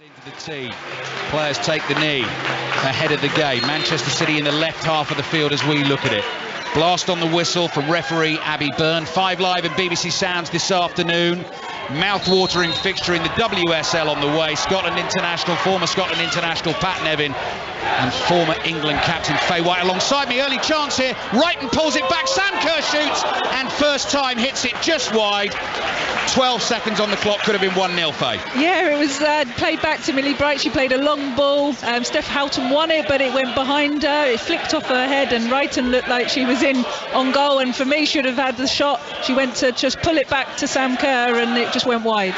Into the tee, players take the knee ahead of the game. Manchester City in the left half of the field as we look at it. Blast on the whistle from referee Abby Byrne. 5 Live and BBC Sounds this afternoon. Mouth-watering fixture in the WSL on the way. Scotland international, former Scotland international Pat Nevin and former England captain Fay White alongside me. Early chance here. Wrighton pulls it back. Sam Kerr shoots and first time hits it just wide. 12 seconds on the clock, could have been 1-0, Faye. Yeah, it was played back to Millie Bright. She played a long ball. Steph Houghton won it, but it went behind her. It flicked off her head, and Wrighton looked like she was in on goal. And for me, should have had the shot. She went to just pull it back to Sam Kerr, and it just went wide.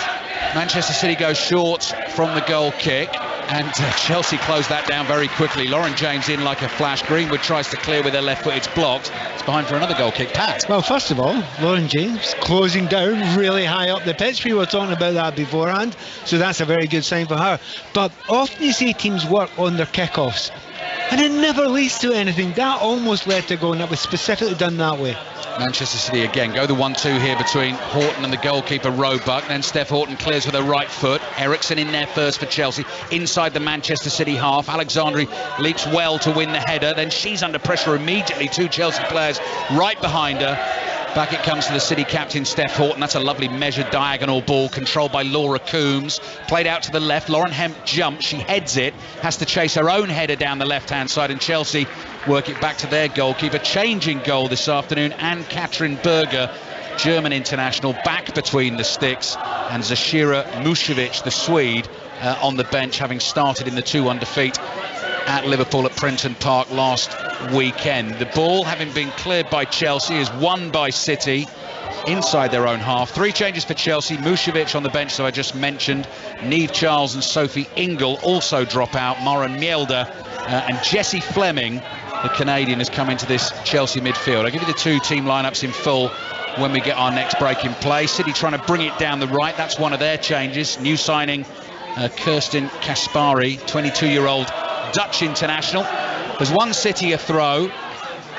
Manchester City goes short from the goal kick, and Chelsea closed that down very quickly. Lauren James in like a flash. Greenwood tries to clear with her left foot. It's blocked. It's behind for another goal kick. Pat. Well, first of all, Lauren James closing down really high up the pitch. We were talking about that beforehand, so that's a very good sign for her. But often you see teams work on their kickoffs, and it never leads to anything. That almost led to a goal, and it was specifically done that way. Manchester City again go the 1-2 here between Horton and the goalkeeper Roebuck. Then Steph Horton clears with her right foot. Eriksson in there first for Chelsea inside the Manchester City half. Alexandri leaps well to win the header. Then she's under pressure immediately. 2 Chelsea players right behind her. Back it comes to the City captain Steph Horton. That's a lovely measured diagonal ball controlled by Laura Coombs. Played out to the left. Lauren Hemp jumps. She heads it. Has to chase her own header down the left-hand side, and Chelsea work it back to their goalkeeper. Changing goal this afternoon, Ann-Katrin Berger, German international, back between the sticks, and Zashira Mušević, the Swede, on the bench, having started in the 2-1 defeat at Liverpool at Prenton Park last weekend. The ball, having been cleared by Chelsea, is won by City inside their own half. 3 changes for Chelsea. Mušević on the bench, so I just mentioned. Niamh Charles and Sophie Ingle also drop out. Maren Mjelde and Jessie Fleming, the Canadian, has come into this Chelsea midfield. I'll give you the 2 team lineups in full when we get our next break in play. City trying to bring it down the right. That's one of their changes. New signing Kirsten Kaspari, 22-year-old Dutch international. There's one City a throw.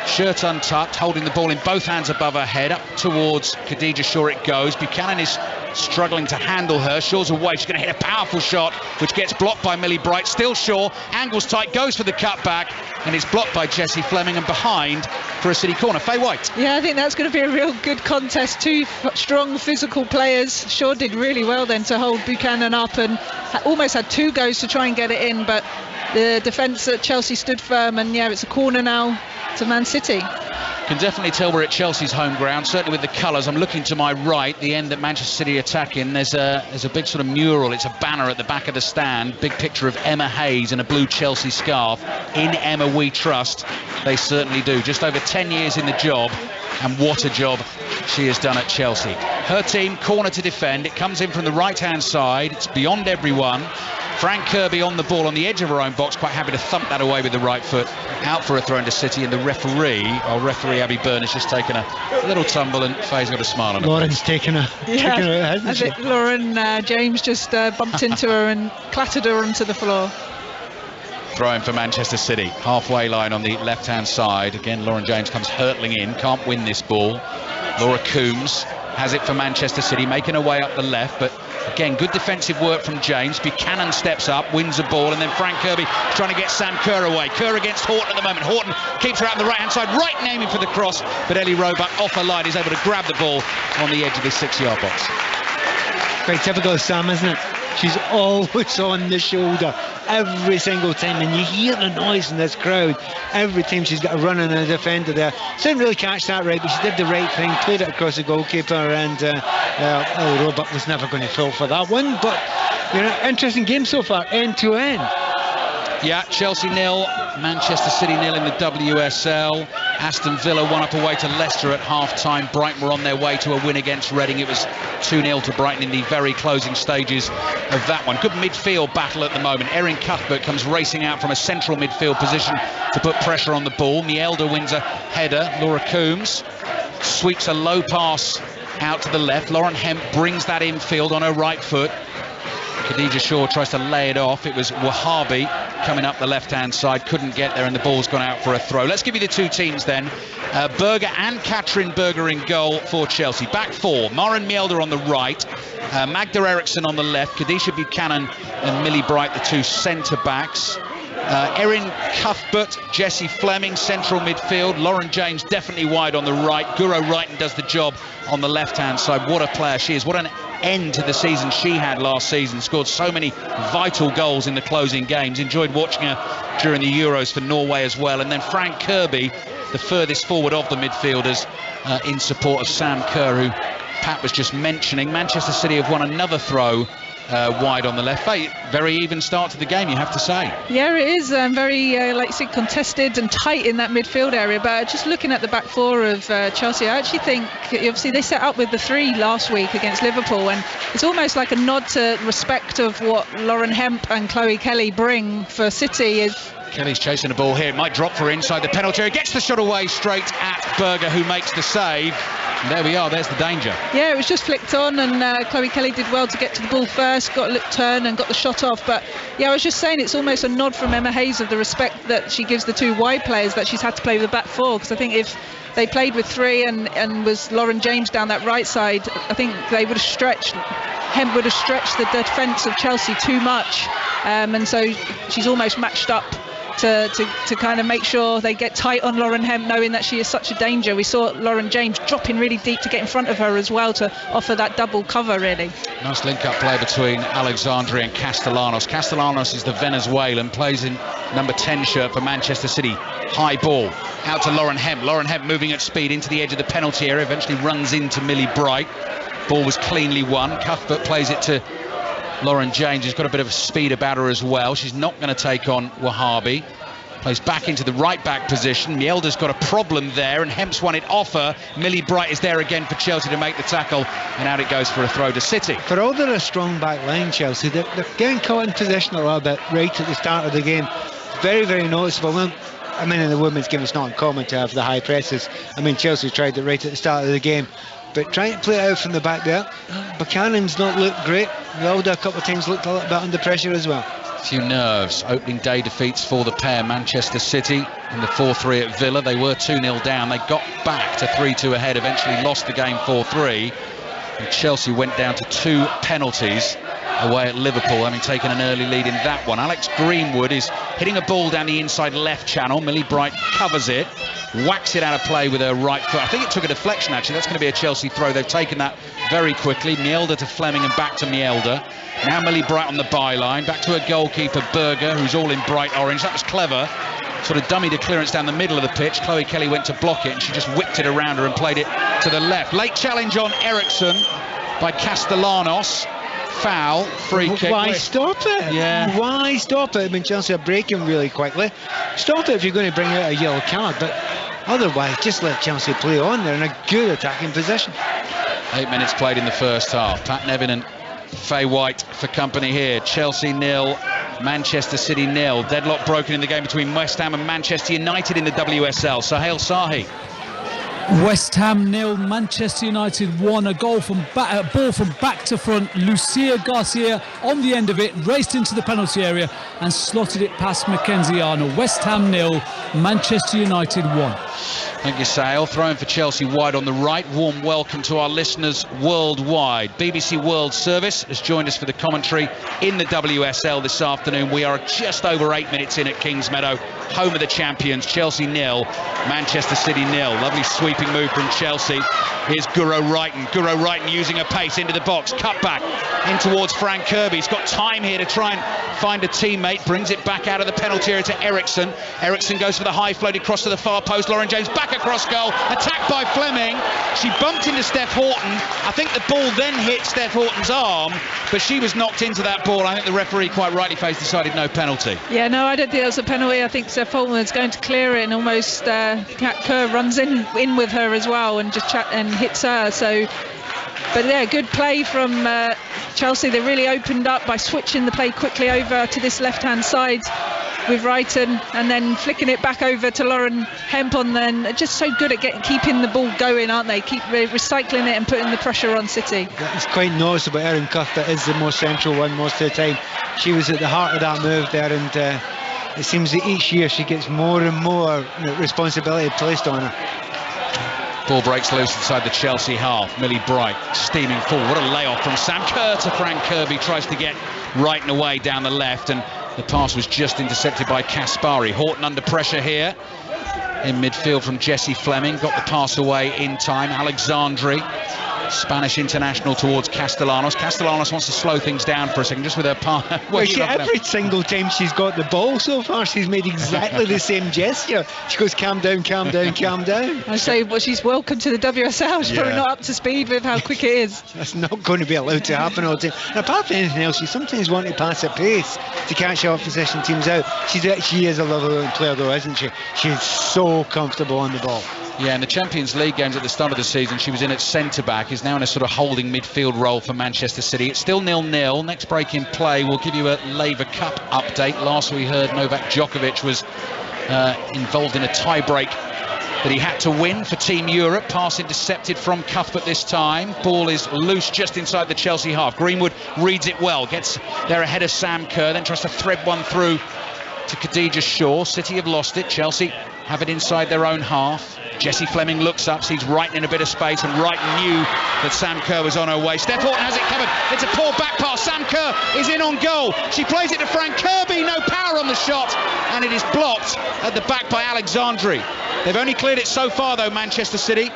Shirt untucked, holding the ball in both hands above her head. Up towards Khadija Shaw it goes. Buchanan is struggling to handle her. Shaw's away. She's going to hit a powerful shot, which gets blocked by Millie Bright. Still Shaw. Angles tight. Goes for the cutback. And it's blocked by Jessie Fleming, and behind for a City corner. Fay White. Yeah, I think that's going to be a real good contest. 2 strong physical players. Shaw did really well then to hold Buchanan up, and almost had 2 goes to try and get it in, but the defence at Chelsea stood firm, and yeah, it's a corner now to Man City. Can definitely tell we're at Chelsea's home ground, certainly with the colours. I'm looking to my right, the end that Manchester City attack in. There's a big sort of mural. It's a banner at the back of the stand. Big picture of Emma Hayes in a blue Chelsea scarf. In Emma we trust. They certainly do. Just over 10 years in the job, and what a job she has done at Chelsea. Her team, corner to defend. It comes in from the right-hand side. It's beyond everyone. Frank Kirby on the ball on the edge of her own box, quite happy to thump that away with the right foot. Out for a throw into City, and the referee Abby Byrne, has just taken a little tumble, and Faye's got a smile on her. Lauren's taken her out, hasn't she? I think Lauren James just bumped into her and clattered her onto the floor. Throwing for Manchester City, halfway line on the left-hand side. Again, Lauren James comes hurtling in, can't win this ball. Laura Coombs has it for Manchester City, making her way up the left, but again, good defensive work from James. Buchanan steps up, wins the ball, and then Frank Kirby trying to get Sam Kerr away. Kerr against Horton at the moment. Horton keeps her out on the right-hand side, right aiming for the cross, but Ellie Roebuck off her line is able to grab the ball on the edge of the 6-yard box. Quite typical of Sam, isn't it? She's always on the shoulder every single time, and you hear the noise in this crowd every time she's got a run on a defender there. She didn't really catch that right, but she did the right thing, played it across the goalkeeper, and Roebuck was never going to fall for that one. But interesting game so far, end to end. Yeah, Chelsea 0, Manchester City 0 in the WSL. Aston Villa 1 up away to Leicester at half-time. Brighton were on their way to a win against Reading. It was 2-0 to Brighton in the very closing stages of that one. Good midfield battle at the moment. Erin Cuthbert comes racing out from a central midfield position to put pressure on the ball. Mjelde wins a header. Laura Coombs sweeps a low pass out to the left. Lauren Hemp brings that infield on her right foot. Khadija Shaw tries to lay it off. It was Wahabi coming up the left-hand side, couldn't get there, and the ball's gone out for a throw. Let's give you the two teams then. Berger and Katrin Berger in goal for Chelsea. Back four, Maren Mjelde on the right, Magda Eriksson on the left, Kadisha Buchanan and Millie Bright, the two centre-backs. Erin Cuthbert, Jessie Fleming, central midfield. Lauren James definitely wide on the right. Guro Wrighton does the job on the left-hand side. What a player she is. What an end to the season she had last season. Scored so many vital goals in the closing games. Enjoyed watching her during the Euros for Norway as well. And then Frank Kirby, the furthest forward of the midfielders, in support of Sam Kerr, who Pat was just mentioning. Manchester City have won another throw wide on the left. Very even start to the game, you have to say. Yeah, it is very like you said, contested and tight in that midfield area, but just looking at the back four of Chelsea, I actually think obviously they set up with the three last week against Liverpool, and it's almost like a nod to respect of what Lauren Hemp and Chloe Kelly bring for City. Kelly's chasing the ball here. It might drop for inside the penalty area. Gets the shot away straight at Berger, who makes the save. And there we are, there's the danger. Yeah, it was just flicked on, and Chloe Kelly did well to get to the ball first, got a little turn and got the shot off. But yeah, I was just saying it's almost a nod from Emma Hayes of the respect that she gives the two wide players that she's had to play with the back four, because I think if they played with three and was Lauren James down that right side, I think they would have stretched. Hemp would have stretched the defence of Chelsea too much, and so she's almost matched up to kind of make sure they get tight on Lauren Hemp, knowing that she is such a danger. We saw Lauren James dropping really deep to get in front of her as well, to offer that double cover, really. Nice link-up play between Alexandri and Castellanos. Castellanos is the Venezuelan, plays in number 10 shirt for Manchester City. High ball out to Lauren Hemp. Lauren Hemp moving at speed into the edge of the penalty area, eventually runs into Millie Bright. Ball was cleanly won. Cuthbert plays it to Lauren James, who's got a bit of speed about her as well. She's not going to take on Wahabi. Plays back into the right back position. Mjelde's got a problem there, and Hemp's won it off her. Millie Bright is there again for Chelsea to make the tackle, and out it goes for a throw to City. For all they're a strong back line, Chelsea, they're getting caught in position a little bit right at the start of the game. Very, very noticeable. I mean, in the women's game, it's not uncommon to have the high presses. I mean, Chelsea tried it right at the start of the game. But trying to play it out from the back there, Buchanan's not looked great. Mjelde a couple of times looked a little bit under pressure as well. A few nerves. Opening day defeats for the pair. Manchester City in the 4-3 at Villa. They were 2-0 down. They got back to 3-2 ahead, eventually lost the game 4-3. And Chelsea went down to 2 penalties away at Liverpool, having taken an early lead in that one. Alex Greenwood is hitting a ball down the inside left channel. Millie Bright covers it, whacks it out of play with her right foot. I think it took a deflection, actually. That's going to be a Chelsea throw. They've taken that very quickly. Mjelde to Fleming and back to Mjelde. Now Millie Bright on the byline. Back to her goalkeeper, Berger, who's all in bright orange. That was clever. Sort of dummied a clearance down the middle of the pitch. Chloe Kelly went to block it, and she just whipped it around her and played it to the left. Late challenge on Eriksson by Castellanos. Foul, free kick. Why stop it? Yeah. Why stop it? I mean, Chelsea are breaking really quickly. Stop it if you're going to bring out a yellow card, but otherwise, just let Chelsea play on. They're in a good attacking position. 8 minutes played in the first half. Pat Nevin and Faye White for company here. Chelsea 0, Manchester City 0. Deadlock broken in the game between West Ham and Manchester United in the WSL. Sahel Sahi. West Ham 0, Manchester United 1. A goal from ball from back to front. Lucia Garcia on the end of it, raced into the penalty area and slotted it past Mackenzie Arnold. West Ham 0, Manchester United 1. Thank you, Sahel. Throwing for Chelsea wide on the right. Warm welcome to our listeners worldwide. BBC World Service has joined us for the commentary in the WSL this afternoon. We are just over 8 minutes in at Kingsmeadow, home of the champions. Chelsea 0, Manchester City 0. Lovely sweeping move from Chelsea. Here's Guro Wrighton. Guro Wrighton using a pace into the box. Cut back in towards Frank Kirby. He's got time here to try and find a teammate. Brings it back out of the penalty area to Eriksson. Eriksson goes for the high floated cross to the far post. Lauren James back across goal. Attacked by Fleming. She bumped into Steph Horton. I think the ball then hit Steph Horton's arm, but she was knocked into that ball. I think the referee, quite rightly faced, decided no penalty. Yeah, no, I don't think it was a penalty. I think Steph Horton is going to clear it, and almost Kat Kerr runs in with her as well and just hits her. So, but yeah, good play from Chelsea. They really opened up by switching the play quickly over to this left-hand side. with Wrighton, and then flicking it back over to Lauren Hempon. Then just so good at keeping the ball going, aren't they? Keep recycling it and putting the pressure on City. It's quite noticeable. Erin Cuthbert is the most central one most of the time. She was at the heart of that move there, and it seems that each year she gets more and more responsibility placed on her. Ball breaks loose inside the Chelsea half. Millie Bright steaming forward. What a layoff from Sam Kerr to Fran Kirby. Tries to get right and away down the left, and the pass was just intercepted by Kaspari. Horton under pressure here in midfield from Jessie Fleming. Got the pass away in time. Alexandri, Spanish international, towards Castellanos. Castellanos wants to slow things down for a second, just with her pass. Every single time she's got the ball so far, she's made exactly the same gesture. She goes, calm down, calm down, calm down. I say, well, she's welcome to the WSL. She's probably not up to speed with how quick it is. That's not going to be allowed to happen all the time. And apart from anything else, she sometimes wants to pass at pace to catch opposition teams out. She is a lovely player though, isn't she? She's so comfortable on the ball. Yeah, in the Champions League games at the start of the season, she was in at centre-back, is now in a sort of holding midfield role for Manchester City. It's still 0-0. Next break in play, we'll give you a Laver Cup update. Last we heard, Novak Djokovic was involved in a tie-break that he had to win for Team Europe. Pass intercepted from Cuthbert this time. Ball is loose just inside the Chelsea half. Greenwood reads it well, gets there ahead of Sam Kerr, then tries to thread one through to Khadija Shaw. City have lost it. Chelsea have it inside their own half. Jessie Fleming looks up, sees Wrighton in a bit of space, and Wrighton knew that Sam Kerr was on her way. Steph Horton has it covered. It's a poor back pass. Sam Kerr is in on goal. She plays it to Fran Kirby. No power on the shot, and it is blocked at the back by Alexandri. They've only cleared it so far, though, Manchester City.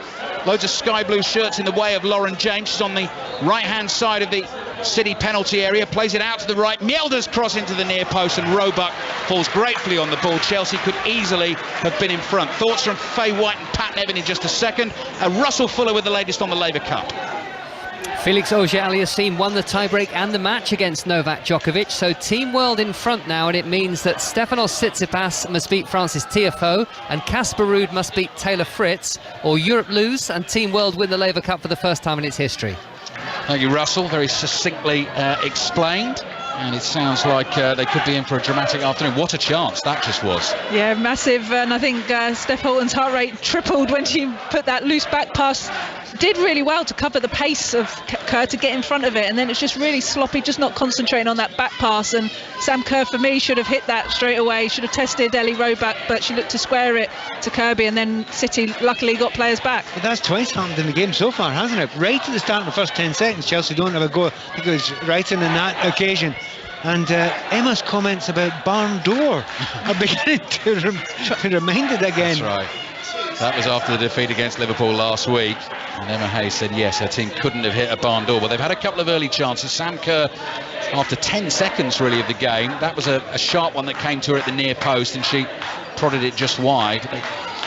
Loads of sky blue shirts in the way of Lauren James. She's on the right-hand side of the City penalty area, plays it out to the right. Mjelder's cross into the near post, and Roebuck falls gratefully on the ball. Chelsea could easily have been in front. Thoughts from Faye White and Pat Nevin in just a second. Russell Fuller with the latest on the Laver Cup. Felix Auger-Aliassime won the tiebreak and the match against Novak Djokovic, so Team World in front now, and it means that Stefanos Tsitsipas must beat Francis Tiafoe and Casper Ruud must beat Taylor Fritz, or Europe lose and Team World win the Laver Cup for the first time in its history. Thank you, Russell. Very succinctly explained. And it sounds like they could be in for a dramatic afternoon. What a chance that just was. Yeah, massive. And I think Steph Horton's heart rate tripled when she put that loose back pass. Did really well to cover the pace of Kerr to get in front of it. And then it's just really sloppy, just not concentrating on that back pass. And Sam Kerr, for me, should have hit that straight away. Should have tested Ellie Roebuck, but she looked to square it to Kirby. And then City luckily got players back. But that's twice happened in the game so far, hasn't it? Right at the start of the first 10 seconds, Chelsea don't have a go. I think it was Wrighton in that occasion. And Emma's comments about barn door are beginning to be reminded again. That's right. That was after the defeat against Liverpool last week. And Emma Hayes said yes, her team couldn't have hit a barn door. But they've had a couple of early chances. Sam Kerr, after 10 seconds really of the game, that was a sharp one that came to her at the near post, and she prodded it just wide. They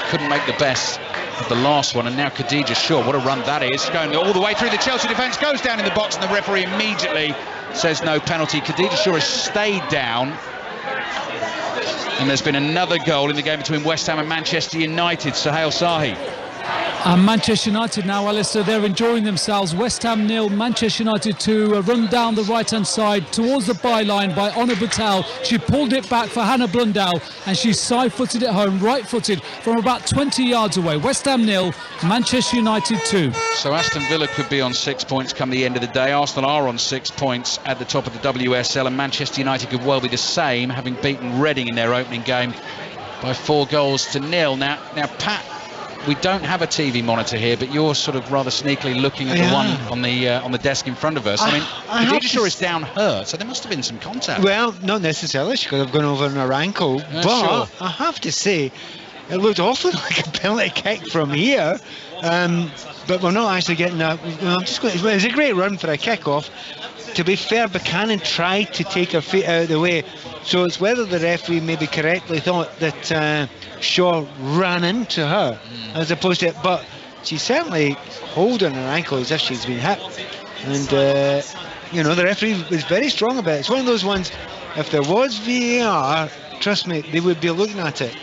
couldn't make the best of the last one. And now Khadija Shaw, what a run that is, going all the way through the Chelsea defence, goes down in the box, and the referee immediately says no penalty. Khadija Shaw has stayed down. And there's been another goal in the game between West Ham and Manchester United. Sohail Sahi. And Manchester United now, Alistair, they're enjoying themselves. West Ham 0, Manchester United 2. A run down the right-hand side towards the byline by Honor Batal. She pulled it back for Hannah Blundell, and she side-footed it home, right-footed from about 20 yards away. West Ham 0, Manchester United 2. So Aston Villa could be on 6 points come the end of the day. Arsenal are on 6 points at the top of the WSL, and Manchester United could well be the same, having beaten Reading in their opening game by 4-0. Now, Pat, we don't have a TV monitor here, but you're sort of rather sneakily looking at the one on the desk in front of us. I mean, Khadija Shaw is down hurt, so there must have been some contact. Well, not necessarily. She could have gone over on her ankle. But sure. I have to say, it looked awfully like a penalty kick from here. But we're not actually getting that. It was a great run for a kick-off. To be fair, Buchanan tried to take her feet out of the way. So it's whether the referee maybe correctly thought that Shaw ran into her as opposed to it. But she's certainly holding her ankle as if she's been hit. And, the referee was very strong about it. It's one of those ones, if there was VAR, trust me, they would be looking at it.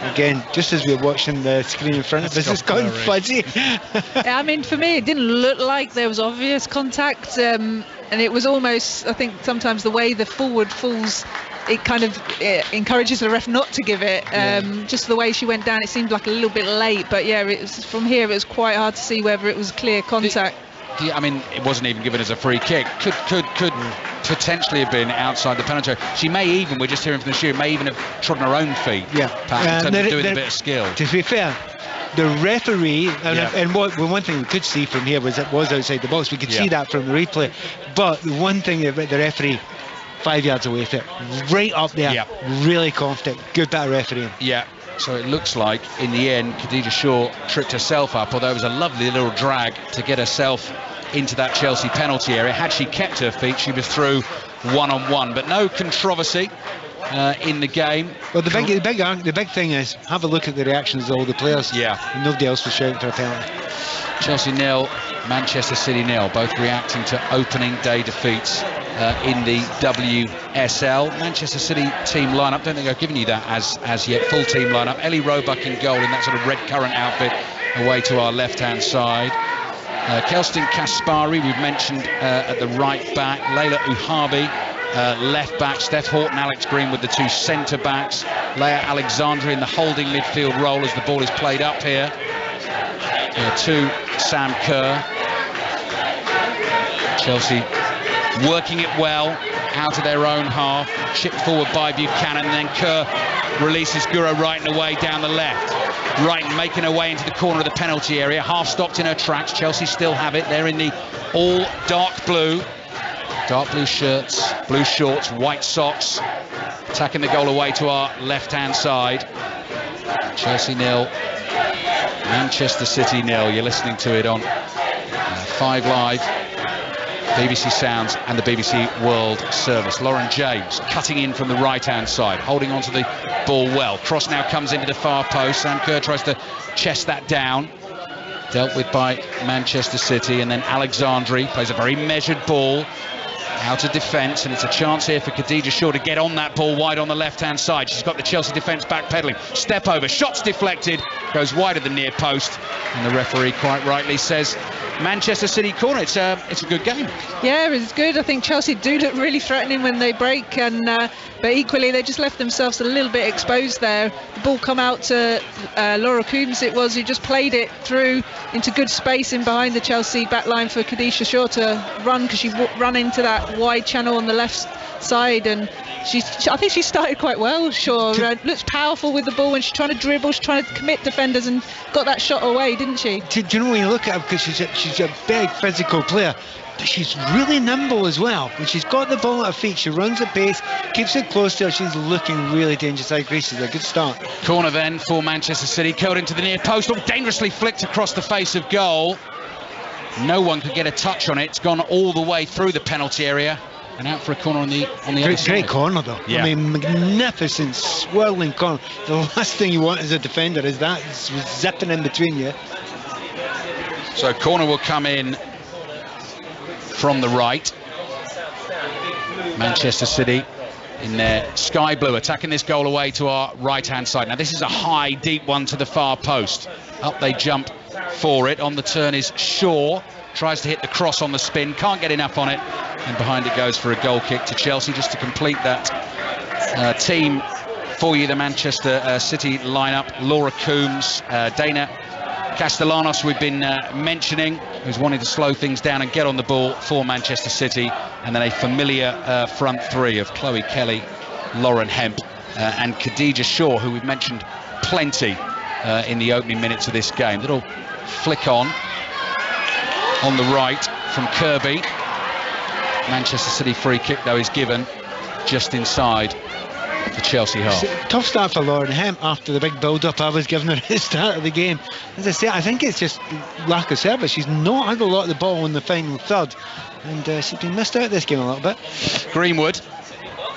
Again, just as we're watching the screen in front of us, it's gone fuzzy. I mean, for me, it didn't look like there was obvious contact, and it was almost, I think, sometimes the way the forward falls it kind of encourages the ref not to give it. Just the way she went down, it seemed like a little bit late, but yeah, it was, from here it was quite hard to see whether it was clear contact. I mean, it wasn't even given as a free kick. Could potentially have been outside the penalty area. She may even, we're just hearing from the shoe, may even have trodden her own feet. Yeah, Pat, in terms of doing a bit of skill. To be fair, the referee, and one thing we could see from here was it was outside the box. We could see that from the replay. But the one thing about the referee, 5 yards away from it, right up there, really confident, good bit of refereeing. Yeah. So it looks like, in the end, Khadija Shaw tripped herself up, although it was a lovely little drag to get herself into that Chelsea penalty area. Had she kept her feet, she was through one-on-one. But no controversy in the game. Well, the big thing is, have a look at the reactions of all the players. Yeah. And nobody else was shouting for a penalty. Chelsea 0, Manchester City 0, both reacting to opening day defeats in the WSL. Manchester City team lineup, don't think I've given you that as yet, full team lineup. Ellie Roebuck in goal in that sort of red currant outfit, away to our left hand side. Kelston Kaspari, we've mentioned, at the right back. Layla Uhabi, left back. Steph Horton, Alex Green with the two centre backs. Leah Alexandra in the holding midfield role as the ball is played up here to Sam Kerr. Chelsea working it well out of their own half, chipped forward by Buchanan, and then Kerr releases Guro Wright and away down the left. Wright making her way into the corner of the penalty area, half stopped in her tracks. Chelsea still have it. They're in the all dark blue shirts, blue shorts, white socks, attacking the goal away to our left hand side. Chelsea 0, Manchester City 0. You're listening to it on 5 Live, BBC Sounds and the BBC World Service. Lauren James cutting in from the right hand side, holding onto the ball well. Cross now comes into the far post. Sam Kerr tries to chest that down, dealt with by Manchester City, and then Alexandri plays a very measured ball out of defence, and it's a chance here for Khadija Shaw to get on that ball wide on the left hand side. She's got the Chelsea defence backpedaling, step over, shots deflected, goes wide of the near post, and the referee quite rightly says Manchester City corner. It's a good game. Yeah, it's good. I think Chelsea do look really threatening when they break, and but equally they just left themselves a little bit exposed there. The ball come out to Laura Coombs, it was, who just played it through into good space in behind the Chelsea back line for Khadija Shaw to run, because she run into that wide channel on the left side, and I think she started quite well. Shaw looks powerful with the ball when she's trying to dribble, she's trying to commit defenders, and got that shot away, didn't she? Do you know, when you look at her, because she's a big physical player, but she's really nimble as well. When she's got the ball at her feet, she runs at pace, keeps it close to her. She's looking really dangerous. I agree, she's a good start. Corner then for Manchester City, curled into the near post, dangerously flicked across the face of goal. No one could get a touch on it. It's gone all the way through the penalty area and out for a corner on the other side. Great corner though. Yeah. I mean, magnificent swirling corner. The last thing you want as a defender is that zipping in between you. So corner will come in from the right. Manchester City in their sky blue, attacking this goal away to our right hand side. Now this is a high deep one to the far post. Up they jump for it. On the turn is Shaw, tries to hit the cross on the spin, can't get enough on it, and behind it goes for a goal kick to Chelsea. Just to complete that team for you, the Manchester City lineup: Laura Coombs, Dana Castellanos, we've been mentioning, who's wanting to slow things down and get on the ball for Manchester City, and then a familiar front three of Chloe Kelly, Lauren Hemp, and Khadija Shaw, who we've mentioned plenty in the opening minutes of this game. Little flick on the right from Kirby. Manchester City free kick though is given just inside the Chelsea half. Tough start for Lauren Hemp after the big build-up I was giving her at the start of the game. As I say, I think it's just lack of service. She's not had a lot of the ball in the final third, and she's been missed out this game a little bit. Greenwood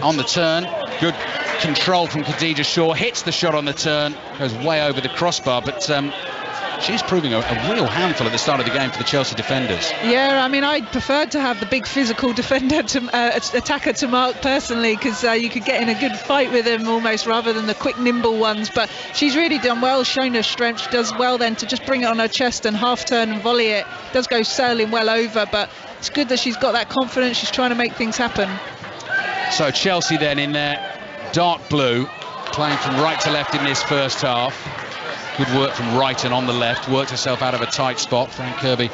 on the turn, good control from Khadija Shaw, hits the shot on the turn, goes way over the crossbar, but she's proving a real handful at the start of the game for the Chelsea defenders. Yeah, I mean, I'd prefer to have the big physical defender attacker to mark personally, because you could get in a good fight with him almost, rather than the quick nimble ones. But she's really done well, shown her strength. She does well then to just bring it on her chest and half turn and volley it. Does go sailing well over, but it's good that she's got that confidence. She's trying to make things happen. So Chelsea then in their dark blue, playing from right to left in this first half. Good work from Wrighton on the left, worked herself out of a tight spot. Fran Kirby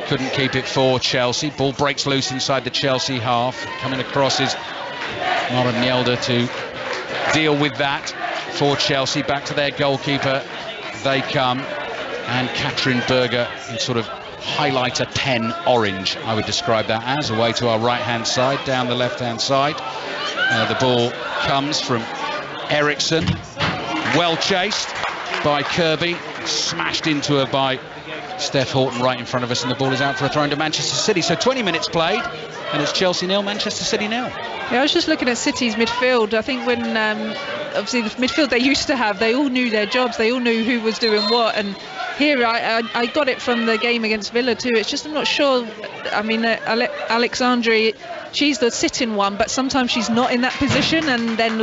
couldn't keep it for Chelsea. Ball breaks loose inside the Chelsea half. Coming across is Nora Mjelder to deal with that for Chelsea. Back to their goalkeeper they come, and Katrin Berger in sort of highlighter pen orange, I would describe that as, away to our right hand side, down the left hand side. The ball comes from Eriksson, well chased by Kirby, smashed into her by Steph Houghton right in front of us, and the ball is out for a throw into Manchester City. So 20 minutes played, and it's Chelsea 0, Manchester City 0. Yeah, I was just looking at City's midfield. I think when obviously the midfield they used to have, they all knew their jobs, they all knew who was doing what, and here I got it from the game against Villa too. It's just I'm not sure. I mean, Alexandri, she's the sitting one, but sometimes she's not in that position, and then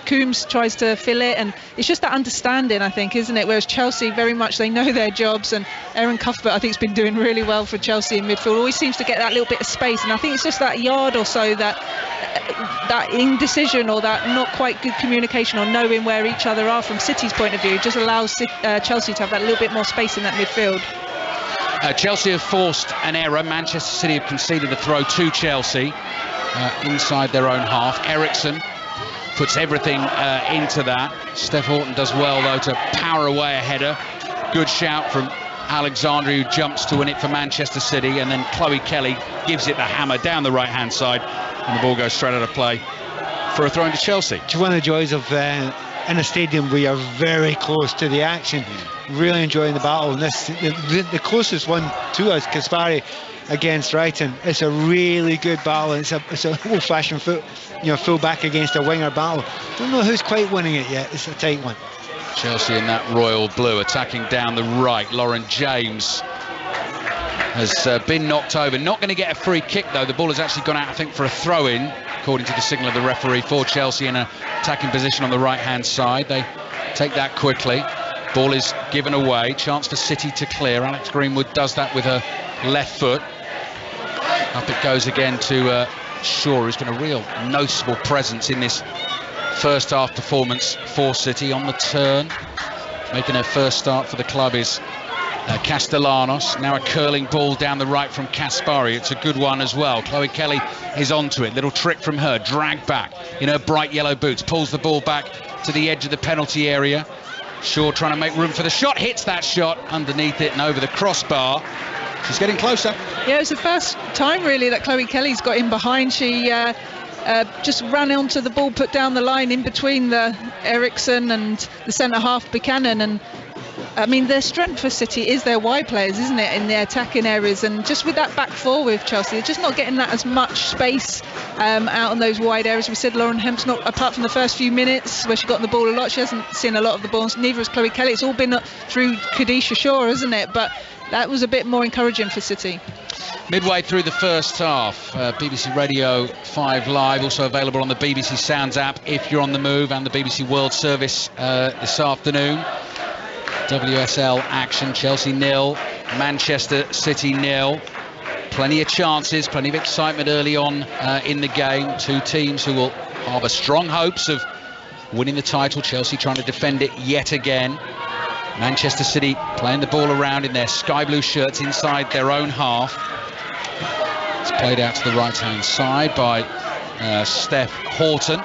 Coombs tries to fill it, and it's just that understanding, I think, isn't it? Whereas Chelsea, very much they know their jobs, and Erin Cuthbert, I think, has been doing really well for Chelsea in midfield. Always seems to get that little bit of space, and I think it's just that yard or so, that indecision or that not quite good communication or knowing where each other are from City's point of view just allows Chelsea to have that little bit more space in that midfield. Chelsea have forced an error. Manchester City have conceded a throw to Chelsea inside their own half. Eriksson puts everything into that. Steph Houghton does well though to power away a header. Good shout from Alexandra, who jumps to win it for Manchester City, and then Chloe Kelly gives it the hammer down the right hand side, and the ball goes straight out of play for a throw into Chelsea. It's one of the joys of in a stadium where you're very close to the action. Really enjoying the battle. And this the closest one to us, Kaspari against Wrighton. It's a really good battle. It's an old-fashioned full back against a winger battle. Don't know who's quite winning it yet. It's a tight one. Chelsea in that royal blue, attacking down the right. Lauren James has been knocked over. Not going to get a free kick though. The ball has actually gone out, I think, for a throw-in, according to the signal of the referee, for Chelsea in an attacking position on the right-hand side. They take that quickly. Ball is given away. Chance for City to clear. Alex Greenwood does that with her left foot. Up it goes again to Shaw, who's been a real noticeable presence in this first half performance for City. On the turn, making her first start for the club is Castellanos. Now a curling ball down the right from Kaspari. It's a good one as well. Chloe Kelly is onto it. Little trick from her. Drag back in her bright yellow boots. Pulls the ball back to the edge of the penalty area. Shaw trying to make room for the shot. Hits that shot underneath it and over the crossbar. She's getting closer. Yeah, it's the first time really that Chloe Kelly's got in behind. She just ran onto the ball, put down the line in between the Eriksson and the centre half Buchanan, and I mean, their strength for City is their wide players, isn't it, in their attacking areas, and just with that back four with Chelsea, they're just not getting that as much space out on those wide areas. We said Lauren Hemp's not, apart from the first few minutes where she got on the ball a lot, she hasn't seen a lot of the balls, neither has Chloe Kelly. It's all been through Khadisha Shaw, isn't it? But that was a bit more encouraging for City. Midway through the first half, BBC Radio 5 Live, also available on the BBC Sounds app if you're on the move, and the BBC World Service this afternoon. WSL action, Chelsea 0, Manchester City 0. Plenty of chances, plenty of excitement early on in the game. Two teams who will harbour strong hopes of winning the title. Chelsea trying to defend it yet again. Manchester City playing the ball around in their sky blue shirts inside their own half. It's played out to the right-hand side by Steph Houghton.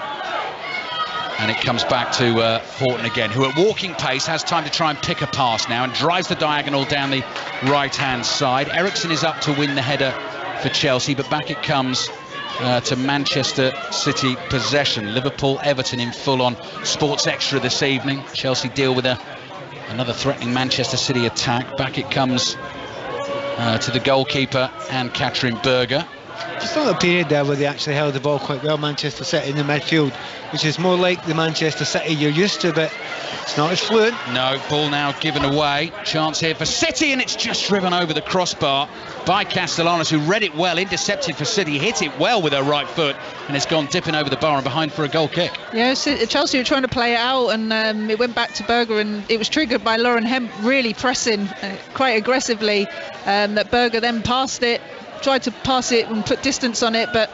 And it comes back to Houghton again, who at walking pace has time to try and pick a pass now and drives the diagonal down the right-hand side. Eriksson is up to win the header for Chelsea, but back it comes to Manchester City possession. Liverpool-Everton in full on Sports Extra this evening. Chelsea deal with another threatening Manchester City attack. Back it comes to the goalkeeper and Katrin Berger. Just saw a period there where they actually held the ball quite well, Manchester City in the midfield, which is more like the Manchester City you're used to, but it's not as fluent. No, ball now given away. Chance here for City, and it's just driven over the crossbar by Castellanos, who read it well, intercepted for City, hit it well with her right foot, and it's gone dipping over the bar and behind for a goal kick. Yeah, Chelsea were trying to play it out, and it went back to Berger, and it was triggered by Lauren Hemp really pressing quite aggressively. That Berger then passed it, tried to pass it and put distance on it, but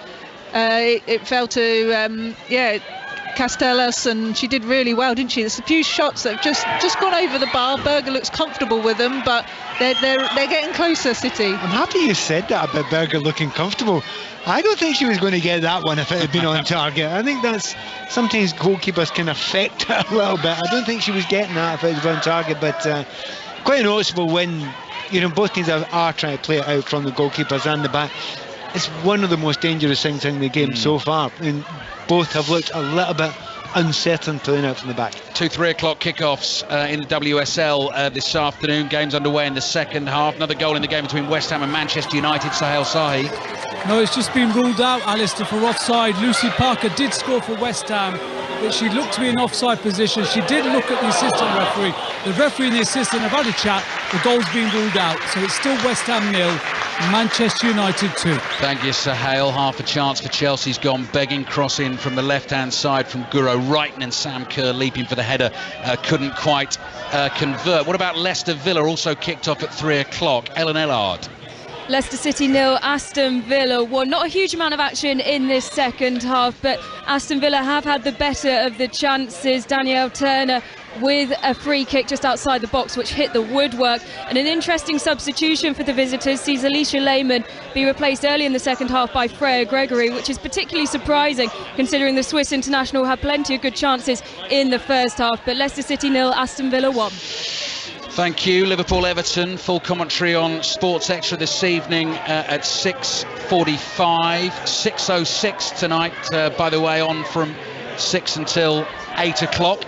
it fell to Castellas, and she did really well, didn't she? There's a few shots that have just gone over the bar. Berger looks comfortable with them, but they're getting closer, City. I'm happy you said that about Berger looking comfortable. I don't think she was going to get that one if it had been on target. I think that's sometimes goalkeepers can affect it a little bit. I don't think she was getting that if it was on target, but quite noticeable when both teams are trying to play it out from the goalkeepers and the back. It's one of the most dangerous things in the game so far, and both have looked a little bit uncertain playing out from the back. 2 3 o'clock kickoffs in the WSL this afternoon. Games underway in the second half. Another goal in the game between West Ham and Manchester United. Sahel Sahi. No, it's just been ruled out, Alistair, for offside. Lucy Parker did score for West Ham, but she looked to be in offside position. She did look at the assistant referee. The referee and the assistant have had a chat. The goal's been ruled out, so it's still West Ham 0, Manchester United 2. Thank you, Sahel. Half a chance for Chelsea's gone begging. Cross in from the left-hand side from Guro Wrighton, and Sam Kerr leaping for the header. Couldn't quite convert. What about Leicester Villa? Also kicked off at 3 o'clock. Ellen Ellard. Leicester City 0, Aston Villa 1. Not a huge amount of action in this second half, but Aston Villa have had the better of the chances. Danielle Turner with a free kick just outside the box which hit the woodwork, and an interesting substitution for the visitors sees Alicia Lehmann be replaced early in the second half by Freya Gregory, which is particularly surprising considering the Swiss international had plenty of good chances in the first half. But Leicester City 0, Aston Villa 1. Thank you. Liverpool-Everton, full commentary on Sports Extra this evening at 6:45. 6:06 tonight, by the way, on from 6 until 8 o'clock.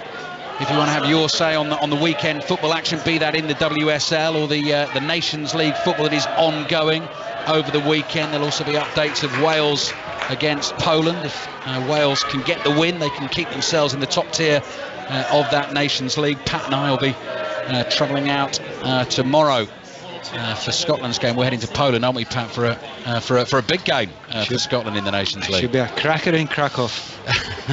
If you want to have your say on the weekend football action, be that in the WSL or the Nations League football that is ongoing over the weekend. There'll also be updates of Wales against Poland. If Wales can get the win, they can keep themselves in the top tier of that Nations League. Pat and I will be travelling out tomorrow for Scotland's game. We're heading to Poland, aren't we, Pat, for a big game for Scotland in the Nations League. Should be a cracker in Krakow.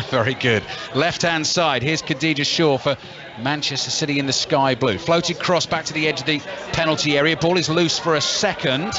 Very good. Left-hand side, here's Khadija Shaw for Manchester City in the sky blue. Floated cross back to the edge of the penalty area. Ball is loose for a second,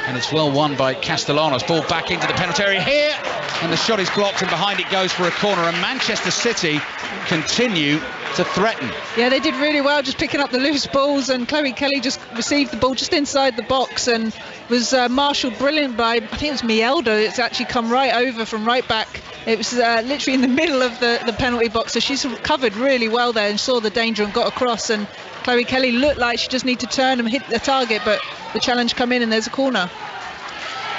and it's well won by Castellanos. Ball back into the penalty area here, and the shot is blocked, and behind it goes for a corner, and Manchester City continue to threaten. Yeah, they did really well just picking up the loose balls, and Chloe Kelly just received the ball just inside the box and was marshalled brilliant by, I think it was Mielda. It's actually come right over from right back. It was literally in the middle of the penalty box, so she's covered really well there and saw the danger and got across, and Chloe Kelly looked like she just need to turn and hit the target, but the challenge come in and there's a corner.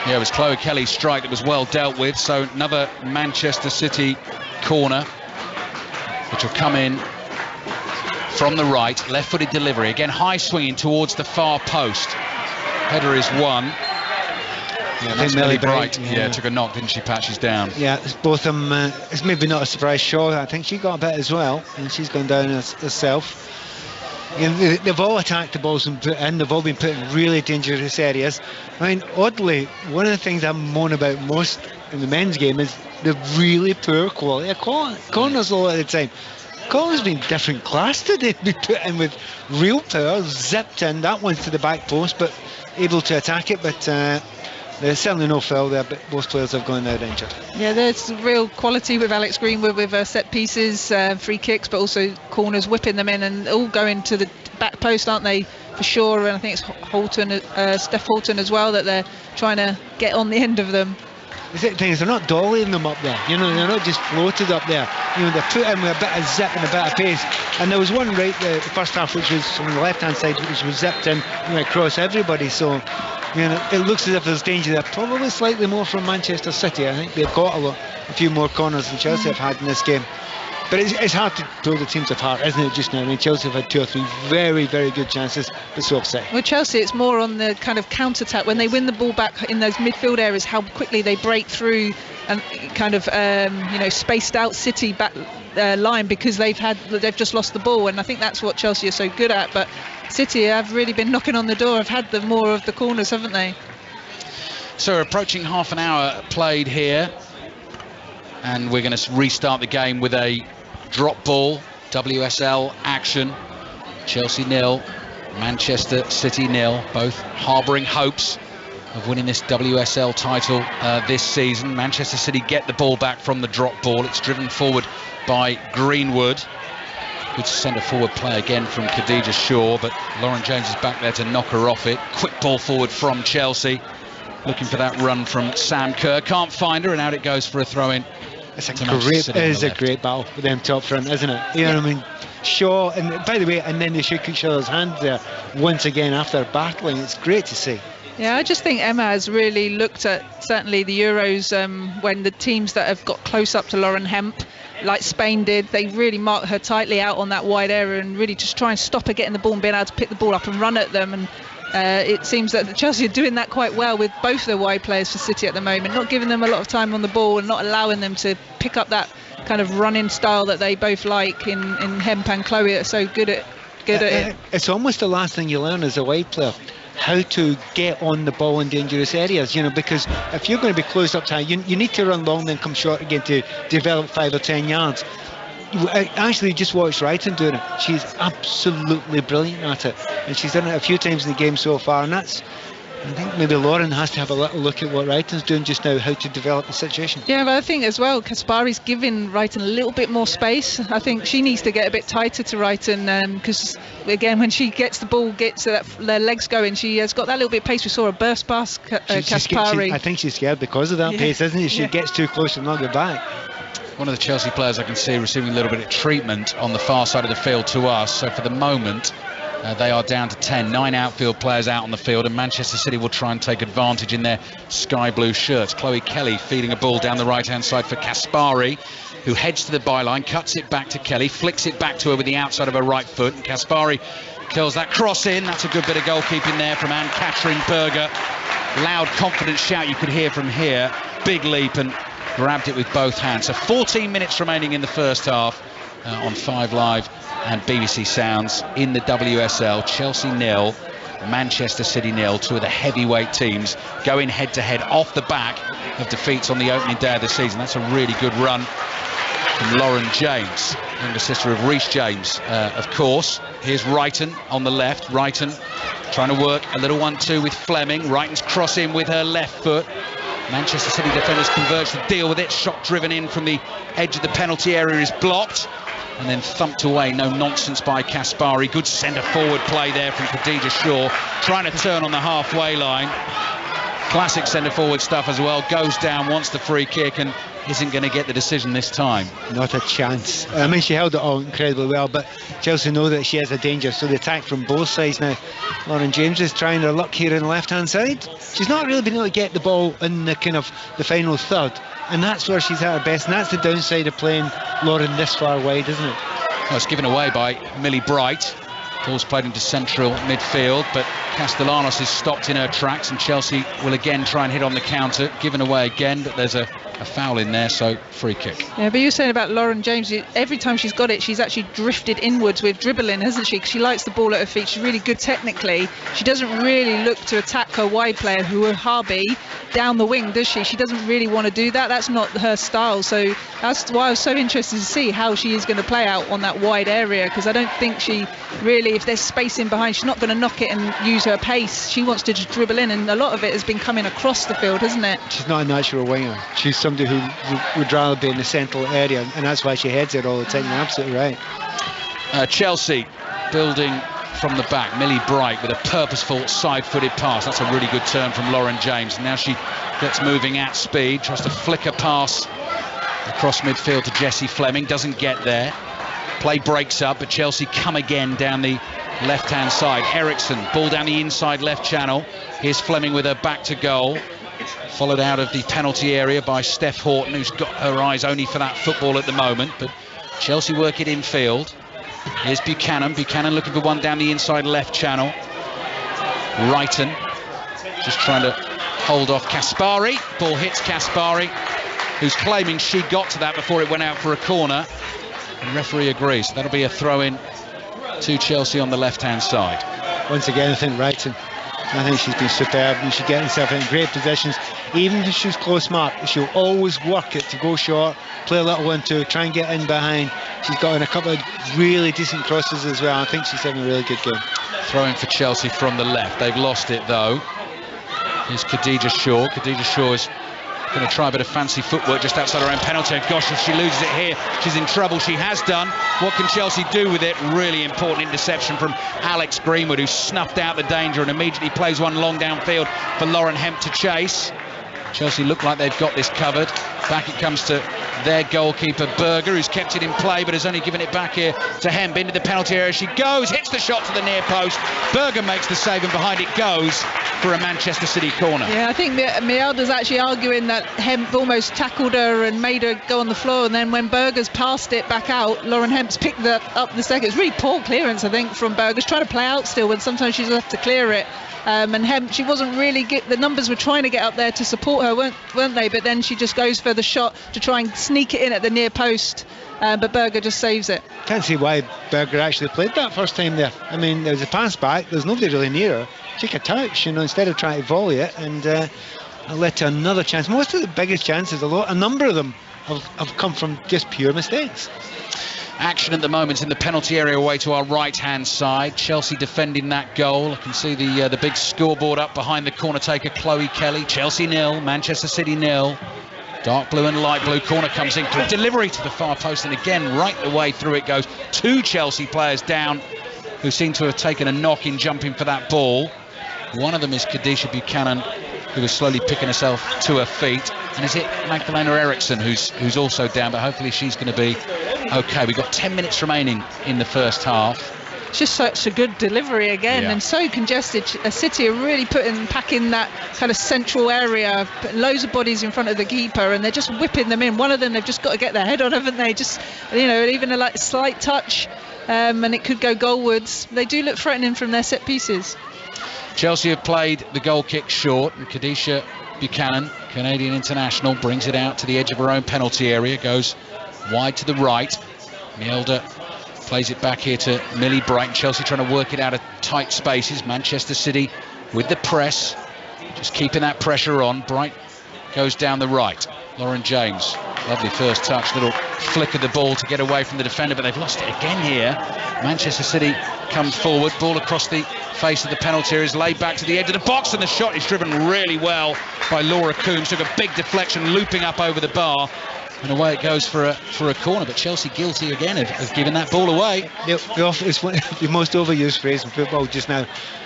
Yeah, it was Chloe Kelly's strike that was well dealt with, so another Manchester City corner, which will come in from the right. Left-footed delivery, again high swinging towards the far post. Header is won. Yeah, that's Millie Bright. Yeah, took a knock, didn't she, Pat? She's down. Yeah, it's both of them. It's maybe not a surprise. Shaw, I think she got a bit as well, and she's gone down herself. They've all attacked the balls and put in. They've all been put in really dangerous areas. I mean, oddly, one of the things I moan about most in the men's game is the really poor quality of corners a lot of the time. Corner's been different class today. Been put in with real power, zipped in. That one's to the back post, but able to attack it. But there's certainly no foul there, but both players have gone out injured. Yeah, there's real quality with Alex Greenwood with set pieces, free kicks, but also corners, whipping them in, and all going to the back post, aren't they, for sure? And I think it's Steph Houghton as well that they're trying to get on the end of them. The thing is, they're not dollying them up there. They're not just floated up there. They're put in with a bit of zip and a bit of pace. And there was one right the first half, which was from the left-hand side, which was zipped in across everybody. So, it looks as if there's danger there. Probably slightly more from Manchester City. I think they've got a few more corners than Chelsea have had in this game. But it's hard to pull the teams apart, isn't it, just now? I mean, Chelsea have had 2 or 3 very, very good chances, but so have City. Well, Chelsea, it's more on the kind of counter-attack. When they win the ball back in those midfield areas, how quickly they break through and kind of, spaced out City back line, because they've just lost the ball. And I think that's what Chelsea are so good at. But City have really been knocking on the door, have had more of the corners, haven't they? So we're approaching half an hour played here, and we're going to restart the game with a drop ball, WSL action. Chelsea 0, Manchester City 0, both harbouring hopes of winning this WSL title this season. Manchester City get the ball back from the drop ball. It's driven forward by Greenwood. Good centre forward play again from Khadija Shaw, but Lauren James is back there to knock her off it. Quick ball forward from Chelsea, looking for that run from Sam Kerr. Can't find her, and out it goes for a throw-in. It's a great battle with them top front, isn't it? You know what I mean? Shaw, and by the way, and then they shook each other's hands there once again after battling. It's great to see. Yeah, I just think Emma has really looked at certainly the Euros when the teams that have got close up to Lauren Hemp, like Spain did, they really mark her tightly out on that wide area and really just try and stop her getting the ball and being able to pick the ball up and run at them. And it seems that Chelsea are doing that quite well with both the wide players for City at the moment, not giving them a lot of time on the ball and not allowing them to pick up that kind of running style that they both like in Hemp and Chloe are so good at it. It's almost the last thing you learn as a wide player, how to get on the ball in dangerous areas, you know, because if you're going to be closed up tight, you need to run long then come short again to develop 5 or 10 yards. I actually just watched Wrighton doing it. She's absolutely brilliant at it, and she's done it a few times in the game so far, and that's, I think maybe Lauren has to have a little look at what Wrighton's doing just now, how to develop the situation. Yeah, but I think as well, Kaspari's giving Wrighton a little bit more space. I think she needs to get a bit tighter to Wrighton because, again, when she gets the ball, gets their legs going, she has got that little bit of pace. We saw a burst past Kaspari. I think she's scared because of that pace, isn't she? She gets too close and not get back. One of the Chelsea players I can see receiving a little bit of treatment on the far side of the field to us. So for the moment, they are down to 10. 9 outfield players out on the field, and Manchester City will try and take advantage in their sky blue shirts. Chloe Kelly feeding a ball down the right-hand side for Kaspari, who heads to the byline, cuts it back to Kelly, flicks it back to her with the outside of her right foot, and Kaspari kills that cross in. That's a good bit of goalkeeping there from Anne-Catherine Berger. Loud, confident shout you could hear from here. Big leap and grabbed it with both hands. So 14 minutes remaining in the first half on 5 Live and BBC Sounds in the WSL. Chelsea 0, Manchester City 0. Two of the heavyweight teams going head-to-head off the back of defeats on the opening day of the season. That's a really good run from Lauren James, younger sister of Reece James, of course. Here's Wrighton on the left. Wrighton trying to work a little 1-2 with Fleming. Wrighton's cross in with her left foot. Manchester City defenders converge to deal with it. Shot driven in from the edge of the penalty area is blocked and then thumped away. No nonsense by Kaspari. Good centre forward play there from Khadija Shaw, trying to turn on the halfway line. Classic centre forward stuff as well. Goes down, wants the free kick and isn't going to get the decision this time. Not a chance. I mean, she held it all incredibly well, but Chelsea know that she has a danger, so they attack from both sides now. Lauren James is trying her luck here on the left-hand side. She's not really been able to get the ball in the kind of the final third, and that's where she's at her best, and that's the downside of playing Lauren this far wide, isn't it? Well, it's given away by Millie Bright. Ball's played into central midfield, but Castellanos is stopped in her tracks, and Chelsea will again try and hit on the counter. Given away again, but there's a foul in there, so free kick. Yeah, but you were saying about Lauren James, every time she's got it, she's actually drifted inwards with dribbling, hasn't she? 'Cause she likes the ball at her feet. She's really good technically. She doesn't really look to attack her wide player, who are Harby, down the wing, does she? She doesn't really want to do that. That's not her style. So that's why I was so interested to see how she is going to play out on that wide area, because I don't think she really, if there's space in behind, she's not going to knock it and use her pace. She wants to just dribble in, and a lot of it has been coming across the field, hasn't it? She's not a natural winger. She's somebody who would rather be in the central area, and that's why she heads it all the time. You're absolutely right. Chelsea building from the back. Millie Bright with a purposeful side-footed pass. That's a really good turn from Lauren James. Now she gets moving at speed, tries to flick a pass across midfield to Jessie Fleming, doesn't get there. Play breaks up, but Chelsea come again down the left-hand side. Eriksson, ball down the inside left channel. Here's Fleming with her back to goal. Followed out of the penalty area by Steph Horton, who's got her eyes only for that football at the moment. But Chelsea work it infield. Here's Buchanan. Buchanan looking for one down the inside left channel. Wrighton just trying to hold off Kaspari. Ball hits Kaspari, who's claiming she got to that before it went out for a corner. And referee agrees. That'll be a throw-in to Chelsea on the left-hand side. Once again, I think Wrighton, I think she's been superb, and she's getting herself in great positions. Even if she's close mark, she'll always work it to go short, play a little 1-2, try and get in behind. She's got in a couple of really decent crosses as well. I think she's having a really good game. Throw in for Chelsea from the left. They've lost it though. is Khadija Shaw. Khadija Shaw is going to try a bit of fancy footwork just outside her own penalty. Gosh, if she loses it here, she's in trouble. She has done. What can Chelsea do with it? Really important interception from Alex Greenwood, who snuffed out the danger and immediately plays one long downfield for Lauren Hemp to chase. Chelsea look like they've got this covered. Back it comes to their goalkeeper Berger, who's kept it in play but has only given it back here to Hemp. Into the penalty area she goes, hits the shot to the near post. Berger makes the save and behind it goes for a Manchester City corner. Yeah, I think Mjelde actually arguing that Hemp almost tackled her and made her go on the floor, and then when Berger's passed it back out, Lauren Hemp's picked up the second. It's really poor clearance, I think, from Berger's trying to play out still when sometimes she's left to clear it. And Hemp, she wasn't really the numbers were trying to get up there to support her, weren't they? But then she just goes for the shot to try and sneak it in at the near post, but Berger just saves it. Can't see why Berger actually played that first time there. I mean, there was a pass back, there's nobody really near her. Take a touch, instead of trying to volley it, and led to another chance. Most of the biggest chances, a number of them have come from just pure mistakes. Action at the moment in the penalty area away to our right-hand side. Chelsea defending that goal. I can see the big scoreboard up behind the corner taker, Chloe Kelly. Chelsea 0, Manchester City 0. Dark blue and light blue. Corner comes in. Good delivery to the far post, and again, right the way through it goes. 2 Chelsea players down who seem to have taken a knock in jumping for that ball. One of them is Khadija Buchanan, who is slowly picking herself to her feet. And is it Magdalena Eriksson who's also down, but hopefully she's going to be okay. We've got 10 minutes remaining in the first half. It's just such a good delivery again, Yeah. and so congested. City are really packing that kind of central area, putting loads of bodies in front of the keeper, and they're just whipping them in. One of them they've just got to get their head on, haven't they? Just, even a slight touch, and it could go goalwards. They do look threatening from their set pieces. Chelsea have played the goal kick short, and Khadija Buchanan, Canadian international, brings it out to the edge of her own penalty area, goes wide to the right. Mjelde plays it back here to Millie Bright. Chelsea trying to work it out of tight spaces. Manchester City with the press, just keeping that pressure on. Bright goes down the right. Lauren James, lovely first touch, little flick of the ball to get away from the defender, but they've lost it again here. Manchester City comes forward, ball across the face of the penalty area is laid back to the edge of the box, and the shot is driven really well by Laura Coombs. Took a big deflection, looping up over the bar, and away it goes for a corner. But Chelsea guilty again of giving that ball away. It's one of the most overused phrase in football just now,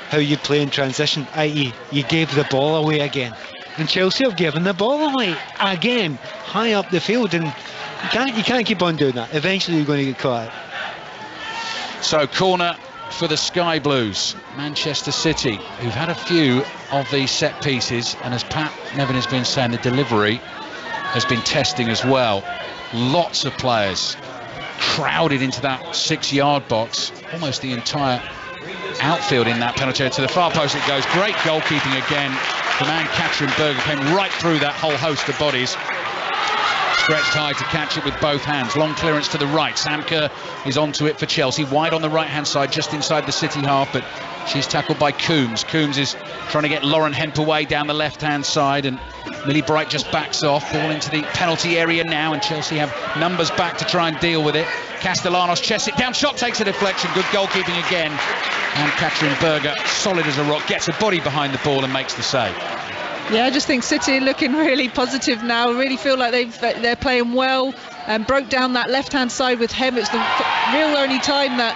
how you play in transition, i.e. you gave the ball away again. And Chelsea have given the ball away again, high up the field, and you can't keep on doing that. Eventually you're going to get caught out. So corner for the Sky Blues. Manchester City, who've had a few of these set pieces, and as Pat Nevin has been saying, the delivery has been testing as well. Lots of players crowded into that 6-yard box, almost the entire outfield in that penalty area. To the far post it goes. Great goalkeeping again. The man Katrin Berger came right through that whole host of bodies. Stretched high to catch it with both hands. Long clearance to the right. Sam Kerr is onto it for Chelsea. Wide on the right-hand side, just inside the City half, but she's tackled by Coombs. Coombs is trying to get Lauren Hemp away down the left-hand side, and Millie Bright just backs off. Ball into the penalty area now, and Chelsea have numbers back to try and deal with it. Castellanos chests it down. Shot takes a deflection. Good goalkeeping again. And Katrin Berger, solid as a rock, gets a body behind the ball and makes the save. Yeah, I just think City are looking really positive now. Really feel like they're playing well, and broke down that left-hand side with Hem. It's the real only time that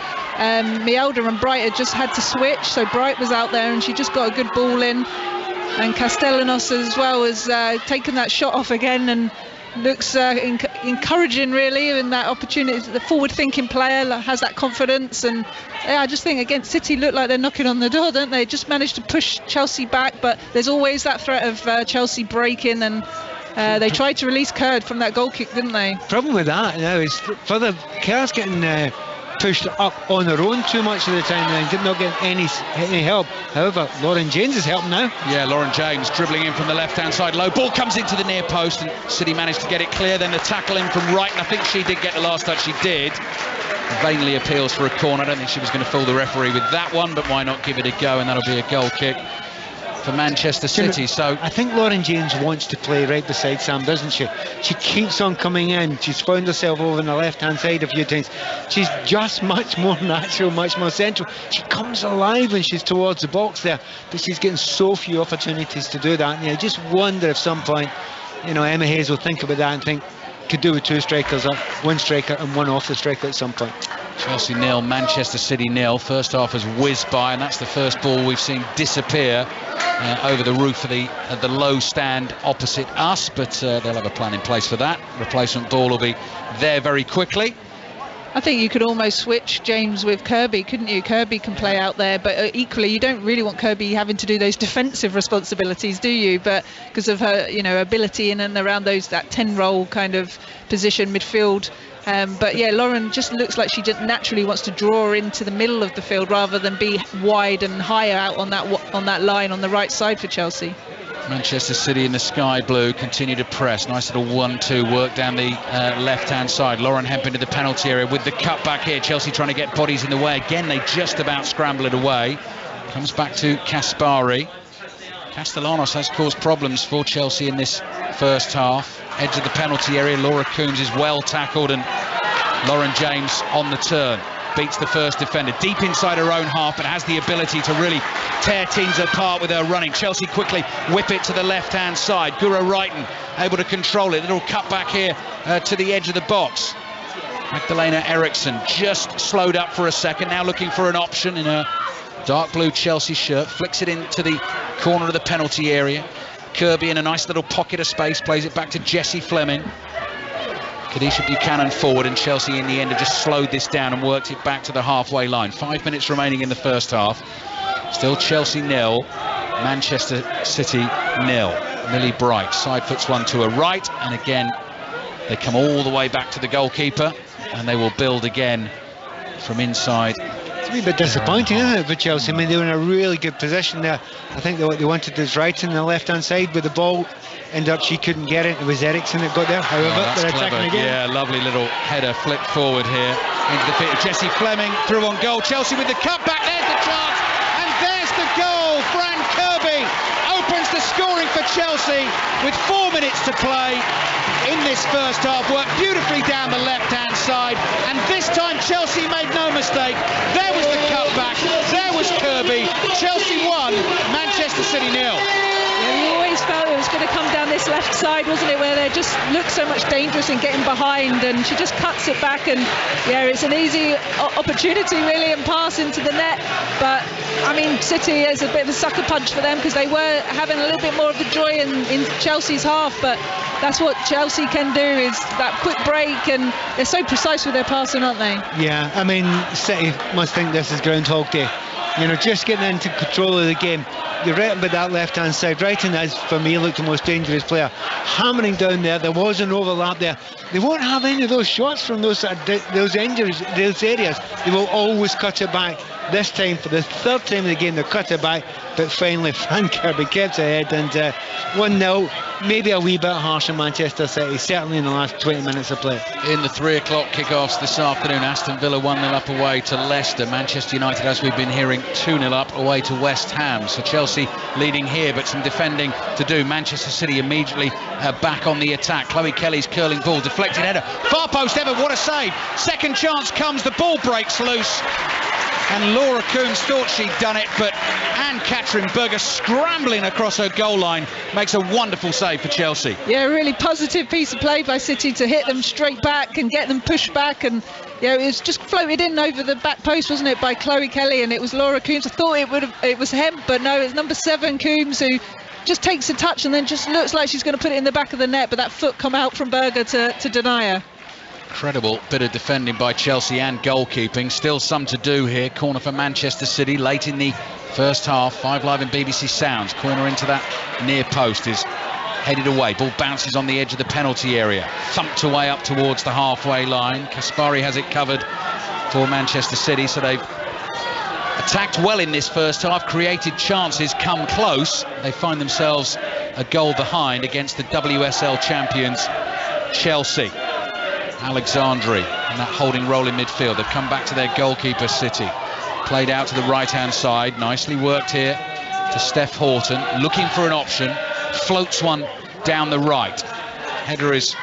Mjelde and Bright had just had to switch. So Bright was out there and she just got a good ball in. And Castellanos as well has taken that shot off again and looks encouraging really in that opportunity. The forward-thinking player has that confidence, and yeah, I just think against City look like they're knocking on the door, don't they? Just managed to push Chelsea back, but there's always that threat of Chelsea breaking, and they tried to release Kurd from that goal kick, didn't they? Problem with that now is further Kerr's getting pushed up on her own too much of the time and not getting any help. However, Lauren James is helping now. Yeah, Lauren James dribbling in from the left-hand side. Low ball comes into the near post, and City managed to get it clear. Then the tackle in from right, and I think she did get the last touch. She did. Vainly appeals for a corner. I don't think she was going to fool the referee with that one, but why not give it a go, and that'll be a goal kick for Manchester City. So I think Lauren James wants to play right beside Sam, doesn't she? She keeps on coming in. She's found herself over on the left-hand side a few times. She's just much more natural, much more central. She comes alive when she's towards the box there, but she's getting so few opportunities to do that. And I just wonder if some point, Emma Hayes will think about that and think, could do with two strikers, one striker and one off the striker at some point. Chelsea 0, Manchester City 0. First half has whizzed by, and that's the first ball we've seen disappear over the roof of the low stand opposite us, but they'll have a plan in place for that. Replacement ball will be there very quickly. I think you could almost switch James with Kirby, couldn't you? Kirby can play out there, but equally you don't really want Kirby having to do those defensive responsibilities, do you? But because of her, ability in and around that 10 role kind of position midfield. But yeah, Lauren just looks like she just naturally wants to draw into the middle of the field rather than be wide and higher out on that line on the right side for Chelsea. Manchester City in the sky blue continue to press. Nice little 1-2 work down the left-hand side. Lauren Hemp into the penalty area with the cut back here. Chelsea trying to get bodies in the way. Again, they just about scramble it away. Comes back to Caspari. Castellanos has caused problems for Chelsea in this first half. Edge of the penalty area. Laura Coombs is well tackled, and Lauren James on the turn. Beats the first defender deep inside her own half, but has the ability to really tear teams apart with her running. Chelsea quickly whip it to the left-hand side. Guro Reiten able to control it. Little cut back here to the edge of the box. Magdalena Eriksson just slowed up for a second, now looking for an option in her dark blue Chelsea shirt. Flicks it into the corner of the penalty area. Kirby in a nice little pocket of space, plays it back to Jessie Fleming. Kadisha Buchanan forward, and Chelsea in the end have just slowed this down and worked it back to the halfway line. 5 minutes remaining in the first half. Still Chelsea 0, Manchester City 0. Millie Bright side foots one to her right, and again they come all the way back to the goalkeeper, and they will build again from inside. It's a wee bit disappointing, isn't it, for Chelsea? I mean, they were in a really good position there. I think what they wanted is Reiten on the left-hand side with the ball. Ended up she couldn't get it. It was Eriksson that got there. However, they're attacking again. Yeah, lovely little header flick forward here into the feet of Jessie Fleming. Through on goal. Chelsea with the cutback. There's the chance, and there's the goal. Fran Kirby opens the scoring for Chelsea with 4 minutes to play in this first half. Worked beautifully down the left-hand side, and this time Chelsea made no mistake. There was the cutback. There was Kirby. Chelsea 1, Manchester City 0. You always felt it was going to come down this left side, wasn't it, where they just looked so much dangerous in getting behind, and she just cuts it back, and yeah, it's an easy opportunity really and pass into the net. But I mean, City is a bit of a sucker punch for them because they were having a little bit more of the joy in Chelsea's half, but that's what Chelsea can do, is that quick break, and they're so precise with their passing, aren't they? Yeah, I mean, City must think this is Groundhog Day. Just getting into control of the game. You're right about that left-hand side. Reiten has, for me, looked the most dangerous player. Hammering down there. There was an overlap there. They won't have any of those shots from those injuries, those areas. They will always cut it back. This time, for the third time in the game, they cut it back. But finally, Fran Kirby kept ahead, and 1-0. Maybe a wee bit harsh on Manchester City, certainly in the last 20 minutes of play. In the 3 o'clock kickoffs this afternoon, Aston Villa 1-0 up away to Leicester. Manchester United, as we've been hearing, 2-0 up away to West Ham. So Chelsea leading here, but some defending to do. Manchester City immediately back on the attack. Chloe Kelly's curling ball, deflected header. Far post ever, what a save. Second chance comes, the ball breaks loose. And Laura Coombs thought she'd done it, but Anne-Katrin Berger, scrambling across her goal line, makes a wonderful save for Chelsea. Yeah, a really positive piece of play by City to hit them straight back and get them pushed back, and it was just floated in over the back post, wasn't it, by Chloe Kelly, and it was Laura Coombs. I thought it was Hemp, but no, it's number 7 Coombs who just takes a touch and then just looks like she's going to put it in the back of the net, but that foot come out from Berger to deny her. Incredible bit of defending by Chelsea and goalkeeping. Still some to do here. Corner for Manchester City late in the first half. 5 Live and BBC Sounds. Corner into that near post is headed away. Ball bounces on the edge of the penalty area. Thumped away up towards the halfway line. Caspari has it covered for Manchester City. So they've attacked well in this first half. Created chances, come close. They find themselves a goal behind against the WSL champions Chelsea. Alexandri and that holding role in midfield. They've come back to their goalkeeper City. Played out to the right hand side. Nicely worked here to Steph Horton, looking for an option, floats one down the right. Header is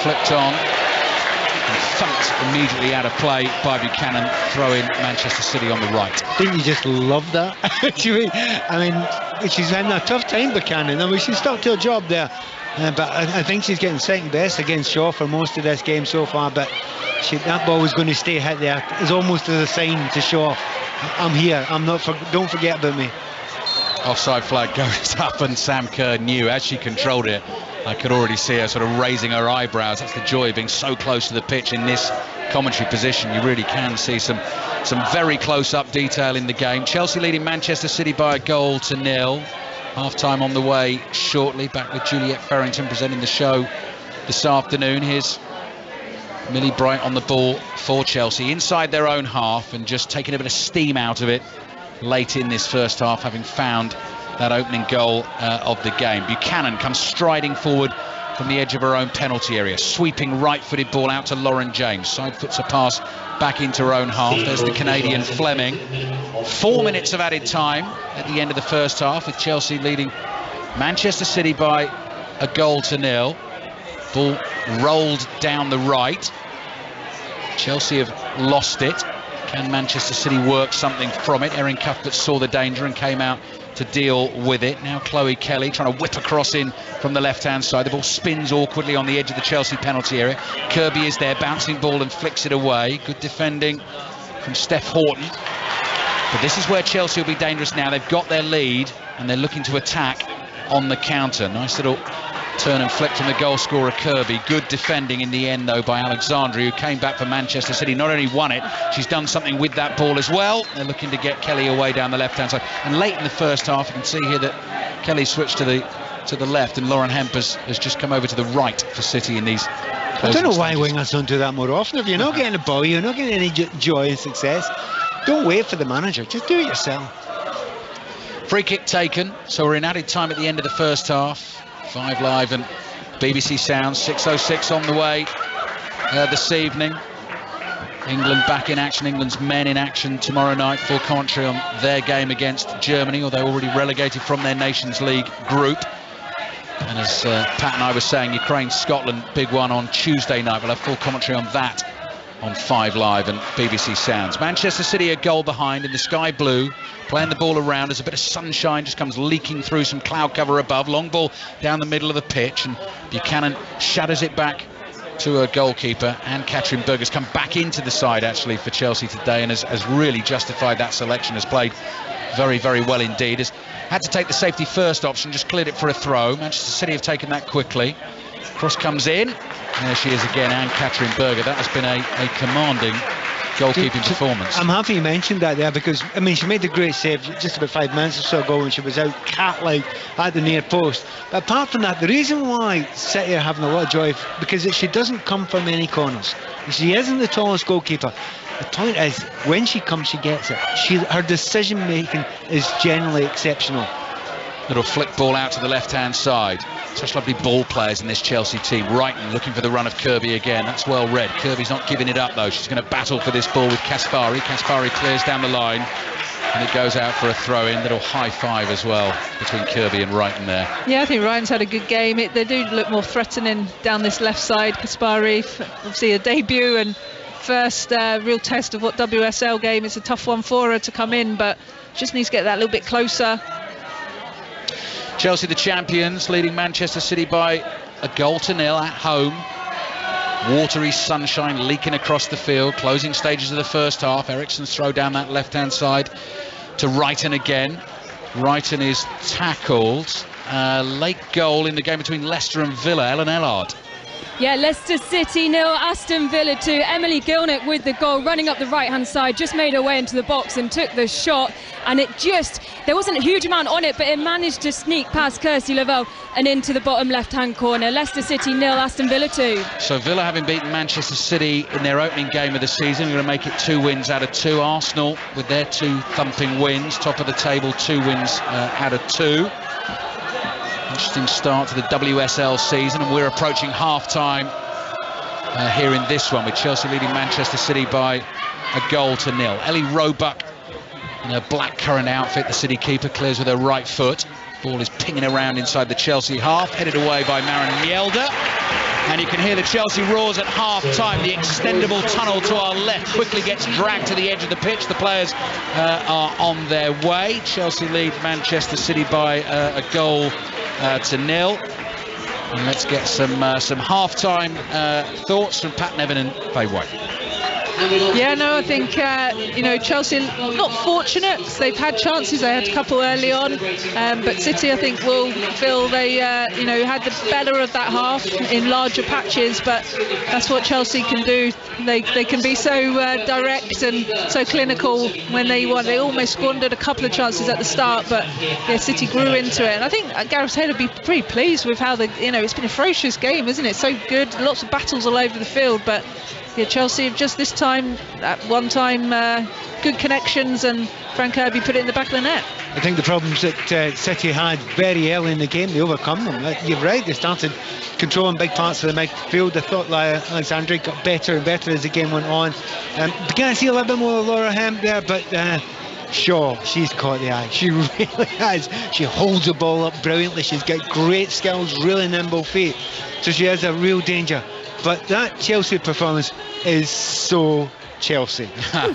flipped on and thumped immediately out of play by Buchanan, throwing Manchester City on the right. Didn't you just love that? I mean, she's having a tough time, Buchanan. I mean, she stuck to her job there. But I think she's getting second best against Shaw for most of this game so far. But that ball was going to stay hit there. It's almost as a sign to Shaw, I'm here. I'm not. Don't forget about me. Offside flag goes up, and Sam Kerr knew as she controlled it. I could already see her sort of raising her eyebrows. That's the joy of being so close to the pitch in this commentary position. You really can see some very close-up detail in the game. Chelsea leading Manchester City by 1-0. Half-time on the way shortly. Back with Juliet Farrington presenting the show this afternoon. Here's Millie Bright on the ball for Chelsea inside their own half, and just taking a bit of steam out of it late in this first half, having found that opening goal of the game. Buchanan comes striding forward from the edge of her own penalty area, sweeping right-footed ball out to Lauren James. Side foots a pass back into her own half. There's the Canadian Fleming. 4 minutes of added time at the end of the first half, with Chelsea leading Manchester City by 1-0. Ball rolled down the right. Chelsea have lost it. Can Manchester City work something from it? Erin Cuthbert saw the danger and came out to deal with it. Now Chloe Kelly trying to whip across in from the left-hand side. The ball spins awkwardly on the edge of the Chelsea penalty area. Kirby is there, bouncing ball and flicks it away. Good defending from Steph Horton. But this is where Chelsea will be dangerous now. They've got their lead and they're looking to attack on the counter. Nice little turn and flick from the goal scorer Kirby. Good defending in the end though by Alexandri, who came back for Manchester City. Not only won it, she's done something with that ball as well. They're looking to get Kelly away down the left hand side, and late in the first half you can see here that Kelly switched to the left, and Lauren Hemp has just come over to the right for City in these I don't know why wingers don't do that more often. If you're not getting a ball, you're not getting any joy and success, don't wait for the manager, just do it yourself. Free kick taken, so we're in added time at the end of the first half. 5 Live and BBC Sounds, 6:06 on the way this evening. England back in action, England's men in action tomorrow night for commentary on their game against Germany, although already relegated from their Nations League group. And as Pat and I were saying, Ukraine-Scotland, big one on Tuesday night. We'll have full commentary on that on 5 Live and BBC Sounds. Manchester City a goal behind in the sky blue, playing the ball around as a bit of sunshine just comes leaking through some cloud cover above. Long ball down the middle of the pitch, and Buchanan shatters it back to her goalkeeper. And Katrin Berg has come back into the side actually for Chelsea today, and has really justified that selection. Has played very, very well indeed. Has had to take the safety first option, just cleared it for a throw. Manchester City have taken that quickly. Cross comes in. There she is again, Anne Katrin Berger. That has been a commanding goalkeeping performance. I'm happy you mentioned that there, because I mean she made the great save just about 5 minutes or so ago when she was out cat-like at the near post. But apart from that, the reason why City are having a lot of joy, because she doesn't come from any corners. She isn't the tallest goalkeeper. The point is, when she comes, she gets it. Her decision making is generally exceptional. Little flick ball out to the left-hand side. Such lovely ball players in this Chelsea team. Wrighton looking for the run of Kirby again. That's well read. Kirby's not giving it up though. She's going to battle for this ball with Caspari. Caspari clears down the line, and it goes out for a throw-in. Little high five as well between Kirby and Wrighton there. Yeah, I think Ryan's had a good game. They do look more threatening down this left side. Caspari, obviously a debut and first real test of what WSL game. It's a tough one for her to come in, but just needs to get that a little bit closer. Chelsea the champions, leading Manchester City by 1-0 at home. Watery sunshine leaking across the field. Closing stages of the first half. Eriksson's throw down that left-hand side to Wrighton again. Wrighton is tackled. Late goal in the game between Leicester and Villa. Ellen Ellard. Yeah, Leicester City 0, Aston Villa 2. Emily Gilnick with the goal, running up the right-hand side, just made her way into the box and took the shot. And there wasn't a huge amount on it, but it managed to sneak past Kirsty Lavelle and into the bottom left-hand corner. Leicester City 0, Aston Villa 2. So Villa, having beaten Manchester City in their opening game of the season, are going to make it 2 wins out of 2. Arsenal, with their 2 thumping wins, top of the table, 2 wins out of 2. Interesting start to the WSL season, and we're approaching half-time here in this one, with Chelsea leading Manchester City by 1-0. Ellie Roebuck in her blackcurrant outfit. The City keeper clears with her right foot. Ball is pinging around inside the Chelsea half, headed away by Maren Mjelde. And you can hear the Chelsea roars at half-time. The extendable tunnel to our left quickly gets dragged to the edge of the pitch. The players are on their way. Chelsea lead Manchester City by a goal to nil. And let's get some half-time thoughts from Pat Nevin and Faye White. Yeah, no, I think, Chelsea not fortunate. They've had chances. They had a couple early on. But City, I think, will feel they, had the better of that half in larger patches. But that's what Chelsea can do. They can be so direct and so clinical when they want. They almost squandered a couple of chances at the start. But, yeah, City grew into it. And I think Gareth Head would be pretty pleased with how it's been a ferocious game, isn't it? So good. Lots of battles all over the field. But yeah, Chelsea have just this time, at one time, good connections, and Frank Kirby put it in the back of the net. I think the problems that City had very early in the game, they overcome them. You're right, they started controlling big parts of the midfield. I thought Alexandri got better and better as the game went on. Began to see a little bit more of Laura Hemp there, but Shaw, she's caught the eye. She really has. She holds the ball up brilliantly. She's got great skills, really nimble feet. So she is a real danger. But that Chelsea performance is so Chelsea.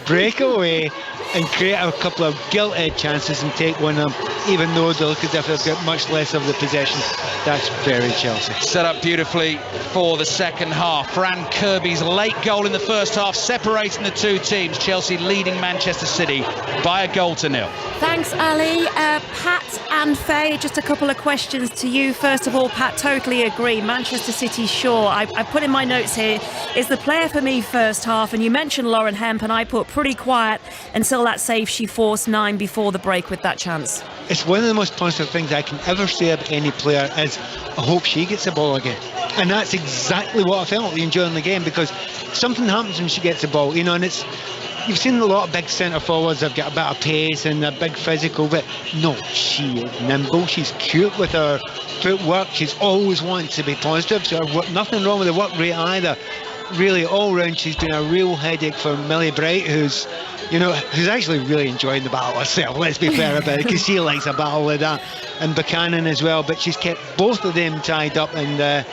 Break away and create a couple of gilt-edged chances and take one of them, even though they look as if they've got much less of the possession. That's very Chelsea. Set up beautifully for the second half. Fran Kirby's late goal in the first half separating the two teams. Chelsea leading Manchester City by a goal to nil. Thanks, Ali. Pat and Faye, just a couple of questions to you. First of all, Pat, totally agree. Manchester City, sure. I put in my notes here, is the player for me first half, and you mentioned Lauren Hemp, and I put pretty quiet until that save she forced 9 before the break with that chance. It's one of the most positive things I can ever say about any player is I hope she gets the ball again. And that's exactly what I felt enjoying the game, because something happens when she gets the ball, and you've seen a lot of big centre forwards have got a bit of pace and a big physical, but no, she is nimble, she's cute with her footwork, she's always wanting to be positive, so nothing wrong with the work rate either. Really, all round, she's been a real headache for Millie Bright, who's actually really enjoying the battle herself, let's be fair about it, because she likes a battle with that, and Buchanan as well, but she's kept both of them tied up, and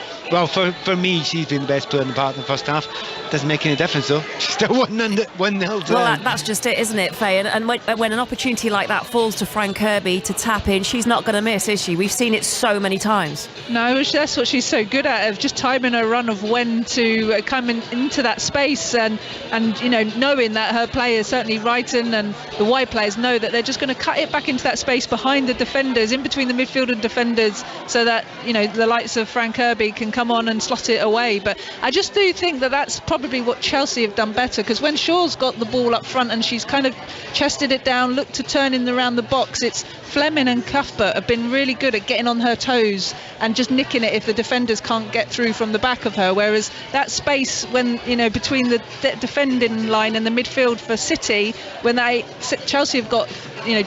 for me, she's been the best player in the park in the first half. Doesn't make any difference though, she's still 1-0 down. Well, that's just it, isn't it, Faye? And when an opportunity like that falls to Fran Kirby to tap in, she's not going to miss, is she? We've seen it so many times. No, that's what she's so good at, of just timing her run of when to come into that space, and knowing that her players, certainly Wrighton and the wide players, know that they're just going to cut it back into that space behind the defenders, in between the midfield and defenders, so that the likes of Fran Kirby can come on and slot it away. But I just do think that that's probably what Chelsea have done better, because when Shaw's got the ball up front and she's kind of chested it down, looked to turn in around the box, it's Fleming and Cuthbert have been really good at getting on her toes and just nicking it if the defenders can't get through from the back of her, whereas that space when between the defending line and the midfield for City, when Chelsea have got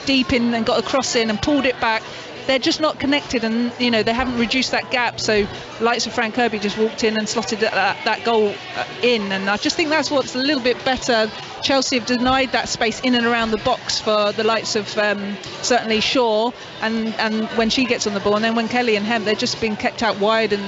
deep in and got a cross in and pulled it back, they're just not connected, and they haven't reduced that gap. So likes of Fran Kirby just walked in and slotted that goal in, and I just think that's what's a little bit better. Chelsea have denied that space in and around the box for the likes of certainly Shaw, and when she gets on the ball, and then when Kelly and Hemp, they're just being kept out wide, and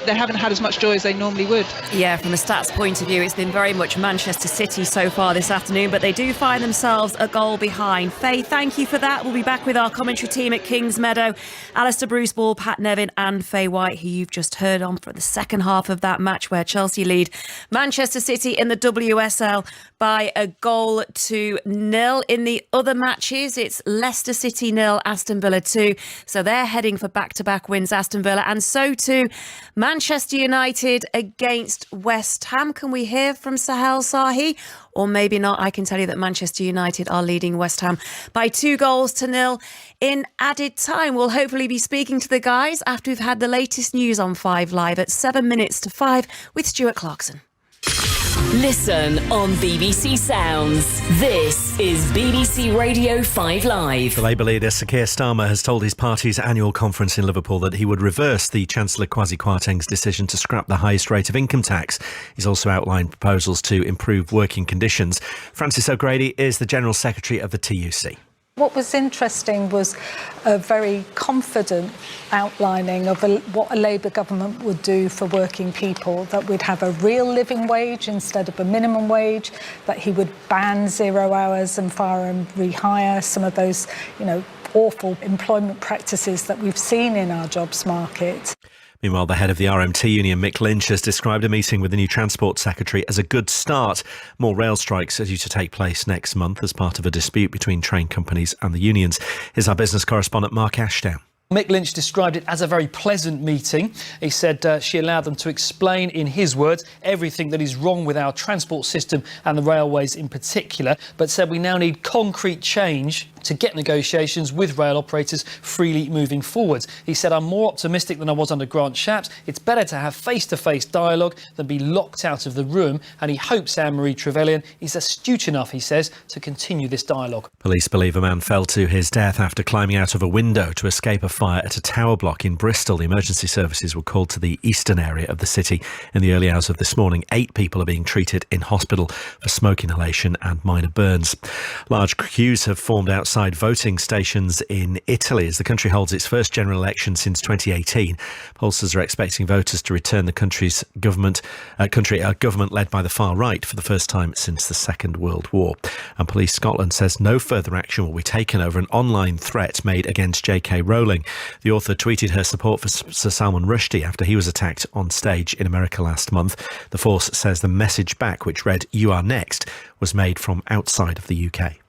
they haven't had as much joy as they normally would. Yeah, from a stats point of view, it's been very much Manchester City so far this afternoon, but they do find themselves a goal behind. Faye, thank you for that. We'll be back with our commentary team at Kingsmeadow, Alistair Bruce-Ball, Pat Nevin and Faye White, who you've just heard on for the second half of that match, where Chelsea lead Manchester City in the WSL by a goal to nil. In the other matches, it's Leicester City 0, Aston Villa 2. So they're heading for back-to-back wins, Aston Villa, and so too Manchester United against West Ham. Can we hear from Sahel Sahi? Or maybe not. I can tell you that Manchester United are leading West Ham by 2 goals to nil in added time. We'll hopefully be speaking to the guys after we've had the latest news on 5 Live at 7 minutes to 5 with Stuart Clarkson. Listen on BBC Sounds. This is BBC Radio 5 Live. The Labour leader Sir Keir Starmer has told his party's annual conference in Liverpool that he would reverse the Chancellor Kwasi Kwarteng's decision to scrap the highest rate of income tax. He's also outlined proposals to improve working conditions. Francis O'Grady is the General Secretary of the TUC. What was interesting was a very confident outlining of what a Labour government would do for working people, that we'd have a real living wage instead of a minimum wage, that he would ban 0 hours and fire and rehire, some of those, awful employment practices that we've seen in our jobs market. Meanwhile, the head of the RMT union, Mick Lynch, has described a meeting with the new Transport Secretary as a good start. More rail strikes are due to take place next month as part of a dispute between train companies and the unions. Here's our business correspondent, Mark Ashdown. Mick Lynch described it as a very pleasant meeting. He said she allowed them to explain, in his words, everything that is wrong with our transport system and the railways in particular, but said we now need concrete change to get negotiations with rail operators freely moving forwards. He said, I'm more optimistic than I was under Grant Shapps. It's better to have face-to-face dialogue than be locked out of the room, and he hopes Anne-Marie Trevelyan is astute enough, he says, to continue this dialogue. Police believe a man fell to his death after climbing out of a window to escape a fire at a tower block in Bristol. The emergency services were called to the eastern area of the city in the early hours of this morning. 8 people are being treated in hospital for smoke inhalation and minor burns. Large queues have formed outside voting stations in Italy as the country holds its first general election since 2018. Pollsters are expecting voters to return the country's government, a government led by the far right for the first time since the Second World War. And Police Scotland says no further action will be taken over an online threat made against J.K. Rowling. The author tweeted her support for Sir Salman Rushdie after he was attacked on stage in America last month. The force says the message back, which read, "You are next," was made from outside of the UK.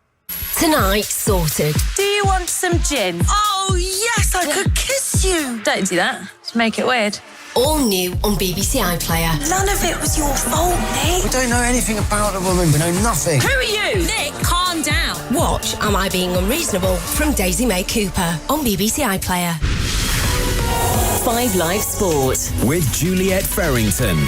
Tonight sorted. Do you want some gin? Oh, yes, I could kiss you. Don't do that. Just make it weird. All new on BBC iPlayer. None of it was your fault, Nick. We don't know anything about the woman. We know nothing. Who are you? Nick, calm down. Watch Am I Being Unreasonable from Daisy May Cooper on BBC iPlayer. 5 Live Sport with Juliet Farrington.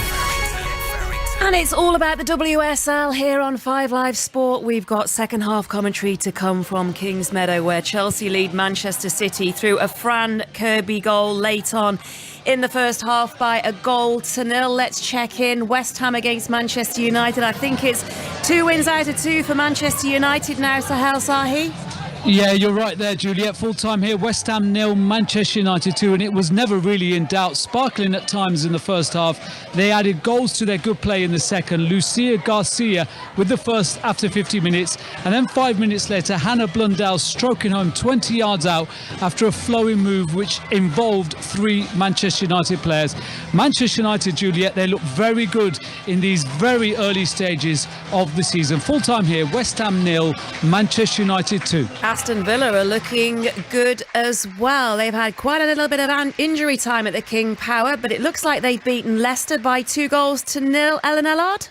And it's all about the WSL here on 5 Live Sport. We've got second half commentary to come from Kingsmeadow, where Chelsea lead Manchester City through a Fran Kirby goal late on in the first half by 1-0. Let's check in. West Ham against Manchester United. I think it's 2 wins out of 2 for Manchester United now, Sahel Sahi. Yeah, you're right there, Juliet. Full time here. West Ham 0, Manchester United 2, and it was never really in doubt. Sparkling at times in the first half. They added goals to their good play in the second. Lucia Garcia with the first after 50 minutes, and then 5 minutes later, Hannah Blundell stroking home 20 yards out after a flowing move which involved 3 Manchester United players. Manchester United, Juliet, they look very good in these very early stages of the season. Full time here. West Ham 0, Manchester United 2. Aston Villa are looking good as well. They've had quite a little bit of injury time at the King Power, but it looks like they've beaten Leicester by 2-0. Ellen Ellard?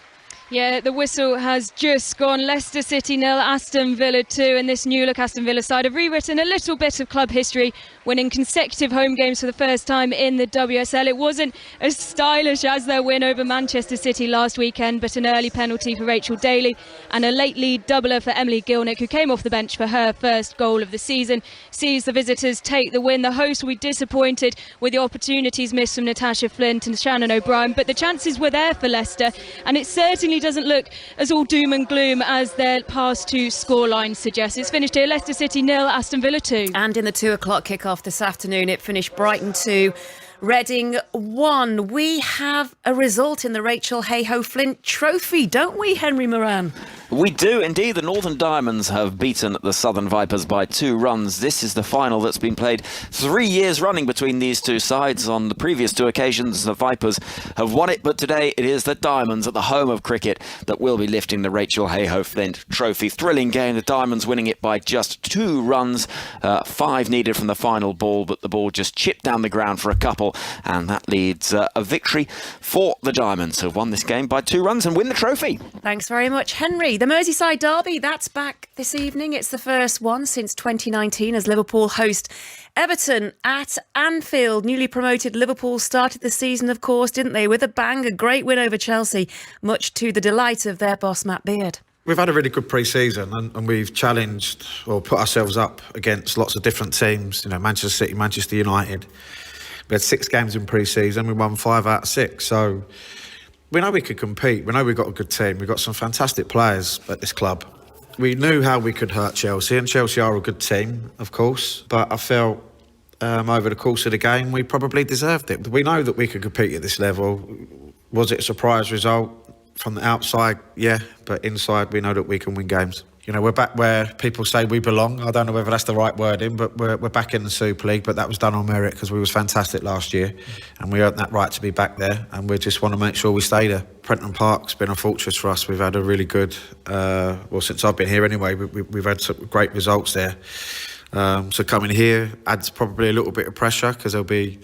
Yeah, the whistle has just gone. Leicester City 0, Aston Villa 2, and this new look Aston Villa side have rewritten a little bit of club history, winning consecutive home games for the first time in the WSL. It wasn't as stylish as their win over Manchester City last weekend, but an early penalty for Rachel Daly and a late lead doubler for Emily Gilnick, who came off the bench for her first goal of the season, sees the visitors take the win. The hosts will be disappointed with the opportunities missed from Natasha Flint and Shannon O'Brien, but the chances were there for Leicester, and it certainly doesn't look as all doom and gloom as their past 2 scorelines suggest. It's finished here, Leicester City 0, Aston Villa 2. And in the 2 o'clock kick-off this afternoon, it finished Brighton 2, Reading 1. We have a result in the Rachel Hayhoe Flint Trophy, don't we, Henry Moran? We do indeed. The Northern Diamonds have beaten the Southern Vipers by 2 runs. This is the final that's been played 3 years running between these 2 sides. On the previous 2 occasions, the Vipers have won it, but today it is the Diamonds at the home of cricket that will be lifting the Rachel Hayhoe Flint Trophy. Thrilling game, the Diamonds winning it by just 2 runs. 5 needed from the final ball, but the ball just chipped down the ground for a couple, and that leads a victory for the Diamonds, who have won this game by 2 runs and win the trophy. Thanks very much, Henry. The Merseyside Derby, that's back this evening. It's the first one since 2019 as Liverpool host Everton at Anfield. Newly promoted Liverpool started the season, of course, didn't they, with a bang, a great win over Chelsea, much to the delight of their boss Matt Beard. We've had a really good pre-season and we've challenged or put ourselves up against lots of different teams, Manchester City, Manchester United. We had 6 games in pre-season, we won 5 out of 6, so we know we could compete. We know we've got a good team. We've got some fantastic players at this club. We knew how we could hurt Chelsea, and Chelsea are a good team, of course, but I felt over the course of the game we probably deserved it. We know that we could compete at this level. Was it a surprise result? From the outside, yeah, but inside we know that we can win games. You know, we're back where people say we belong. I don't know whether that's the right wording, but we're back in the Super League, but that was done on merit because we was fantastic last year and we earned that right to be back there, and we just want to make sure we stay there. Prenton Park's been a fortress for us. We've had a really good, well, since I've been here anyway, we've had some great results there. So coming here adds probably a little bit of pressure because there'll be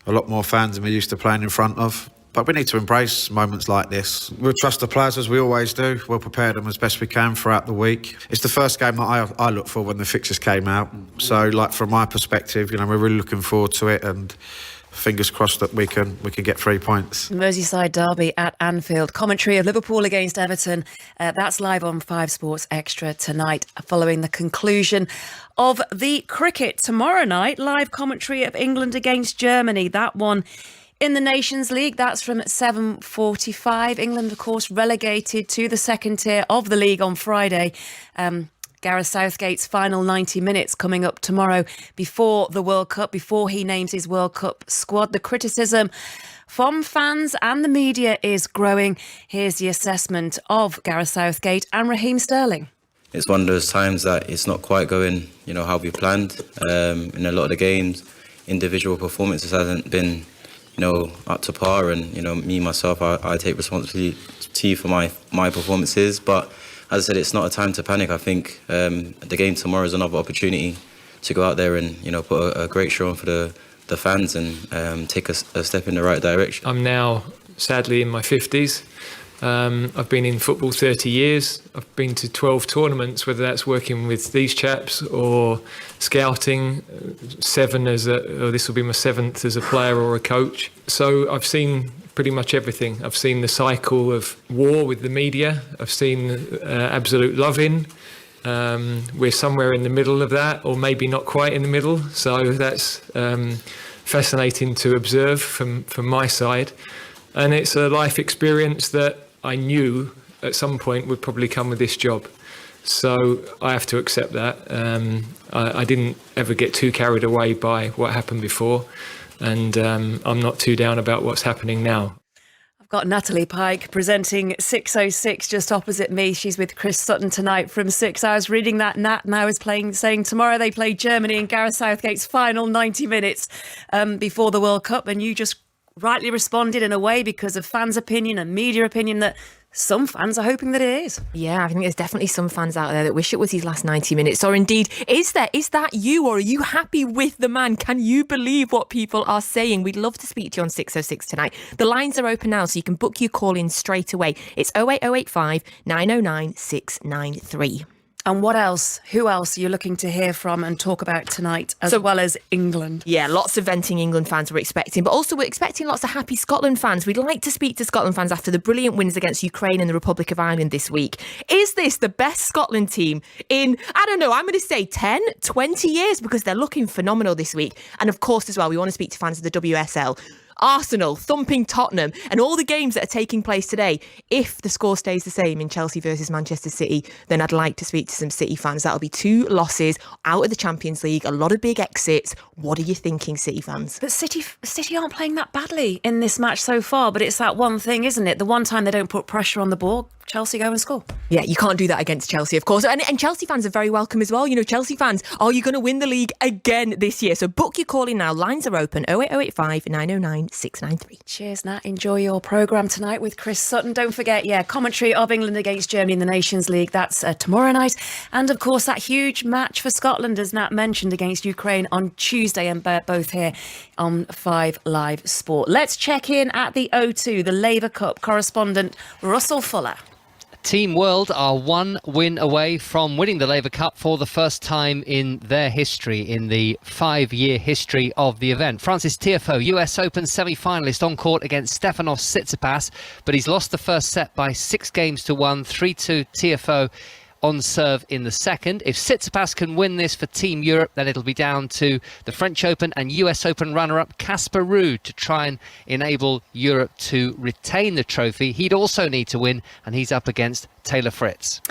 a lot more fans than we're used to playing in front of. But we need to embrace moments like this. We'll trust the players as we always do. We'll prepare them as best we can throughout the week. It's the first game that I look for when the fixtures came out. So, like, from my perspective, you know, we're really looking forward to it, and fingers crossed that we can get 3 points. Merseyside derby at Anfield. Commentary of Liverpool against Everton. That's live on 5 Sports Extra tonight, following the conclusion of the cricket. Tomorrow night, live commentary of England against Germany. That one in the Nations League, that's from 7:45. England, of course, relegated to the second tier of the league on Friday. Gareth Southgate's final 90 minutes coming up tomorrow before the World Cup, before he names his World Cup squad. The criticism from fans and the media is growing. Here's the assessment of Gareth Southgate and Raheem Sterling. It's one of those times that it's not quite going, how we planned. In a lot of the games, individual performances hasn't been up to par, and me myself, I take responsibility for my performances. But as I said, it's not a time to panic. I think the game tomorrow is another opportunity to go out there and put a great show on for the fans and take a step in the right direction. I'm now sadly in my 50s. I've been in football 30 years. I've been to 12 tournaments, whether that's working with these chaps or scouting, 7 or this will be my 7th as a player or a coach. So I've seen pretty much everything. I've seen the cycle of war with the media. I've seen absolute love-in. We're somewhere in the middle of that, or maybe not quite in the middle. So that's fascinating to observe from my side. And it's a life experience that I knew at some point would probably come with this job. So I have to accept that. I didn't ever get too carried away by what happened before. And I'm not too down about what's happening now. I've got Natalie Pike presenting 606 just opposite me. She's with Chris Sutton tonight from 6. I was reading that Nat now is saying tomorrow they play Germany in Gareth Southgate's final 90 minutes before the World Cup. And you just rightly responded in a way because of fans' opinion and media opinion that some fans are hoping that it is. Yeah, I think there's definitely some fans out there that wish it was his last 90 minutes. Or indeed, is that you, or are you happy with the man? Can you believe what people are saying? We'd love to speak to you on 606 tonight. The lines are open now, so you can book your call in straight away. It's 08085 909 693. And what else? Who else are you looking to hear from and talk about tonight, as well as England? Yeah, lots of venting England fans we're expecting, but also we're expecting lots of happy Scotland fans. We'd like to speak to Scotland fans after the brilliant wins against Ukraine and the Republic of Ireland this week. Is this the best Scotland team in, I don't know, I'm going to say 10, 20 years, because they're looking phenomenal this week. And of course, as well, we want to speak to fans of the WSL. Arsenal thumping Tottenham and all the games that are taking place today. If the score stays the same in Chelsea versus Manchester City, then I'd like to speak to some City fans. That'll be 2 losses out of the Champions League, a lot of big exits. What are you thinking, City fans? But City aren't playing that badly in this match so far, but it's that one thing, isn't it? The one time they don't put pressure on the ball, Chelsea go and score. Yeah, you can't do that against Chelsea, of course. And Chelsea fans are very welcome as well. Chelsea fans, are you going to win the league again this year? So book your call in now. Lines are open, 08085 909 693. Cheers, Nat. Enjoy your programme tonight with Chris Sutton. Don't forget, commentary of England against Germany in the Nations League. That's tomorrow night. And, of course, that huge match for Scotland, as Nat mentioned, against Ukraine on Tuesday, and both here on 5 Live Sport. Let's check in at the O2, the Labour Cup correspondent Russell Fuller. Team World are 1 win away from winning the Labour Cup for the first time in their history, in the 5-year history of the event. Frances Tiafoe, US Open semi-finalist, on court against Stefanos Tsitsipas, but he's lost the first set by 6-1, 3-2 Tiafoe on serve in the second. If Tsitsipas can win this for Team Europe, then it'll be down to the French Open and US Open runner-up Casper Ruud to try and enable Europe to retain the trophy. He'd also need to win, and he's up against Taylor Fritz.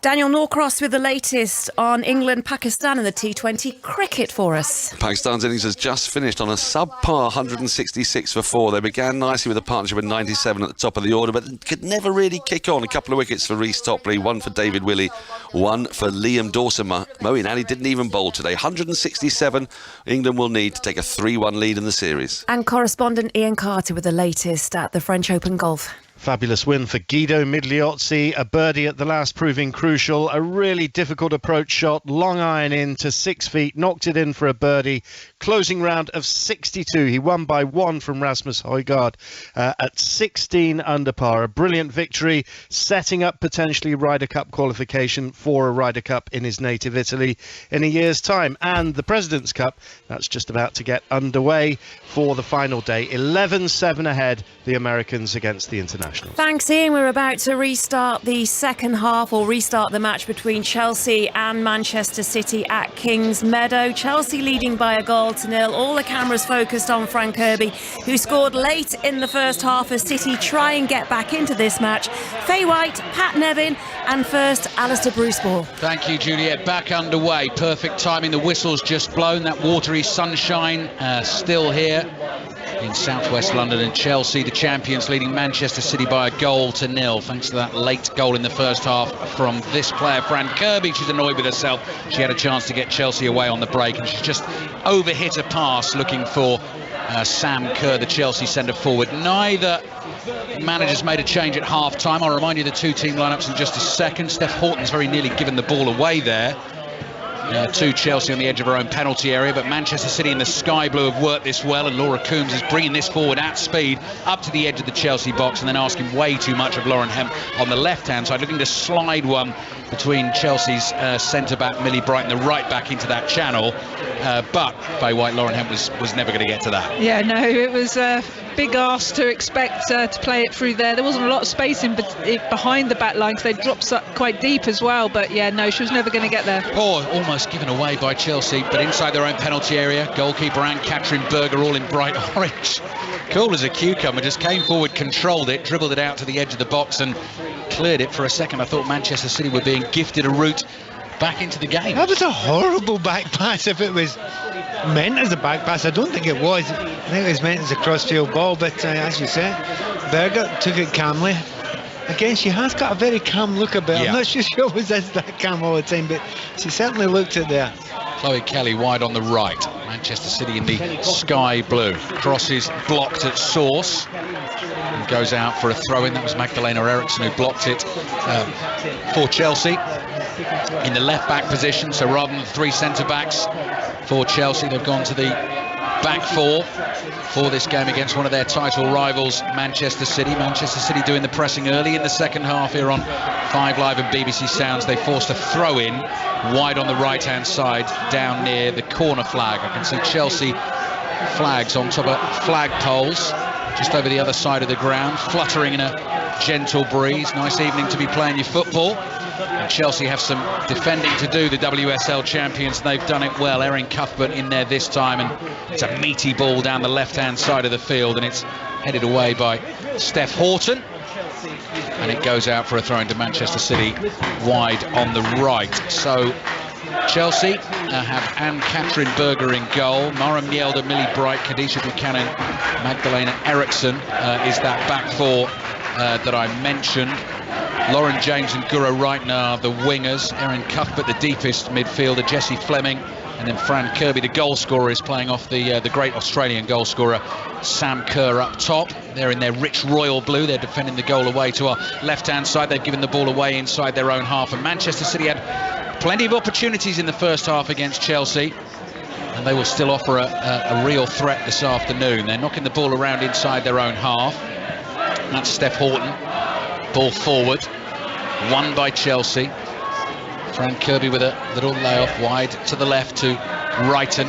Daniel Norcross with the latest on England-Pakistan and the T20 cricket for us. Pakistan's innings has just finished on a subpar 166 for 4. They began nicely with a partnership with 97 at the top of the order, but could never really kick on. A couple of wickets for Reece Topley, one for David Willey, one for Liam Dawson. Moeen Ali didn't even bowl today. 167 England will need to take a 3-1 lead in the series. And correspondent Ian Carter with the latest at the French Open Golf. Fabulous win for Guido Migliozzi, a birdie at the last proving crucial, a really difficult approach shot, long iron in to 6 feet, knocked it in for a birdie, closing round of 62. He won by 1 from Rasmus Højgaard at 16 under par. A brilliant victory, setting up potentially Ryder Cup qualification for a Ryder Cup in his native Italy in a year's time. And the President's Cup, that's just about to get underway for the final day. 11-7 ahead, the Americans against the Internationals. Thanks, Ian. We're about to restart the second half, or restart the match between Chelsea and Manchester City at Kings Meadow. Chelsea leading by 1-0. All the cameras focused on Fran Kirby, who scored late in the first half as City try and get back into this match. Faye White, Pat Nevin, and first, Alistair Bruceball. Thank you, Juliet. Back underway. Perfect timing. The whistle's just blown. That watery sunshine still here in southwest London, and Chelsea, the champions, leading Manchester City by 1-0 thanks to that late goal in the first half from this player, Fran Kirby. She's annoyed with herself. She had a chance to get Chelsea away on the break, and she's just overhit a pass looking for Sam Kerr, the Chelsea centre forward. Neither managers made a change at half time. I'll remind you the two team lineups in just a second. Steph Horton's very nearly given the ball away there to Chelsea on the edge of her own penalty area, but Manchester City in the sky blue have worked this well, and Laura Coombs is bringing this forward at speed up to the edge of the Chelsea box, and then asking way too much of Lauren Hemp on the left hand side, looking to slide one between Chelsea's centre back Millie Bright and the right back into that channel, but Faye White, Lauren Hemp was never going to get to that. Yeah, no, it was a big ask to expect to play it through there. There wasn't a lot of space behind the back line because they dropped quite deep as well, but yeah, no, she was never going to get there. Almost given away by Chelsea, but inside their own penalty area, goalkeeper Anne-Catherine Berger, all in bright orange, cool as a cucumber, just came forward, controlled it, dribbled it out to the edge of the box and cleared it. For a second I thought Manchester City were being gifted a route back into the game. That was a horrible back pass. If it was meant as a back pass, I don't think it was. I think it was meant as a cross-field ball, but as you said, Berger took it calmly. Again, she has got a very calm look about her. Yeah. I'm not sure she always is that calm all the time, but she certainly looked it there. Chloe Kelly wide on the right. Manchester City in the sky blue. Crosses blocked at source. And goes out for a throw-in. That was Magdalena Eriksson who blocked it for Chelsea. In the left-back position, so rather than the 3 centre-backs for Chelsea, they've gone to the back 4 for this game against one of their title rivals, Manchester City. Manchester City doing the pressing early in the second half here on 5 Live and BBC Sounds. They forced a throw in wide on the right hand side down near the corner flag. I can see Chelsea flags on top of flag poles just over the other side of the ground, fluttering in a gentle breeze. Nice evening to be playing your football. And Chelsea have some defending to do, the WSL champions. They've done it well. Erin Cuthbert in there this time, and it's a meaty ball down the left-hand side of the field, and it's headed away by Steph Horton, and it goes out for a throw into Manchester City wide on the right. So Chelsea have Anne-Catherine Berger in goal. Mara Mjelde, Millie Bright, Kadisha Buchanan, Magdalena Eriksson is that back 4 that I mentioned. Lauren James and Guro Reitner, the wingers. Erin Cuthbert, the deepest midfielder. Jessie Fleming, and then Fran Kirby, the goal scorer, is playing off the great Australian goal scorer Sam Kerr up top. They're in their rich royal blue. They're defending the goal away to our left-hand side. They've given the ball away inside their own half, and Manchester City had plenty of opportunities in the first half against Chelsea, and they will still offer a real threat this afternoon. They're knocking the ball around inside their own half. That's Steph Horton. Ball forward, won by Chelsea. Fran Kirby with a little layoff wide to the left to Wrighton.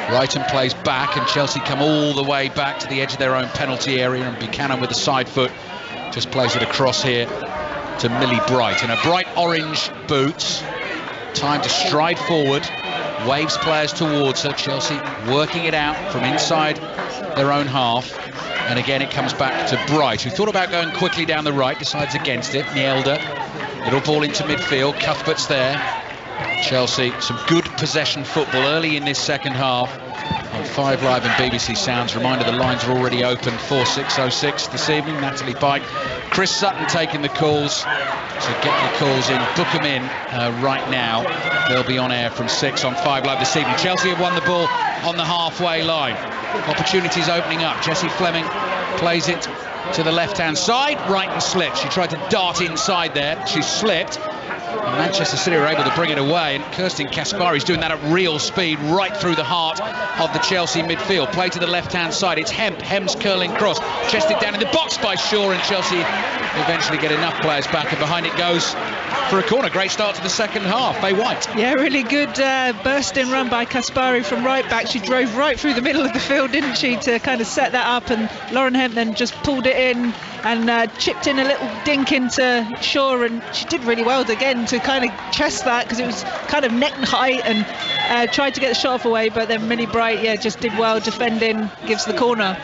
Wrighton plays back, and Chelsea come all the way back to the edge of their own penalty area, and Buchanan with the side foot just plays it across here to Millie Bright in her bright orange boots. Time to stride forward, waves players towards her. Chelsea working it out from inside their own half. And again, it comes back to Bright, who thought about going quickly down the right, decides against it. Mjelde Little ball into midfield, Cuthbert's there. Chelsea, some good possession football early in this second half. On 5 Live and BBC Sounds, reminder the lines are already open, 4606 this evening. Natalie Pike, Chris Sutton taking the calls. So get your calls in, book them in right now. They'll be on air from 6 on 5 Live this evening. Chelsea have won the ball on the halfway line. Opportunities opening up. Jessie Fleming plays it to the left-hand side, right and slipped. She tried to dart inside there, she slipped. And Manchester City are able to bring it away, and Kirsten Kaspari's doing that at real speed right through the heart of the Chelsea midfield. Play to the left-hand side, it's Hem's curling cross, chested down in the box by Shaw, and Chelsea eventually get enough players back, and behind it goes for a corner. Great start to the second half. Faye White. Yeah, really good burst-in run by Kaspari from right back. She drove right through the middle of the field, didn't she, to kind of set that up, and Lauren Hemp then just pulled it in and chipped in a little dink into Shaw, and she did really well to kind of chest that, because it was kind of neck height, and tried to get the shot off away, but then Millie Bright just did well defending, gives the corner.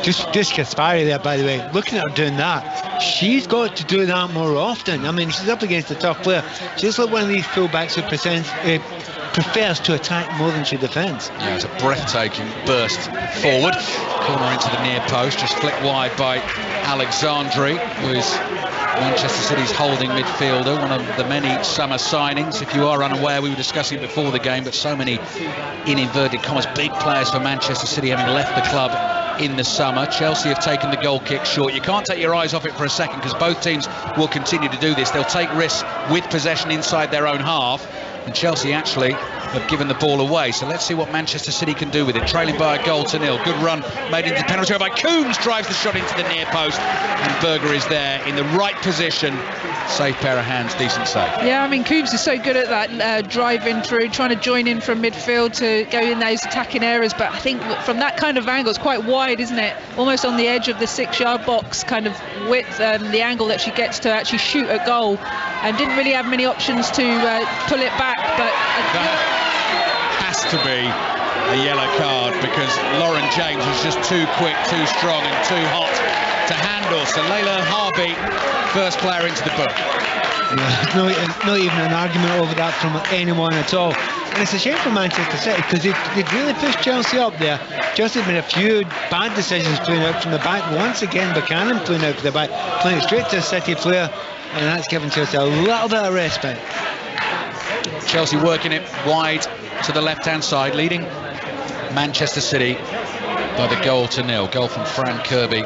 Just Kaspari there, by the way, looking at her doing that, she's got to do that more often. I mean, she's up against a tough player. She's like one of these fullbacks who prefers to attack more than she defends. Yeah, it's a breathtaking burst forward. Corner into the near post, just flicked wide by Alexandri, who is Manchester City's holding midfielder, one of the many summer signings. If you are unaware, we were discussing it before the game, but so many, in inverted commas, big players for Manchester City having left the club in the summer. Chelsea have taken the goal kick short. You can't take your eyes off it for a second, because both teams will continue to do this. They'll take risks with possession inside their own half, and Chelsea actually have given the ball away. So let's see what Manchester City can do with it. Trailing by a goal to nil. Good run made into penalty by Coombs, drives the shot into the near post, and Berger is there in the right position. Safe pair of hands, decent save. Yeah, I mean, Coombs is so good at that driving through, trying to join in from midfield to go in those attacking areas, but I think from that kind of angle, it's quite wide, isn't it? Almost on the edge of the 6-yard box kind of width, the angle that she gets to actually shoot a goal, and didn't really have many options to pull it back, but that has to be a yellow card, because Lauren James was just too quick, too strong and too hot to handle. So Layla Harvey, first player into the book. Yeah, not even an argument over that from anyone at all. And it's a shame for Manchester City, because they'd really pushed Chelsea up there. Chelsea had made a few bad decisions playing out from the back. Once again, Buchanan playing out from the back, playing it straight to a City player, and that's given Chelsea a little bit of respite. Chelsea working it wide to the left-hand side, leading Manchester City by the goal to nil. Goal from Fran Kirby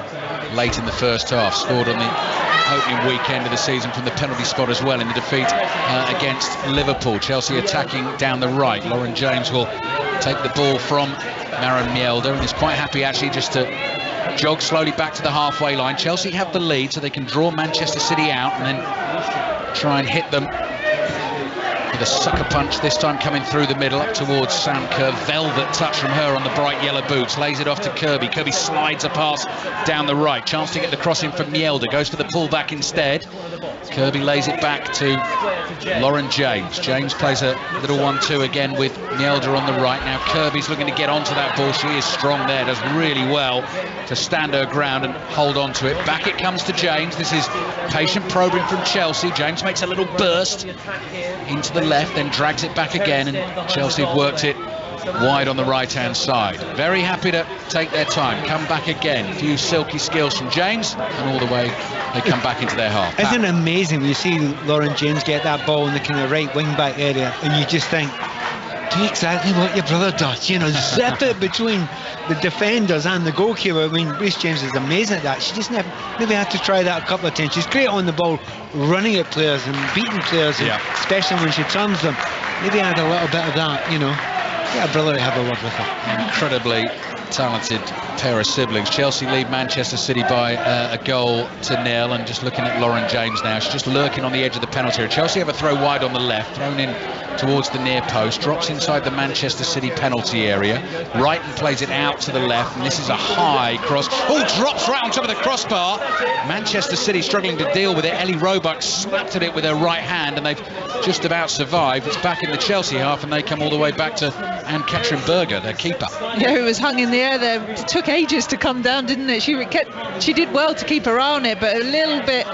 late in the first half, scored on the opening weekend of the season from the penalty spot as well in the defeat against Liverpool. Chelsea attacking down the right. Lauren James will take the ball from Maren Mjelde, and is quite happy actually just to jog slowly back to the halfway line. Chelsea have the lead, so they can draw Manchester City out and then try and hit them with a sucker punch, this time coming through the middle up towards Sam Kerr. Velvet touch from her on the bright yellow boots, lays it off to Kirby. Kirby slides a pass down the right, chance to get the cross in from Mjelde, goes for the pullback instead. Kirby lays it back to Lauren James. James plays a little 1-2 again with Mjelde on the right. Now Kirby's looking to get onto that ball. She is strong there, does really well to stand her ground and hold on to it. Back it comes to James. This is patient probing from Chelsea. James makes a little burst into the left, then drags it back again, and Chelsea have worked it wide on the right-hand side. Very happy to take their time, come back again. A few silky skills from James, and all the way they come back into their half. Isn't it amazing when you see Lauren James get that ball in the kind of right wing-back area, and you just think, do exactly what your brother does, you know, zip it between the defenders and the goalkeeper. I mean, Reece James is amazing at that. She just maybe had to try that a couple of times. She's great on the ball, running at players and beating players, and especially when she turns them. Maybe add a little bit of that, you know. Get a brother to have a word with her. Incredibly talented pair of siblings. Chelsea lead Manchester City by a goal to nil, and just looking at Lauren James now, she's just lurking on the edge of the penalty area. Chelsea have a throw wide on the left, thrown in towards the near post, drops inside the Manchester City penalty area. Wrighton plays it out to the left, and this is a high cross. Oh, drops right on top of the crossbar. Manchester City struggling to deal with it. Ellie Roebuck slapped at it with her right hand, and they've just about survived. It's back in the Chelsea half, and they come all the way back to Ann-Katrin Berger, their keeper. Yeah, who was hung in the air there. It took ages to come down, didn't it? She did well to keep her eye on it, but a little bit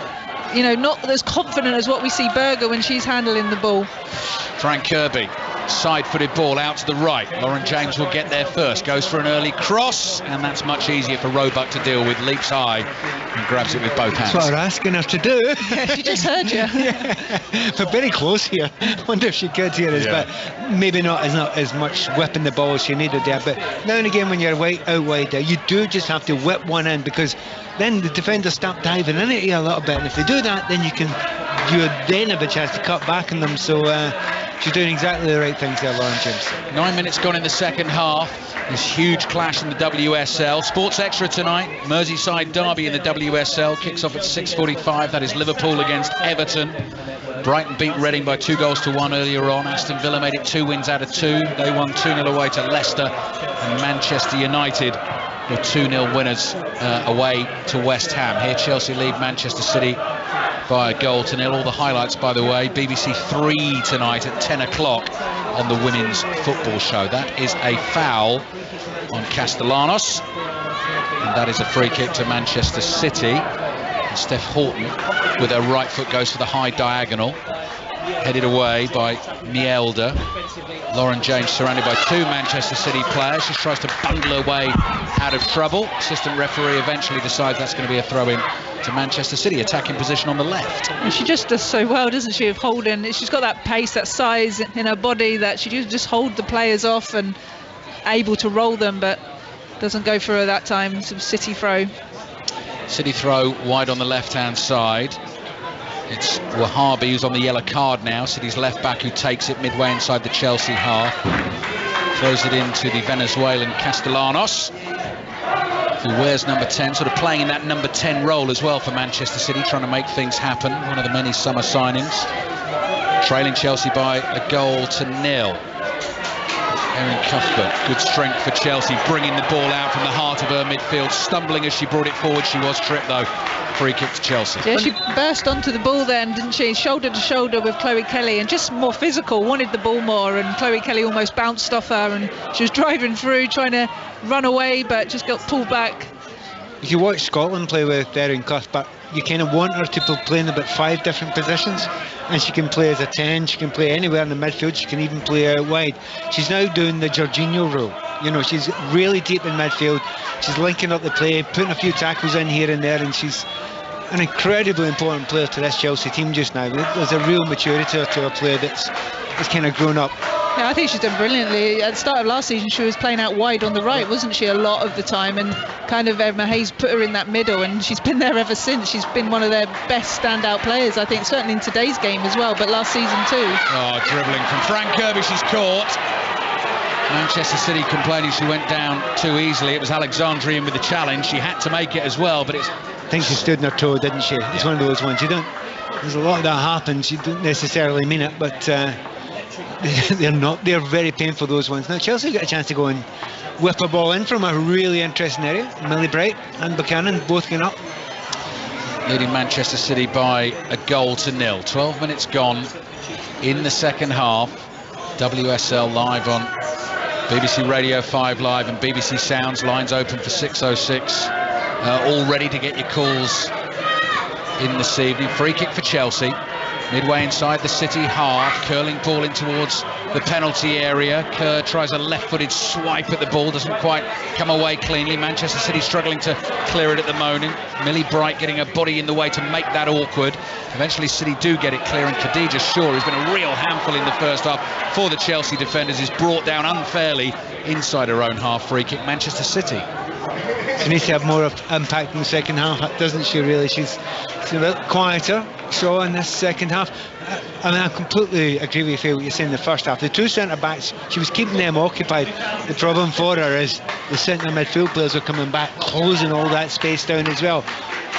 not as confident as what we see Berger when she's handling the ball. Fran Kirby, side-footed ball out to the right. Lauren James will get there first, goes for an early cross, and that's much easier for Roebuck to deal with. Leaps high and grabs it with both hands. That's what we're asking her to do. Yeah, she just heard you. Yeah. We're very close here. I wonder if she could hear us, but maybe not as much whipping the ball as she needed there. But now and again, when you're out wide there, you do just have to whip one in, because then the defenders start diving in at you a little bit, and if they do that, then you then have a chance to cut back on them. So she's doing exactly the right things there, Lauren James. 9 minutes gone in the second half. This huge clash in the WSL. Sports Extra tonight, Merseyside derby in the WSL. Kicks off at 6:45. That is Liverpool against Everton. Brighton beat Reading by 2-1 earlier on. Aston Villa made it 2 wins out of 2. They won 2-0 away to Leicester. And Manchester United were 2-0 winners away to West Ham. Here Chelsea lead Manchester City by 1-0. All the highlights, by the way, BBC 3 tonight at 10 o'clock on the Women's Football Show. That is a foul on Castellanos, and that is a free kick to Manchester City. And Steph Horton with her right foot goes for the high diagonal, headed away by Mielda. Lauren James surrounded by 2 Manchester City players. She tries to bundle her way out of trouble. Assistant referee eventually decides that's going to be a throw-in to Manchester City, attacking position on the left. And she just does so well, doesn't she, of holding. She's got that pace, that size in her body, that she just hold the players off and able to roll them, but doesn't go for her that time. It's a City throw. City throw wide on the left-hand side. It's Wahabi who's on the yellow card now. City's left back who takes it midway inside the Chelsea half. Throws it into the Venezuelan Castellanos, who wears number 10, sort of playing in that number 10 role as well for Manchester City, trying to make things happen. One of the many summer signings. Trailing Chelsea by 1-0. Erin Cuthbert, good strength for Chelsea, bringing the ball out from the heart of her midfield, stumbling as she brought it forward. She was tripped though. Free kick to Chelsea. Yeah, she burst onto the ball then, didn't she? Shoulder to shoulder with Chloe Kelly, and just more physical, wanted the ball more, and Chloe Kelly almost bounced off her, and she was driving through, trying to run away, but just got pulled back. If you watch Scotland play with Erin Cuthbert, you kind of want her to play in about 5 different positions, and she can play as a 10, she can play anywhere in the midfield, she can even play out wide. She's now doing the Jorginho role. She's really deep in midfield, she's linking up the play, putting a few tackles in here and there, and she's an incredibly important player to this Chelsea team just now. There's a real maturity to a player that's kind of grown up. Yeah, I think she's done brilliantly. At the start of last season, she was playing out wide on the right, wasn't she, a lot of the time, and kind of Emma Hayes put her in that middle, and she's been there ever since. She's been one of their best standout players, I think, certainly in today's game as well, but last season too. Oh, dribbling from Fran Kirby, she's caught. Manchester City complaining she went down too easily. It was Alexandrian with the challenge. She had to make it as well, but it's... I think she stood on her toe, didn't she? It's one of those ones. There's a lot that happens. You don't necessarily mean it, but they're very painful, those ones. Now Chelsea got a chance to go and whip a ball in from a really interesting area. Millie Bright and Buchanan both going up. Leading Manchester City by 1-0. 12 minutes gone in the second half. WSL live on BBC Radio 5 Live and BBC Sounds. Lines open for 606. All ready to get your calls in this evening. Free kick for Chelsea. Midway inside the City half, curling ball in towards the penalty area. Kerr tries a left-footed swipe at the ball, doesn't quite come away cleanly. Manchester City struggling to clear it at the moment. Millie Bright getting her body in the way to make that awkward. Eventually City do get it clear, and Khadija Shaw, who's been a real handful in the first half for the Chelsea defenders, is brought down unfairly inside her own half. Free kick Manchester City. She needs to have more impact in the second half, doesn't she, really? She's a bit quieter, Shaw, in this second half. I completely agree with you what you're saying in the first half. The 2 centre-backs, she was keeping them occupied. The problem for her is the centre midfield players are coming back, closing all that space down as well.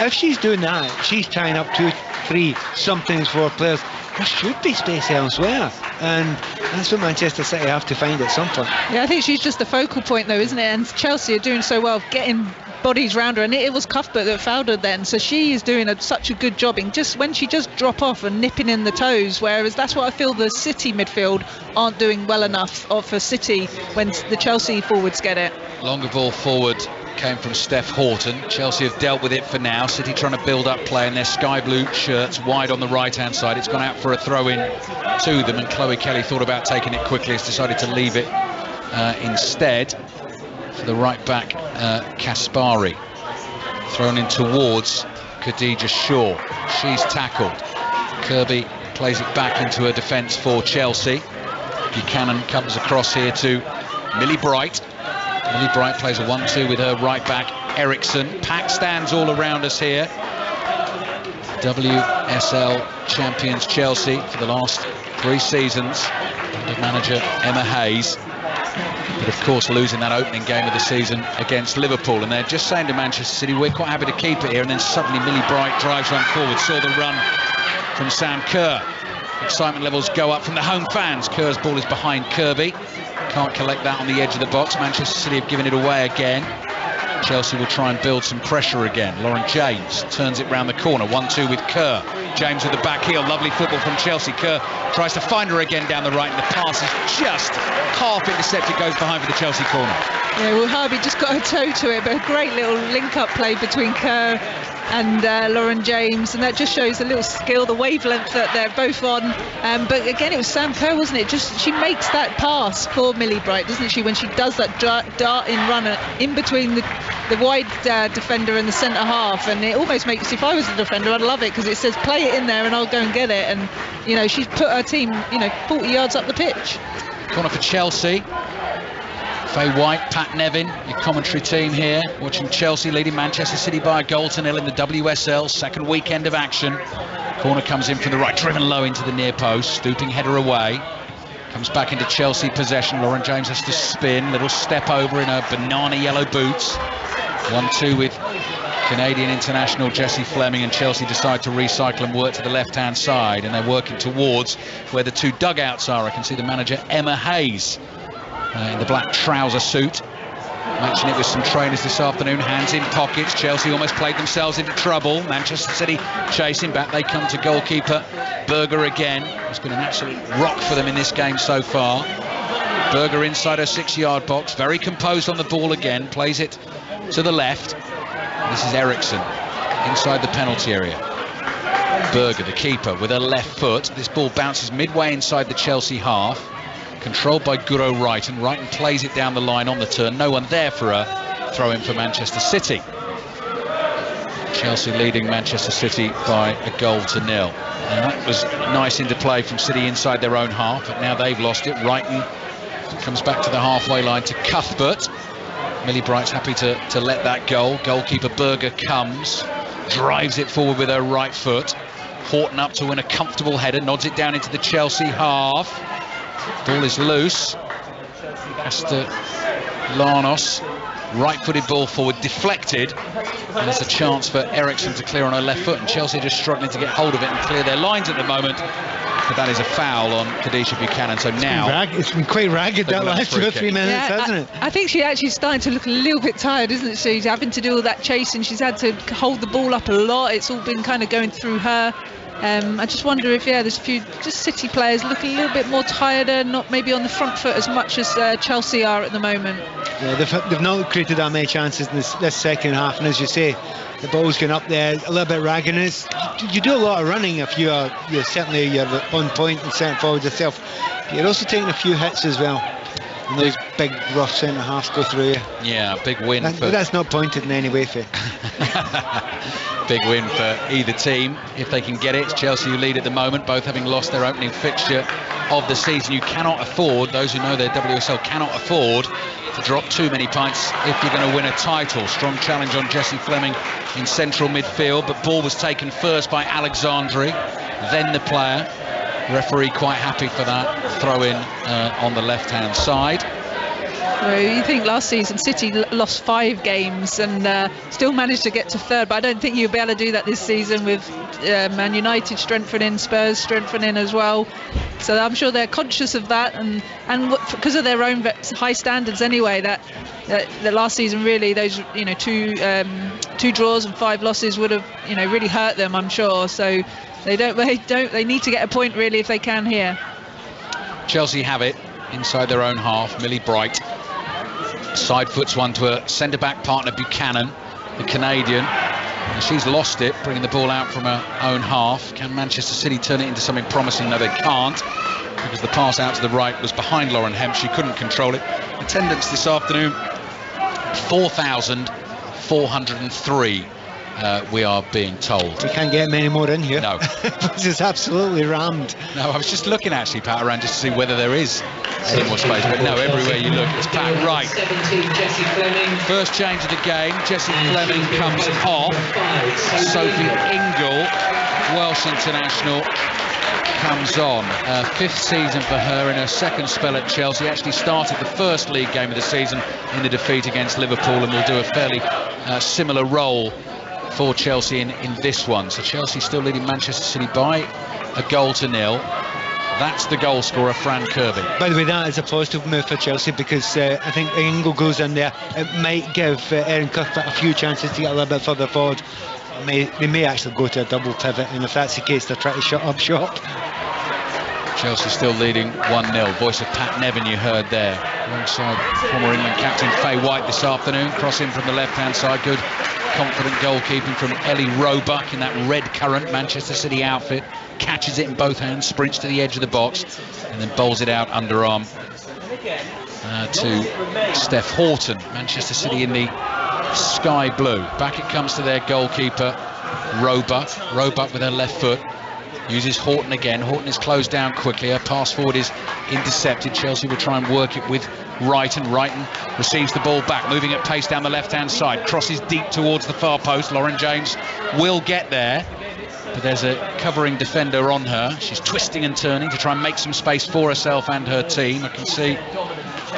If she's doing that, she's tying up 2, 3 somethings for players. There should be space elsewhere, and that's what Manchester City have to find at some point. Yeah, I think she's just the focal point though, isn't it? And Chelsea are doing so well getting bodies round her, and it was Cuthbert that fouled her then, so she is doing such a good job in just when she just drop off and nipping in the toes, whereas that's what I feel the City midfield aren't doing well enough for City when the Chelsea forwards get it. Longer ball forward came from Steph Horton. Chelsea have dealt with it for now. City trying to build up play in their sky blue shirts wide on the right hand side. It's gone out for a throw in to them, and Chloe Kelly thought about taking it quickly, has decided to leave it instead for the right back Kaspari. Thrown in towards Khadija Shaw. She's tackled. Kirby plays it back into her defence for Chelsea. Buchanan comes across here to Millie Bright. Millie Bright plays a 1-2 with her right back Eriksson. Pack stands all around us here. WSL champions Chelsea for the last 3 seasons under manager Emma Hayes. But of course losing that opening game of the season against Liverpool, and they're just saying to Manchester City, we're quite happy to keep it here. And then suddenly Millie Bright drives one forward. Saw the run from Sam Kerr. Excitement levels go up from the home fans. Kerr's ball is behind Kirby. Can't collect that on the edge of the box. Manchester City have given it away again. Chelsea will try and build some pressure again. Lauren James turns it round the corner. 1-2 with Kerr. James with the back heel. Lovely football from Chelsea. Kerr tries to find her again down the right, and the pass is just half intercepted, goes behind for the Chelsea corner. Yeah, well, Harvey just got her toe to it, but a great little link-up play between Kerr and Lauren James, and that just shows a little skill, the wavelength that they're both on. But again, it was Sam Kerr, wasn't it? Just she makes that pass for Millie Bright, doesn't she, when she does that dart-in runner in between the wide defender and the centre half, and it almost makes, if I was the defender, I'd love it, because it says play it in there and I'll go and get it. And you know, she's put her team 40 yards up the pitch. Corner for Chelsea. Faye White, Pat Nevin, your commentary team here, watching Chelsea leading Manchester City by a goal to nil in the WSL, second weekend of action. Corner comes in from the right, driven low into the near post, stooping header away. Comes back into Chelsea possession. Lauren James has to spin, little step over in her banana yellow boots. 1-2 with Canadian international Jessie Fleming, and Chelsea decide to recycle and work to the left-hand side, and they're working towards where the 2 dugouts are. I can see the manager Emma Hayes in the black trouser suit, matching it with some trainers this afternoon. Hands in pockets. Chelsea almost played themselves into trouble. Manchester City chasing back. They come to goalkeeper Berger again. It's been an absolute rock for them in this game so far. Berger inside her 6-yard box, very composed on the ball again, plays it to the left. This is Eriksson inside the penalty area. Berger, the keeper, with her left foot. This ball bounces midway inside the Chelsea half. Controlled by Guro Wrighton. Wrighton plays it down the line on the turn. No one there for a throw in for Manchester City. Chelsea leading Manchester City by a goal to nil. And that was nice interplay from City inside their own half, but now they've lost it. Wrighton comes back to the halfway line to Cuthbert. Millie Bright's happy to let that go. Goalkeeper Berger comes, drives it forward with her right foot. Horton up to win a comfortable header, nods it down into the Chelsea half. Ball is loose. Castellanos, right-footed ball forward, deflected, and it's a chance for Eriksson to clear on her left foot, and Chelsea just struggling to get hold of it and clear their lines at the moment. But that is a foul on Khadija Buchanan. So now it's been quite ragged that last 2 or 3 minutes, hasn't it? I think she's actually starting to look a little bit tired, isn't she? She's having to do all that chasing. She's had to hold the ball up a lot. It's all been kind of going through her. I just wonder if, there's a few just City players look a little bit more tireder, not maybe on the front foot as much as Chelsea are at the moment. Yeah, they've not created that many chances in this second half, and as you say, the ball's going up there a little bit raggedness. You do a lot of running if you're on point and setting forward yourself. You're also taking a few hits as well, and those big rough centre halves go through you. Yeah, big win. That's not pointed in any way, Faye. Big win for either team if they can get it. It's Chelsea who lead at the moment, both having lost their opening fixture of the season. You cannot afford, those who know their WSL cannot afford to drop too many points if you're going to win a title. Strong challenge on Jessie Fleming in central midfield, but ball was taken first by Alexandri, then the player. Referee quite happy for that throw in on the left hand side. Well, you think last season City lost 5 games and still managed to get to third, but I don't think you'll be able to do that this season with Man United strengthening, Spurs strengthening as well. So I'm sure they're conscious of that, and because of their own high standards anyway, that last season really those 2 draws and 5 losses would have really hurt them, I'm sure. So they need to get a point really if they can here. Chelsea have it inside their own half. Millie Bright Side foots one to her centre-back partner Buchanan, the Canadian. And she's lost it, bringing the ball out from her own half. Can Manchester City turn it into something promising? No, they can't, because the pass out to the right was behind Lauren Hemp. She couldn't control it. Attendance this afternoon, 4,403. We are being told. We can't get many more in here. No. This is absolutely rammed. No, I was just looking actually, Pat, around just to see whether there is any more space, but no, everywhere you look it's packed. Right, first change of the game, Jessie Fleming comes off, Sophie Ingle, Welsh international, comes on. Fifth season for her in her second spell at Chelsea. Actually started the first league game of the season in the defeat against Liverpool, and will do a fairly similar role for Chelsea in this one. So Chelsea still leading Manchester City by a goal to nil. That's the goal scorer, Fran Kirby. By the way, that is a positive move for Chelsea, because I think Ingle goes in there. It might give Erin Cuthbert a few chances to get a little bit further forward. They may actually go to a double pivot, and if that's the case, they're trying to shut up shop. Chelsea still leading 1-0. Voice of Pat Nevin you heard there, alongside former England captain Faye White this afternoon. Cross in from the left-hand side. Good, confident goalkeeping from Ellie Roebuck in that red currant Manchester City outfit. Catches it in both hands, sprints to the edge of the box, and then bowls it out underarm to Steph Horton. Manchester City in the sky blue. Back it comes to their goalkeeper, Roebuck. Roebuck with her left foot. Uses Horton again. Horton is closed down quickly. Her pass forward is intercepted. Chelsea will try and work it with Wrighton. Wrighton receives the ball back, moving at pace down the left-hand side. Crosses deep towards the far post. Lauren James will get there, but there's a covering defender on her. She's twisting and turning to try and make some space for herself and her team. I can see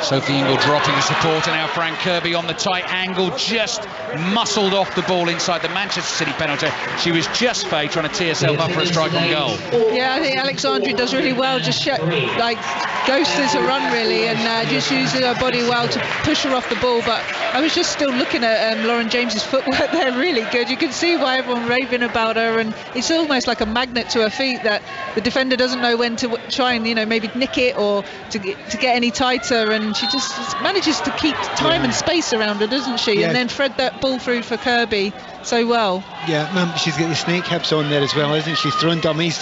Sophie Ingle dropping the support, and now Fran Kirby on the tight angle, just muscled off the ball inside the Manchester City penalty. She was just Faye trying to tee herself up for a strike on goal. Yeah, I think Alexandri does really well, just ghosted her run really, and just uses her body well to push her off the ball. But I was just still looking at Lauren James's footwork there, really good. You can see why everyone raving about her, and it's almost like a magnet to her feet that the defender doesn't know when to try and maybe nick it or to get any tighter, and she just manages to keep time and space around her, doesn't she? Yeah. And then thread that ball through for Kirby so well. Yeah, she's got the snake hips on there as well, isn't she? Throwing dummies.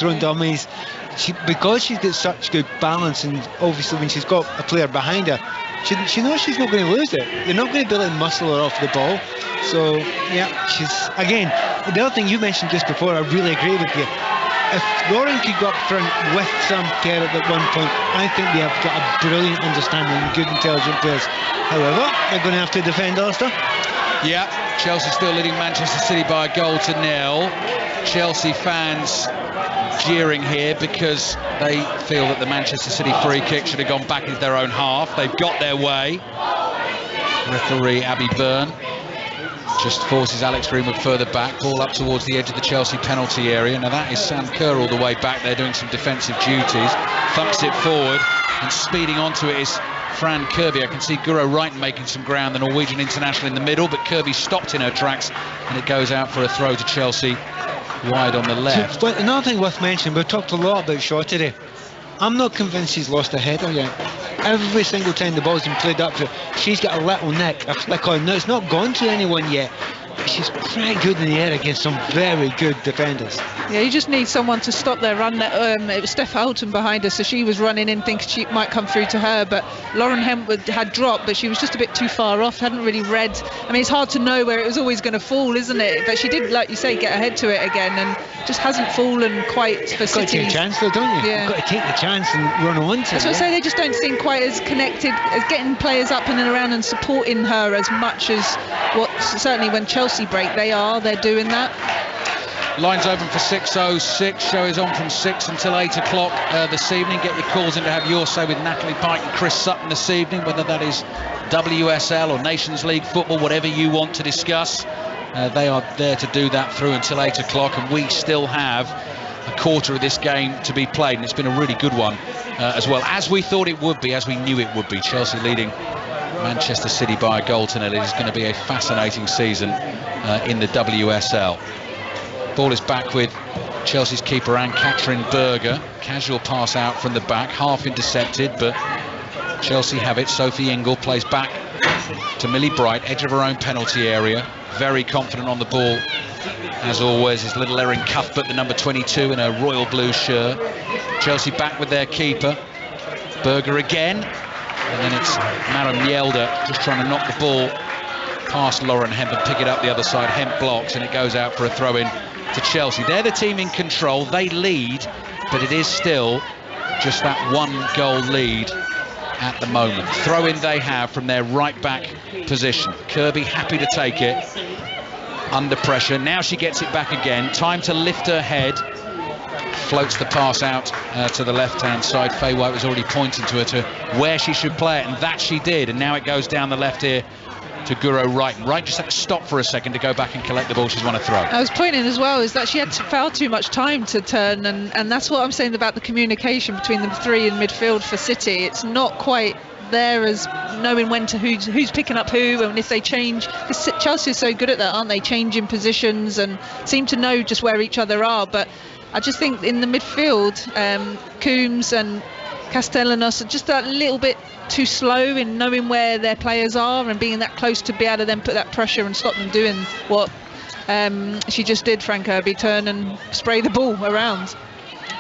Because she's got such good balance, and obviously when she's got a player behind her, she knows she's not going to lose it. You're not going to be able to muscle her off the ball. So yeah, she's, again, the other thing you mentioned just before, I really agree with you. If Lauren could go up front with Sam Kerr at one point, I think they have got a brilliant understanding and good, intelligent players. However, they're going to have to defend Ulster. Yeah, Chelsea still leading Manchester City by a goal to nil. Chelsea fans jeering here because they feel that the Manchester City free kick should have gone back into their own half. They've got their way. Referee Abby Byrne just forces Alex Greenwood further back, ball up towards the edge of the Chelsea penalty area. Now that is Sam Kerr all the way back there doing some defensive duties, thumps it forward, and speeding onto it is Fran Kirby. I can see Guro Wrighton making some ground, the Norwegian international, in the middle, but Kirby stopped in her tracks, and it goes out for a throw to Chelsea wide on the left. But another thing worth mentioning, we've talked a lot about Shaw today. I'm not convinced she's lost a header yet. Every single time the ball's been played up to her, she's got a little nick, a flick on. Now, it's not gone to anyone yet, but she's pretty good in the air against some very good defenders. Yeah, you just need someone to stop their run. It was Steph Houghton behind her, so she was running in thinking she might come through to her, but Lauren Hempwood had dropped, but she was just a bit too far off, hadn't really read. I mean, it's hard to know where it was always going to fall, isn't it? But she did, like you say, get ahead to it again, and just hasn't fallen quite for City. You've got to take a chance though, don't you? Yeah. You've got to take the chance and run on to it. That's what I say, they just don't seem quite as connected as getting players up and around and supporting her as much as what, certainly when Chelsea break, they're doing that. Lines open for 6:06. Show is on from 6 until 8 o'clock this evening. Get your calls in to have your say with Natalie Pike and Chris Sutton this evening, whether that is WSL or Nations League football, whatever you want to discuss. They are there to do that through until 8 o'clock, and we still have a quarter of this game to be played, and it's been a really good one as well, as we thought it would be, as we knew it would be. Chelsea leading Manchester City by a goal to nil. It is going to be a fascinating season in the WSL. Ball is back with Chelsea's keeper Ann-Katrin Berger. Casual pass out from the back, half intercepted, but Chelsea have it. Sophie Ingle plays back to Millie Bright, edge of her own penalty area. Very confident on the ball, as always, is little Erin Cuthbert, the number 22 in her royal blue shirt. Chelsea back with their keeper. Berger again. And then it's Mara Mjelde just trying to knock the ball past Lauren Hemp and pick it up the other side. Hemp blocks and it goes out for a throw-in to Chelsea. They're the team in control. They lead, but it is still just that 1-goal lead at the moment. Throw-in they have from their right-back position. Kirby happy to take it. Under pressure. Now she gets it back again. Time to lift her head. Floats the pass out to the left-hand side. Faye White was already pointing to her to where she should play it, and that she did. And now it goes down the left here to Guro Wright. And Wright just had to stop for a second to go back and collect the ball she's won a throw. I was pointing as well is that she had far too much time to turn, and that's what I'm saying about the communication between the three in midfield for City. It's not quite there as knowing when to who's picking up who, and if they change, because Chelsea is so good at that, aren't they, changing positions and seem to know just where each other are. But I just think in the midfield, Coombs and Castellanos are just a little bit too slow in knowing where their players are and being that close to be able to then put that pressure and stop them doing what she just did, Fran Kirby, turn and spray the ball around.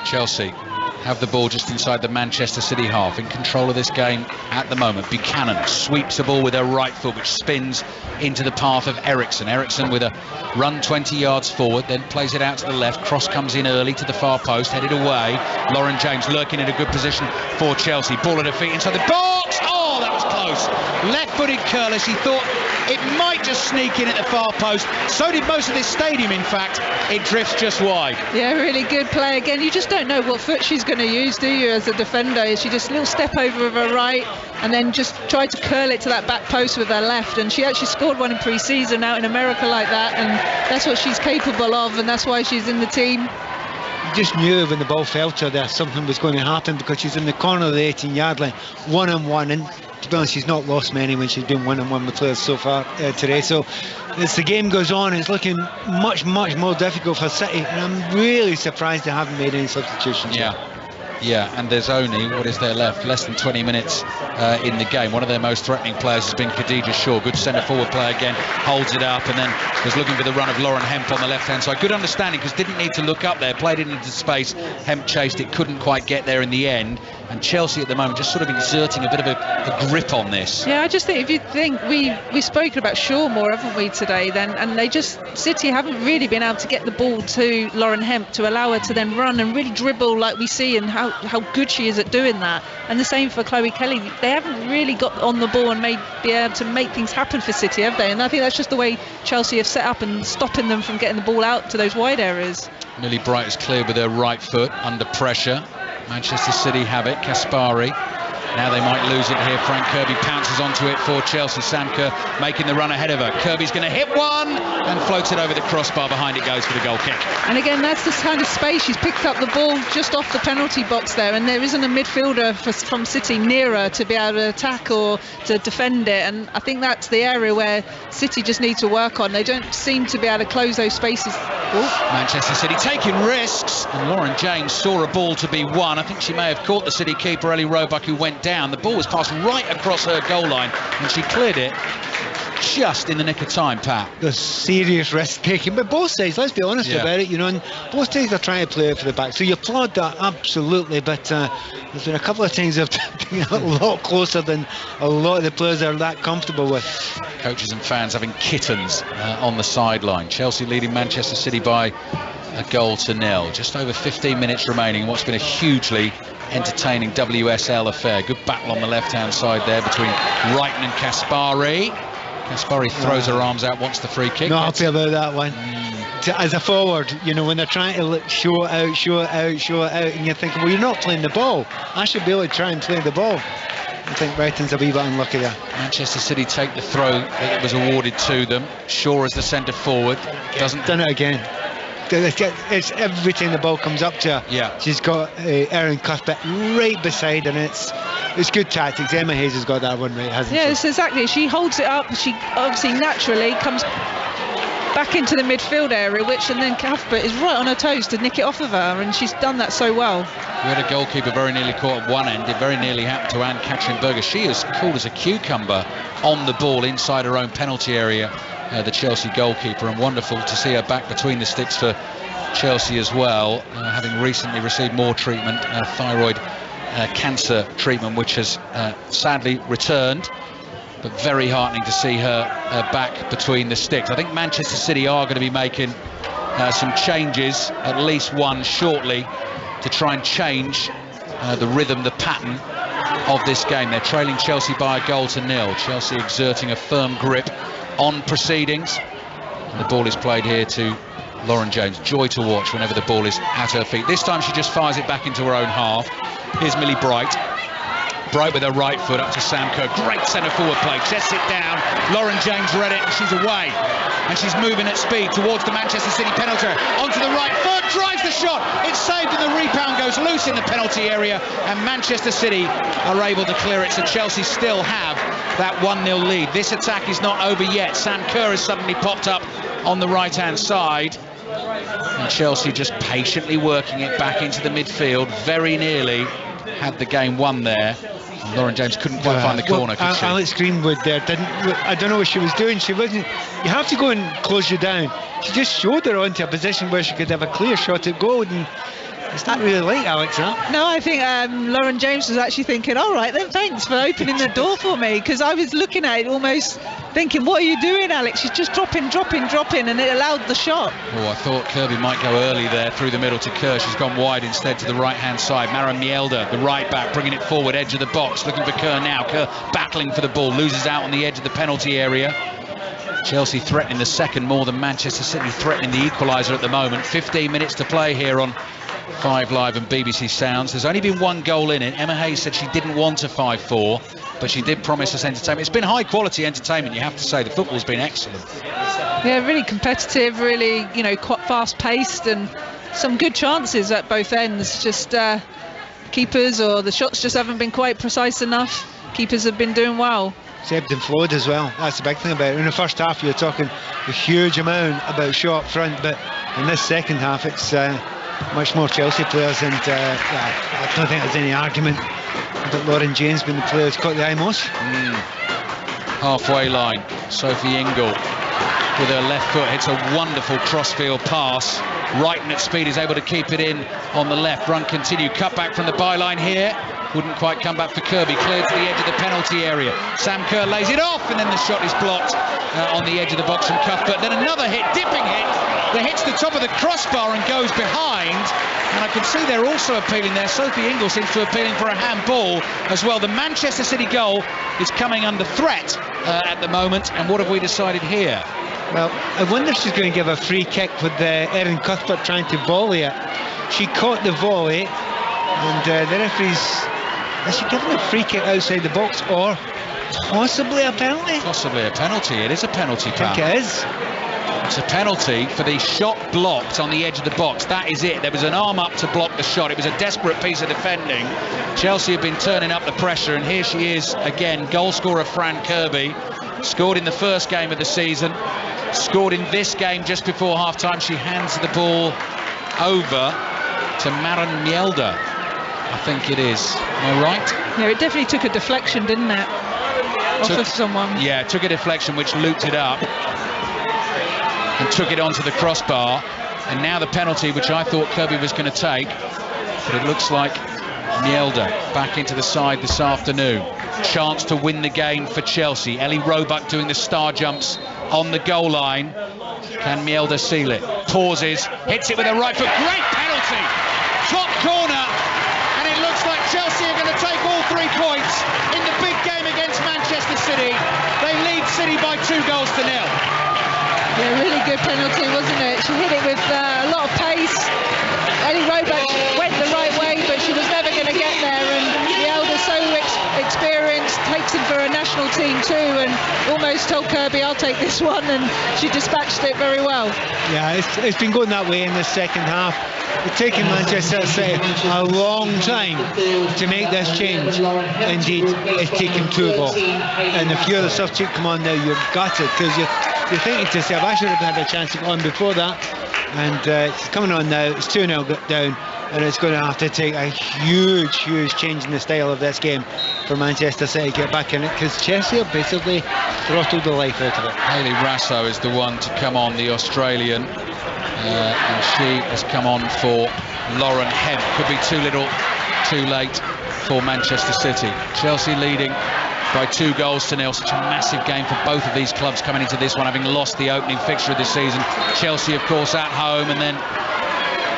Chelsea have the ball just inside the Manchester City half, in control of this game at the moment. Buchanan sweeps the ball with her right foot, which spins into the path of Eriksson. Eriksson with a run 20 yards forward, then plays it out to the left. Cross comes in early to the far post, headed away. Lauren James lurking in a good position for Chelsea. Ball at her feet inside the box. Oh, that was close. Left-footed curler. She thought it might just sneak in at the far post. So did most of this stadium, in fact. It drifts just wide. Yeah, really good play again. You just don't know what foot she's going to use, do you, as a defender? She just a little step over with her right and then just tried to curl it to that back post with her left, and she actually scored one in pre-season out in America like that, and that's what she's capable of, and that's why she's in the team. You just knew when the ball fell to her that something was going to happen, because she's in the corner of the 18-yard line, one-on-one, and to be honest, she's not lost many when she's been one-on-one with players so far today. So as the game goes on, it's looking much more difficult for City, and I'm really surprised they haven't made any substitutions. Yeah, and there's only, what is there left? Less than 20 minutes in the game. One of their most threatening players has been Khadija Shaw. Good centre-forward player again, holds it up, and then was looking for the run of Lauren Hemp on the left-hand side. Good understanding, because didn't need to look up there, played it into space. Hemp chased it, couldn't quite get there in the end. And Chelsea at the moment just sort of exerting a bit of a grip on this. Yeah, I just think, if you think, we've spoken about Shaw more, haven't we, today then, and they just, City haven't really been able to get the ball to Lauren Hemp to allow her to then run and really dribble like we see, and how good she is at doing that. And the same for Chloe Kelly. They haven't really got on the ball and be able to make things happen for City, have they? And I think that's just the way Chelsea have set up and stopping them from getting the ball out to those wide areas. Millie Bright is clear with her right foot under pressure. Manchester City have it. Caspari. Now they might lose it here. Fran Kirby pounces onto it for Chelsea. Sam Kerr making the run ahead of her. Kirby's going to hit one and floats it over the crossbar. Behind it goes for the goal kick. And again, that's the kind of space. She's picked up the ball just off the penalty box there, and there isn't a midfielder from City nearer to be able to attack or to defend it. And I think that's the area where City just need to work on. They don't seem to be able to close those spaces. Manchester City taking risks, and Lauren James saw a ball to be won. I think she may have caught the City keeper, Ellie Roebuck, who went down. The ball was passed right across her goal line, and she cleared it just in the nick of time, Pat. There's serious risk taking, but both sides, let's be honest about it, and both sides are trying to play it for the back, so you applaud that, absolutely, but there's been a couple of times they've been a lot closer than a lot of the players are that comfortable with. Coaches and fans having kittens on the sideline. Chelsea leading Manchester City by a 1-0. Just over 15 minutes remaining in what's been a hugely entertaining WSL affair. Good battle on the left-hand side there between Wrighton and Caspari. Caspari throws her arms out, wants the free kick. Not happy about that one. As a forward, when they're trying to show it out, and you're thinking, well, you're not playing the ball. I should be able to try and play the ball. I think Wrighton's a wee bit unlucky there. Manchester City take the throw that was awarded to them. Shaw as the centre forward. Doesn't done it again. It's every time the ball comes up to her. Yeah. She's got Erin Cuthbert right beside, and it's good tactics. Emma Hayes has got that one right, hasn't she? Yes, exactly. She holds it up. She obviously naturally comes back into the midfield area, and then Cuthbert is right on her toes to nick it off of her, and she's done that so well. We had a goalkeeper very nearly caught at one end. It very nearly happened to Ann-Katrin Berger. She is cool as a cucumber on the ball inside her own penalty area, the Chelsea goalkeeper, and wonderful to see her back between the sticks for Chelsea as well, having recently received more treatment, thyroid cancer treatment, which has sadly returned, but very heartening to see her back between the sticks. I think Manchester City are going to be making some changes, at least one shortly, to try and change the rhythm, the pattern of this game. They're trailing Chelsea by 1-0. Chelsea exerting a firm grip on proceedings. And the ball is played here to Lauren James. Joy to watch whenever the ball is at her feet. This time she just fires it back into her own half. Here's Millie Bright. Bright with her right foot up to Sam Kerr. Great centre forward play. Chests it down. Lauren James read it and she's away. And she's moving at speed towards the Manchester City penalty. Onto the right foot. Drives the shot. It's saved and the rebound goes loose in the penalty area. And Manchester City are able to clear it. So Chelsea still have that 1-0 lead. This attack is not over yet. Sam Kerr has suddenly popped up on the right-hand side. And Chelsea just patiently working it back into the midfield. Very nearly had the game won there. And Lauren James couldn't quite find the corner, could she? Alex Greenwood there didn't. I don't know what she was doing. She wasn't. You have to go and close you down. She just showed her onto a position where she could have a clear shot at goal, and it's not really like Alex, huh? No, I think Lauren James was actually thinking, all right then, thanks for opening the door for me, because I was looking at it almost thinking, what are you doing, Alex? She's just dropping, and it allowed the shot. Oh, I thought Kirby might go early there through the middle to Kerr. She's gone wide instead to the right-hand side. Maren Mjelde, the right back, bringing it forward, edge of the box, looking for Kerr now. Kerr battling for the ball, loses out on the edge of the penalty area. Chelsea threatening the second more than Manchester City threatening the equaliser at the moment. 15 minutes to play here on 5 Live and BBC Sounds. There's only been one goal in it. Emma Hayes said she didn't want a 5-4, but she did promise us entertainment. It's been high quality entertainment, you have to say. The football's been excellent. Yeah, really competitive, really, quite fast paced, and some good chances at both ends. Just keepers, or the shots just haven't been quite precise enough. Keepers have been doing well. It's ebbed and flowed as well. That's the big thing about it. In the first half, you're talking a huge amount about shot front, but in this second half, it's much more Chelsea players, and I don't think there's any argument that Lauren James being the player who's caught the eye most. Halfway line, Sophie Ingle with her left foot hits a wonderful crossfield pass. Wrighton at speed is able to keep it in on the left. Run continue, cut back from the byline here. Wouldn't quite come back for Kirby. Cleared to the edge of the penalty area. Sam Kerr lays it off, and then the shot is blocked on the edge of the box from Cuthbert. Then another hit, dipping hit, that hits the top of the crossbar and goes behind. And I can see they're also appealing there. Sophie Ingle seems to be appealing for a handball as well. The Manchester City goal is coming under threat at the moment. And what have we decided here? Well, I wonder if she's going to give a free kick with Erin Cuthbert trying to volley it. She caught the volley, and the referee's... Is she giving a free kick outside the box, or possibly a penalty? Possibly a penalty. It is a penalty, I think it is. It's a penalty for the shot blocked on the edge of the box. That is it. There was an arm up to block the shot. It was a desperate piece of defending. Chelsea have been turning up the pressure, and here she is again. Goal scorer Fran Kirby. Scored in the first game of the season. Scored in this game just before half-time. She hands the ball over to Maren Mjelde, I think it is. Am I right? Yeah, it definitely took a deflection, didn't it? Off of someone. Yeah, it took a deflection which looped it up and took it onto the crossbar. And now the penalty, which I thought Kirby was going to take, but it looks like Mjelde back into the side this afternoon. Chance to win the game for Chelsea. Ellie Roebuck doing the star jumps on the goal line. Can Mjelde seal it? Pauses, hits it with her right foot. Great penalty! Top corner, and it looks like Chelsea are going to take all 3 points in the big game against Manchester City. They lead City by 2-0. Yeah, really good penalty, wasn't it? She hit it with a lot of pace. Ellie Roebuck went the right way, but she was never going to get there, and Mjelde's so experienced, takes him for a national team too, and almost told Kirby, I'll take this one, and she dispatched it very well. Yeah, it's been going that way in the second half. It's taken Manchester City a long time to make this change. Indeed, it's taken 2 goals. And if you're the substitute, come on now, you've got it, because you're thinking to yourself, I should have had a chance to go on before that. And it's coming on now. It's 2-0 down, and it's going to have to take a huge change in the style of this game for Manchester City to get back in it, because Chelsea have basically throttled the life out of it. Hayley Raso is the one to come on, the Australian, and she has come on for Lauren Hemp. Could be too little, too late for Manchester City. Chelsea leading by 2-0. Such a massive game for both of these clubs coming into this one, having lost the opening fixture of the season. Chelsea, of course, at home, and then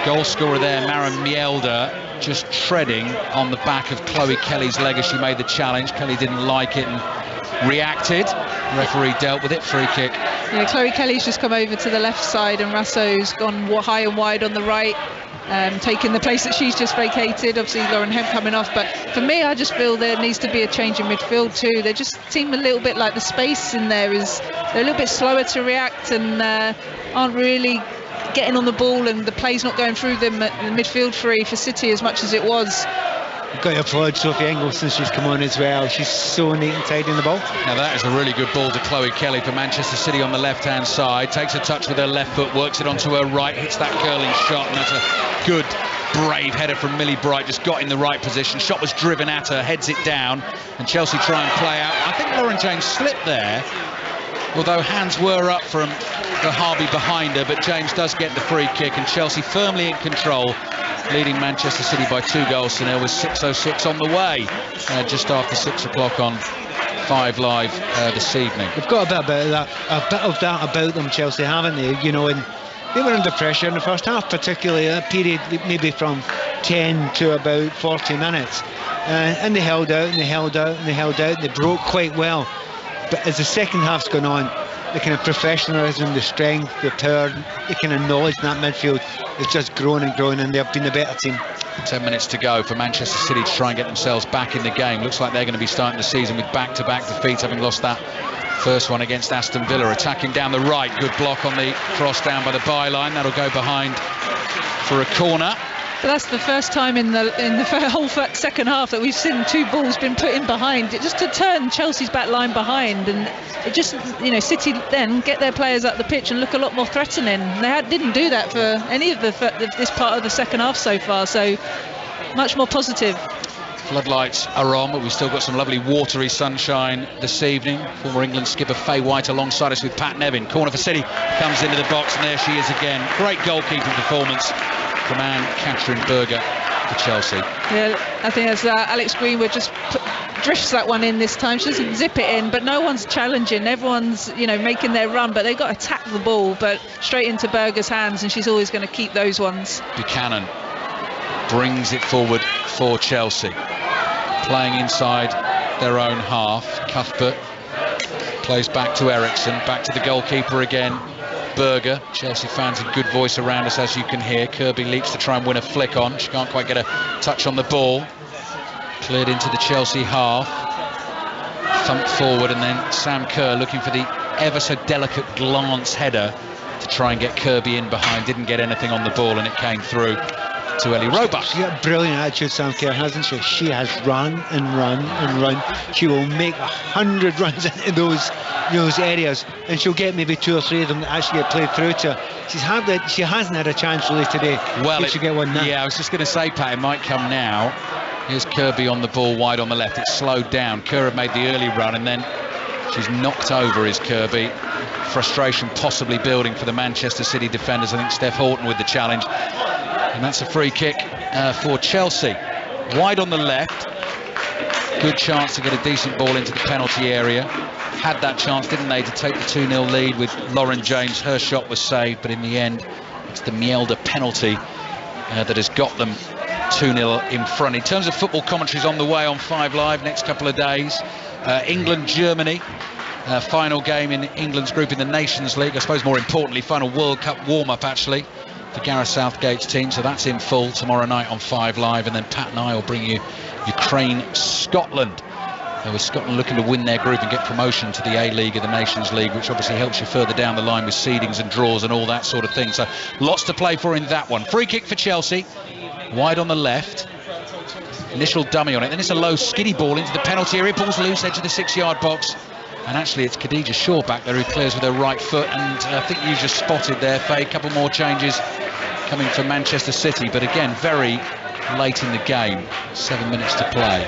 goal scorer there, Maren Mjelde, just treading on the back of Chloe Kelly's leg as she made the challenge. Kelly didn't like it and reacted. The referee dealt with it. Free kick. Yeah, Chloe Kelly's just come over to the left side, and Rasso's gone high and wide on the right. Taking the place that she's just vacated. Obviously Lauren Hemp coming off, but for me, I just feel there needs to be a change in midfield too. They just seem a little bit like the space in there is, they're a little bit slower to react, and aren't really getting on the ball, and the play's not going through them at the midfield for City as much as it was. You've got to applaud Sophie Ingles since she's come on as well. She's so neat and tidy in the ball. Now that is a really good ball to Chloe Kelly for Manchester City on the left-hand side. Takes a touch with her left foot, works it onto her right, hits that curling shot, and that's a good, brave header from Millie Bright. Just got in the right position. Shot was driven at her, heads it down, and Chelsea try and play out. I think Lauren James slipped there, although hands were up from the Harvey behind her, but James does get the free kick, and Chelsea firmly in control, leading Manchester City by 2-0 with 6:06 on the way, just after 6 o'clock on 5 Live this evening. They've got a bit of that about them, Chelsea, haven't they? You know, and they were under pressure in the first half, particularly a period maybe from 10 to about 40 minutes, and they held out and they held out and they held out, and they broke quite well. But as the second half's gone on, the kind of professionalism, the strength, the power, the kind of knowledge in that midfield has just grown and grown, and they've been a better team. 10 minutes to go for Manchester City to try and get themselves back in the game. Looks like they're going to be starting the season with back-to-back defeats, having lost that first one against Aston Villa. Attacking down the right, good block on the cross down by the byline. That'll go behind for a corner. But that's the first time in the whole second half that we've seen two balls been put in behind, just to turn Chelsea's back line behind, and it just, you know, City then get their players up the pitch and look a lot more threatening. They didn't do that for any of this part of the second half so far, so much more positive. Floodlights are on, but we've still got some lovely watery sunshine this evening. Former England skipper Faye White alongside us with Pat Nevin. Corner for City, comes into the box, and there she is again. Great goalkeeping performance from Anne-Catherine Berger for Chelsea. Yeah, I think as Alex Greenwood just drifts that one in this time. She doesn't zip it in, but no one's challenging. Everyone's, you know, making their run, but they've got to attack the ball, but straight into Berger's hands, and she's always going to keep those ones. Buchanan brings it forward for Chelsea, playing inside their own half. Cuthbert plays back to Eriksson, back to the goalkeeper again, Berger. Chelsea fans a good voice around us, as you can hear. Kirby leaps to try and win a flick on. She can't quite get a touch on the ball. Cleared into the Chelsea half, thumped forward, and then Sam Kerr looking for the ever so delicate glance header to try and get Kirby in behind. Didn't get anything on the ball, and it came through to Ellie Roebuck. She's got a brilliant attitude, Sam Kerr, hasn't she? She has run and run and run. She will make 100 runs into those areas, and she'll get maybe 2 or 3 of them that actually get played through to her. She hasn't had a chance really today. Well, she'll get one now. Yeah, I was just going to say, Pat, it might come now. Here's Kirby on the ball, wide on the left. It's slowed down. Kerr had made the early run, and then she's knocked over, is Kirby. Frustration possibly building for the Manchester City defenders. I think Steph Horton with the challenge. And that's a free kick for Chelsea. Wide on the left. Good chance to get a decent ball into the penalty area. Had that chance, didn't they, to take the 2-0 lead with Lauren James. Her shot was saved, but in the end, it's the Mjelde penalty that has got them 2-0 in front. In terms of football commentaries on the way on 5 Live next couple of days, England-Germany, final game in England's group in the Nations League. I suppose more importantly, final World Cup warm-up actually for Gareth Southgate's team, so that's in full tomorrow night on 5 Live, and then Pat and I will bring you Ukraine-Scotland. With Scotland looking to win their group and get promotion to the A-League of the Nations League, which obviously helps you further down the line with seedings and draws and all that sort of thing. So lots to play for in that one. Free kick for Chelsea, wide on the left. Initial dummy on it, then it's a low skinny ball into the penalty area. Ball's loose, edge of the 6-yard box. And actually it's Khadija Shaw back there who clears with her right foot, and I think you just spotted there, Faye, a couple more changes coming from Manchester City, but again very late in the game, 7 minutes to play.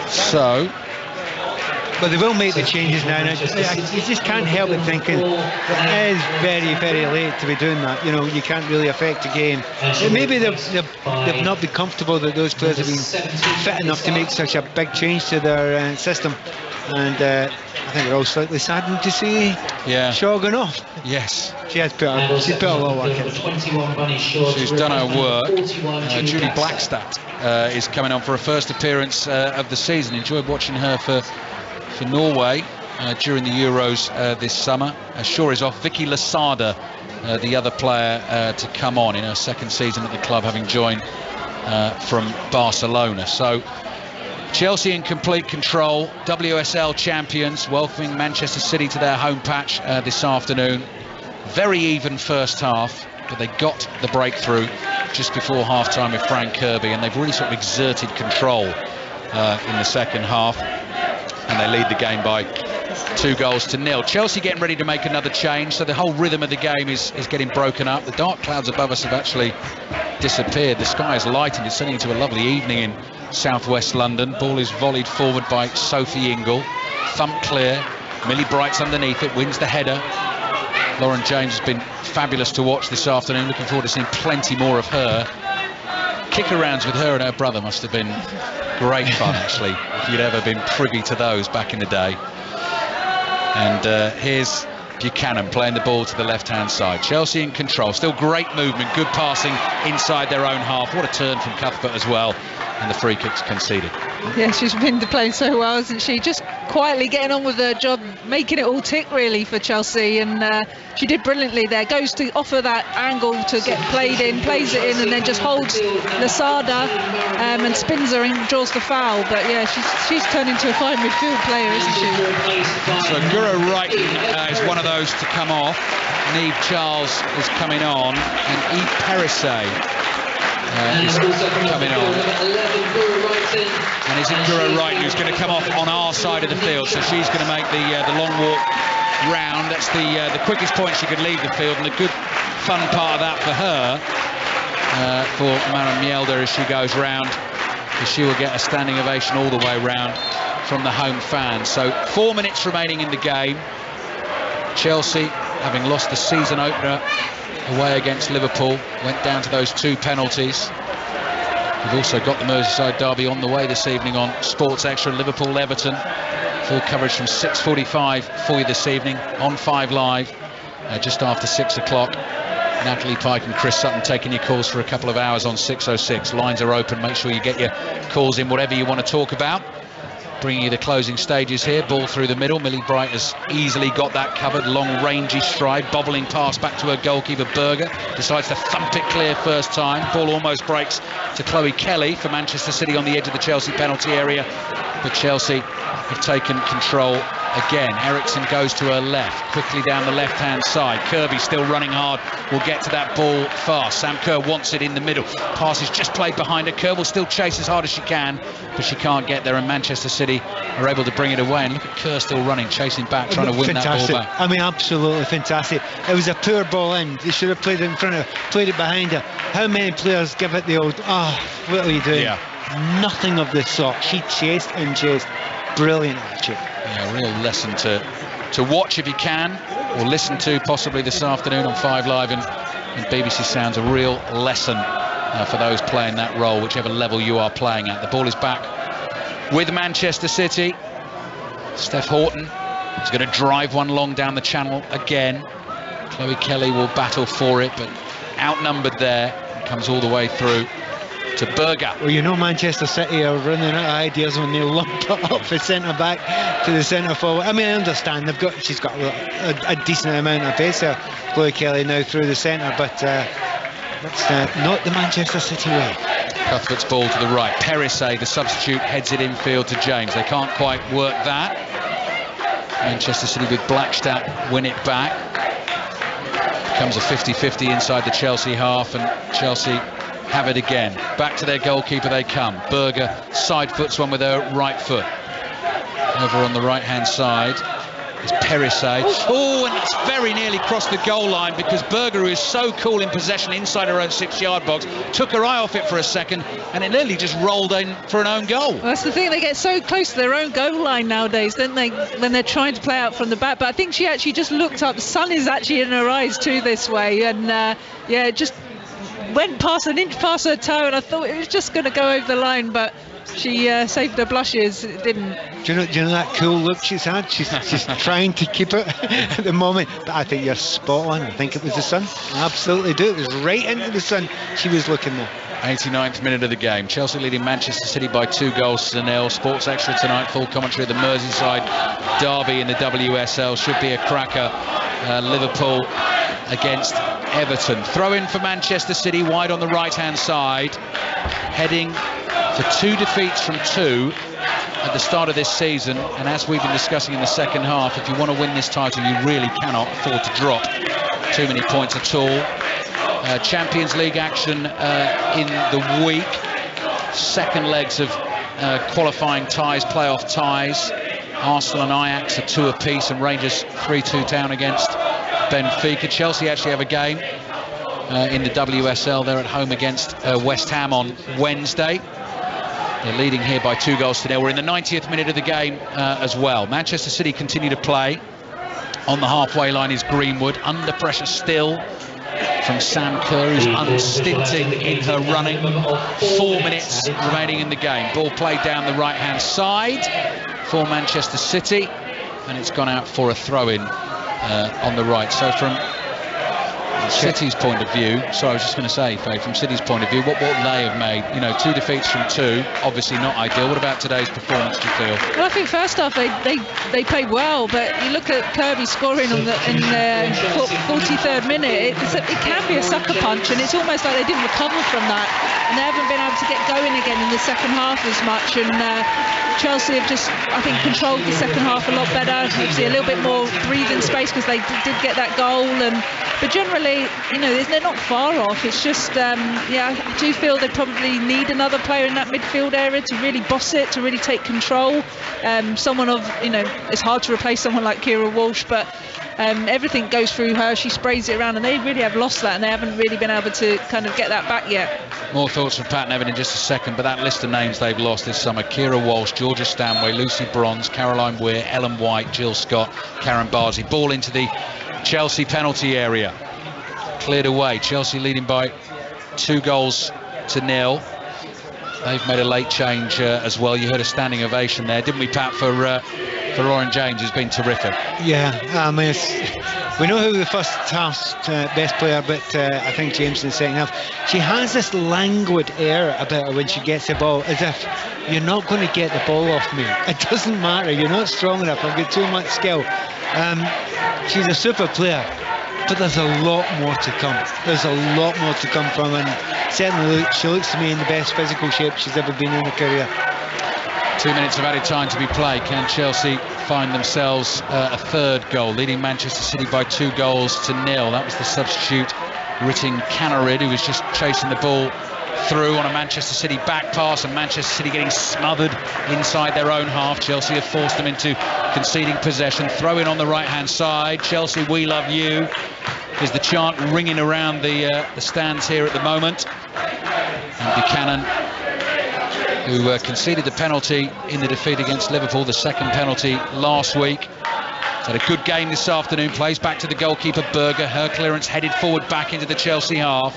So, but they will make the changes now. You just can't help but thinking it is very, very late to be doing that. You know, you can't really affect the game. Maybe they've not been comfortable that those players have been fit enough to make such a big change to their system. And I think they're all slightly saddened to see Shaw going off. Yes. She's put a lot of work in. She's done her work. Julie Blackstad is coming on for her first appearance of the season. Enjoyed watching her for Norway during the Euros this summer. Shaw is off. Vicky Lasada, the other player to come on in her second season at the club, having joined from Barcelona. So Chelsea in complete control, WSL champions, welcoming Manchester City to their home patch this afternoon. Very even first half, but they got the breakthrough just before half-time with Frank Kirby, and they've really sort of exerted control in the second half, and they lead the game by 2-0. Chelsea getting ready to make another change, so the whole rhythm of the game is getting broken up. The dark clouds above us have actually disappeared. The sky is lightened. It's turning into a lovely evening in southwest London. Ball is volleyed forward by Sophie Ingle. Thump clear. Millie Bright's underneath it, wins the header. Lauren James has been fabulous to watch this afternoon. Looking forward to seeing plenty more of her. Kick-arounds with her and her brother must have been great fun, actually, if you'd ever been privy to those back in the day. And here's Buchanan playing the ball to the left-hand side. Chelsea in control. Still great movement, good passing inside their own half. What a turn from Cuthbert as well. And the free kick's conceded. Yeah, she's been playing so well, hasn't she? Just quietly getting on with her job, making it all tick really for Chelsea, and she did brilliantly there. Goes to offer that angle to get played in, plays it in, and then just holds Lasada and spins her and draws the foul. But yeah, she's turned into a fine midfield player, isn't she? So Guro Wrighton is one of those to come off. Niamh Charles is coming on, and Eve Perisset is coming on. And is it Guro Wrighton who's going to come off on our side of the field? So she's going to make the long walk round. That's the quickest point she could leave the field, and a good fun part of that for her, for Maren Mjelde as she goes round, because she will get a standing ovation all the way round from the home fans. So 4 minutes remaining in the game. Chelsea, having lost the season opener away against Liverpool, went down to those 2 penalties. We've also got the Merseyside derby on the way this evening on Sports Extra. Liverpool-Everton, full coverage from 6:45 for you this evening on 5 Live, just after 6 o'clock. Natalie Pike and Chris Sutton taking your calls for a couple of hours on 6:06. Lines are open. Make sure you get your calls in, whatever you want to talk about. Bringing you the closing stages here. Ball through the middle. Millie Bright has easily got that covered. Long, rangy stride. Bobbling pass back to her goalkeeper, Berger. Decides to thump it clear first time. Ball almost breaks to Chloe Kelly for Manchester City on the edge of the Chelsea penalty area. But Chelsea have taken control again. Eriksson goes to her left, quickly down the left-hand side. Kirby still running hard. Will get to that ball fast. Sam Kerr wants it in the middle. Pass is just played behind her. Kerr will still chase as hard as she can, but she can't get there, and Manchester City are able to bring it away. And look at Kerr still running, chasing back, trying to win that ball back. I mean, absolutely fantastic. It was a poor ball in. They should have played it in front of her, played it behind her. How many players give it the old, what are you doing? Yeah. Nothing of the sort. She chased and chased. Brilliant, actually. Yeah, a real lesson to watch if you can, or listen to possibly this afternoon on 5 Live and BBC Sounds. A real lesson for those playing that role, whichever level you are playing at. The ball is back with Manchester City. Steph Houghton is going to drive one long down the channel again. Chloe Kelly will battle for it, but outnumbered there. Comes all the way through to Berger. Well, you know, Manchester City are running out of ideas when they lump it up for centre back to the centre forward. I mean, I understand she's got a decent amount of pace there, Chloe Kelly, now through the centre, but that's not the Manchester City way. Cuthbert's ball to the right. Perisset, the substitute, heads it infield to James. They can't quite work that. Manchester City with Blackstad win it back. Becomes a 50-50 inside the Chelsea half, and Chelsea have it again. Back to their goalkeeper they come. Berger side foots one with her right foot. Over on the right-hand side is Perisset. Oh, and it's very nearly crossed the goal line because Berger, who is so cool in possession inside her own 6-yard box, took her eye off it for a second, and it nearly just rolled in for an own goal. Well, that's the thing, they get so close to their own goal line nowadays, don't they, when they're trying to play out from the back. But I think she actually just looked up. The sun is actually in her eyes too this way, and it just went past an inch past her toe, and I thought it was just going to go over the line, but she saved her blushes. It didn't. Do you know that cool look she's had? She's trying to keep it at the moment. But I think you're spot on. I think it was the sun. I absolutely do. It was right into the sun. She was looking there. 89th minute of the game. Chelsea leading Manchester City by 2-0. Sports Extra tonight. Full commentary of the Merseyside derby in the WSL. Should be a cracker. Liverpool against Everton. Throw in for Manchester City, wide on the right-hand side. Heading for 2 defeats from 2 at the start of this season, and as we've been discussing in the second half, if you want to win this title, you really cannot afford to drop too many points at all. Champions League action in the week. Second legs of qualifying ties, playoff ties. Arsenal and Ajax are 2 apiece, and Rangers 3-2 down against Benfica. Chelsea actually have a game in the WSL. They're at home against West Ham on Wednesday. They're leading here by 2-0. We're in the 90th minute of the game as well. Manchester City continue to play. On the halfway line is Greenwood, under pressure still from Sam Kerr, who's unstinting in her running. 4 minutes remaining in the game. Ball played down the right-hand side for Manchester City, and it's gone out for a throw-in on the right. So from City's point of view, so I was just going to say, Faye, from City's point of view, what they have made, 2 defeats from 2, obviously not ideal. What about today's performance, do you feel? Well, I think first half they played well, but you look at Kirby scoring in the 43rd minute, it can be a sucker punch, and it's almost like they didn't recover from that, and they haven't been able to get going again in the second half as much, and Chelsea have just, I think, controlled the second half a lot better. Obviously a little bit more breathing space because they did get that goal, but generally, they're not far off. It's just, I do feel they probably need another player in that midfield area to really boss it, to really take control. Someone of, it's hard to replace someone like Keira Walsh, but everything goes through her. She sprays it around, and they really have lost that, and they haven't really been able to kind of get that back yet. More thoughts from Pat Nevin in just a second, but that list of names they've lost this summer: Keira Walsh, Georgia Stanway, Lucy Bronze, Caroline Weir, Ellen White, Jill Scott, Karen Barzi. Ball into the Chelsea penalty area. Cleared away. Chelsea leading by 2-0. They've made a late change as well. You heard a standing ovation there, didn't we, Pat, for Lauren James, who's been terrific? Yeah, I mean, we know who the first half's best player, but I think James in the second half. She has this languid air about her when she gets the ball, as if you're not going to get the ball off me. It doesn't matter. You're not strong enough. I've got too much skill. She's a super player. But there's a lot more to come. There's a lot more to come from her, and certainly she looks to me in the best physical shape she's ever been in her career. 2 minutes of added time to be played. Can Chelsea find themselves a third goal, leading Manchester City by 2-0? That was the substitute, Ritin Canarid, who was just chasing the ball through on a Manchester City back pass, and Manchester City getting smothered inside their own half. Chelsea have forced them into conceding possession. Throw in on the right-hand side. Chelsea, we love you, is the chant ringing around the stands here at the moment. And Buchanan, who conceded the penalty in the defeat against Liverpool, the second penalty last week. He's had a good game this afternoon. Plays back to the goalkeeper Berger. Her clearance headed forward back into the Chelsea half.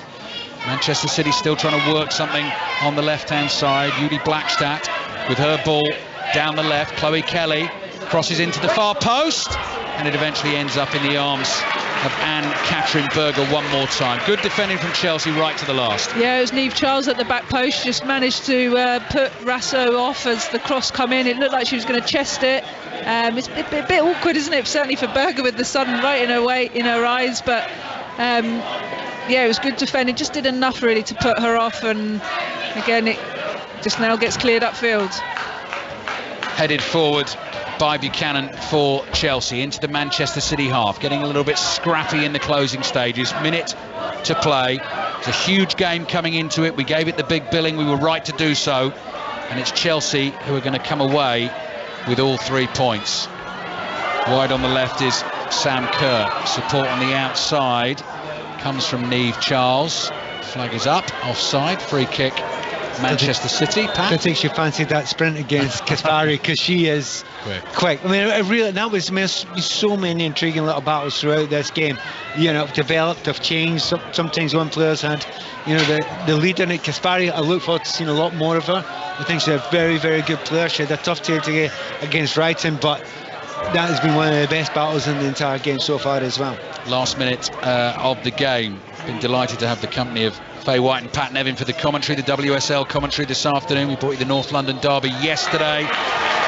Manchester City still trying to work something on the left-hand side. Judy Blackstad with her ball down the left. Chloe Kelly crosses into the far post, and it eventually ends up in the arms of Anne-Catherine Berger one more time. Good defending from Chelsea right to the last. Yeah, it was Niamh Charles at the back post, just managed to put Rasso off as the cross come in. It looked like she was going to chest it. It's a bit awkward, isn't it? Certainly for Berger with the sun right in her eyes, but yeah, it was good defending. Just did enough really to put her off, and again it just now gets cleared upfield. Headed forward by Buchanan for Chelsea into the Manchester City half, getting a little bit scrappy in the closing stages. Minute to play. It's a huge game coming into it. We gave it the big billing. We were right to do so, and it's Chelsea who are going to come away with all 3 points. Wide on the left is Sam Kerr. Support on the outside comes from Niamh Charles. Flag is up, offside, free kick, Manchester City. Pat? I think she fancied that sprint against Caspari because she is quick. I mean, there's been so many intriguing little battles throughout this game. Developed, have changed. Sometimes one player's had, the lead in it. Caspari, I look forward to seeing a lot more of her. I think she's a very, very good player. She had a tough day to get against Wrighton, but that has been one of the best battles in the entire game so far as well. Last minute of the game. Been delighted to have the company of Faye White and Pat Nevin for the commentary, the WSL commentary this afternoon. We brought you the North London derby yesterday.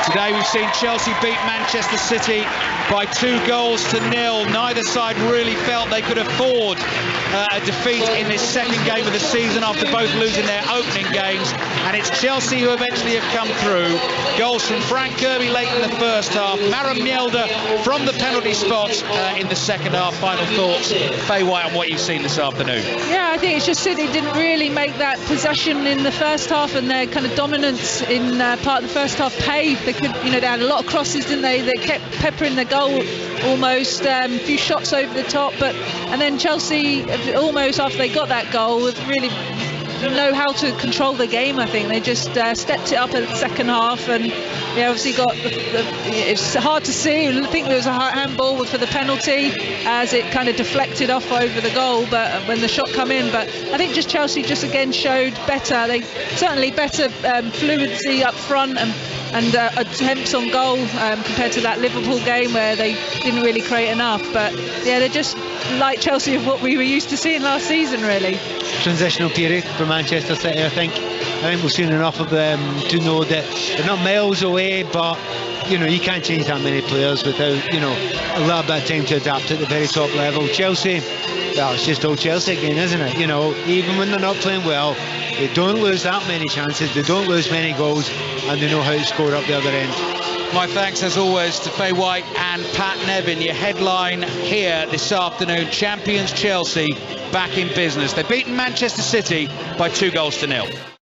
Today we've seen Chelsea beat Manchester City by 2-0. Neither side really felt they could afford a defeat in this second game of the season after both losing their opening games, and it's Chelsea who eventually have come through. Goals from Frank Kirby late in the first half, Mara Mjelde from the penalty spot in the second half. Final thoughts, Faye White, on what you've seen this afternoon? Yeah, I think it's just City didn't really make that possession in the first half, and their kind of dominance in part of the first half paid. They had a lot of crosses, didn't they? They kept peppering the goal almost, a few shots over the top, and then Chelsea almost after they got that goal really know how to control the game. I think they just stepped it up in the second half, and they obviously got it's hard to see. I think there was a handball for the penalty as it kind of deflected off over the goal, but when the shot come in. But I think just Chelsea just again showed better. They certainly better fluency up front and attempts on goal compared to that Liverpool game where they didn't really create enough. But yeah, they're just like Chelsea of what we were used to seeing last season, really. Transitional period for Manchester City, I think we've seen enough of them to know that they're not miles away, but you can't change that many players without a little bit of time to adapt at the very top level. Chelsea, well, it's just old Chelsea again, isn't it? Even when they're not playing well, they don't lose that many chances, they don't lose many goals, and they know how to score up the other end. My thanks as always to Faye White and Pat Nevin. Your headline here this afternoon: champions Chelsea back in business. They've beaten Manchester City by 2-0.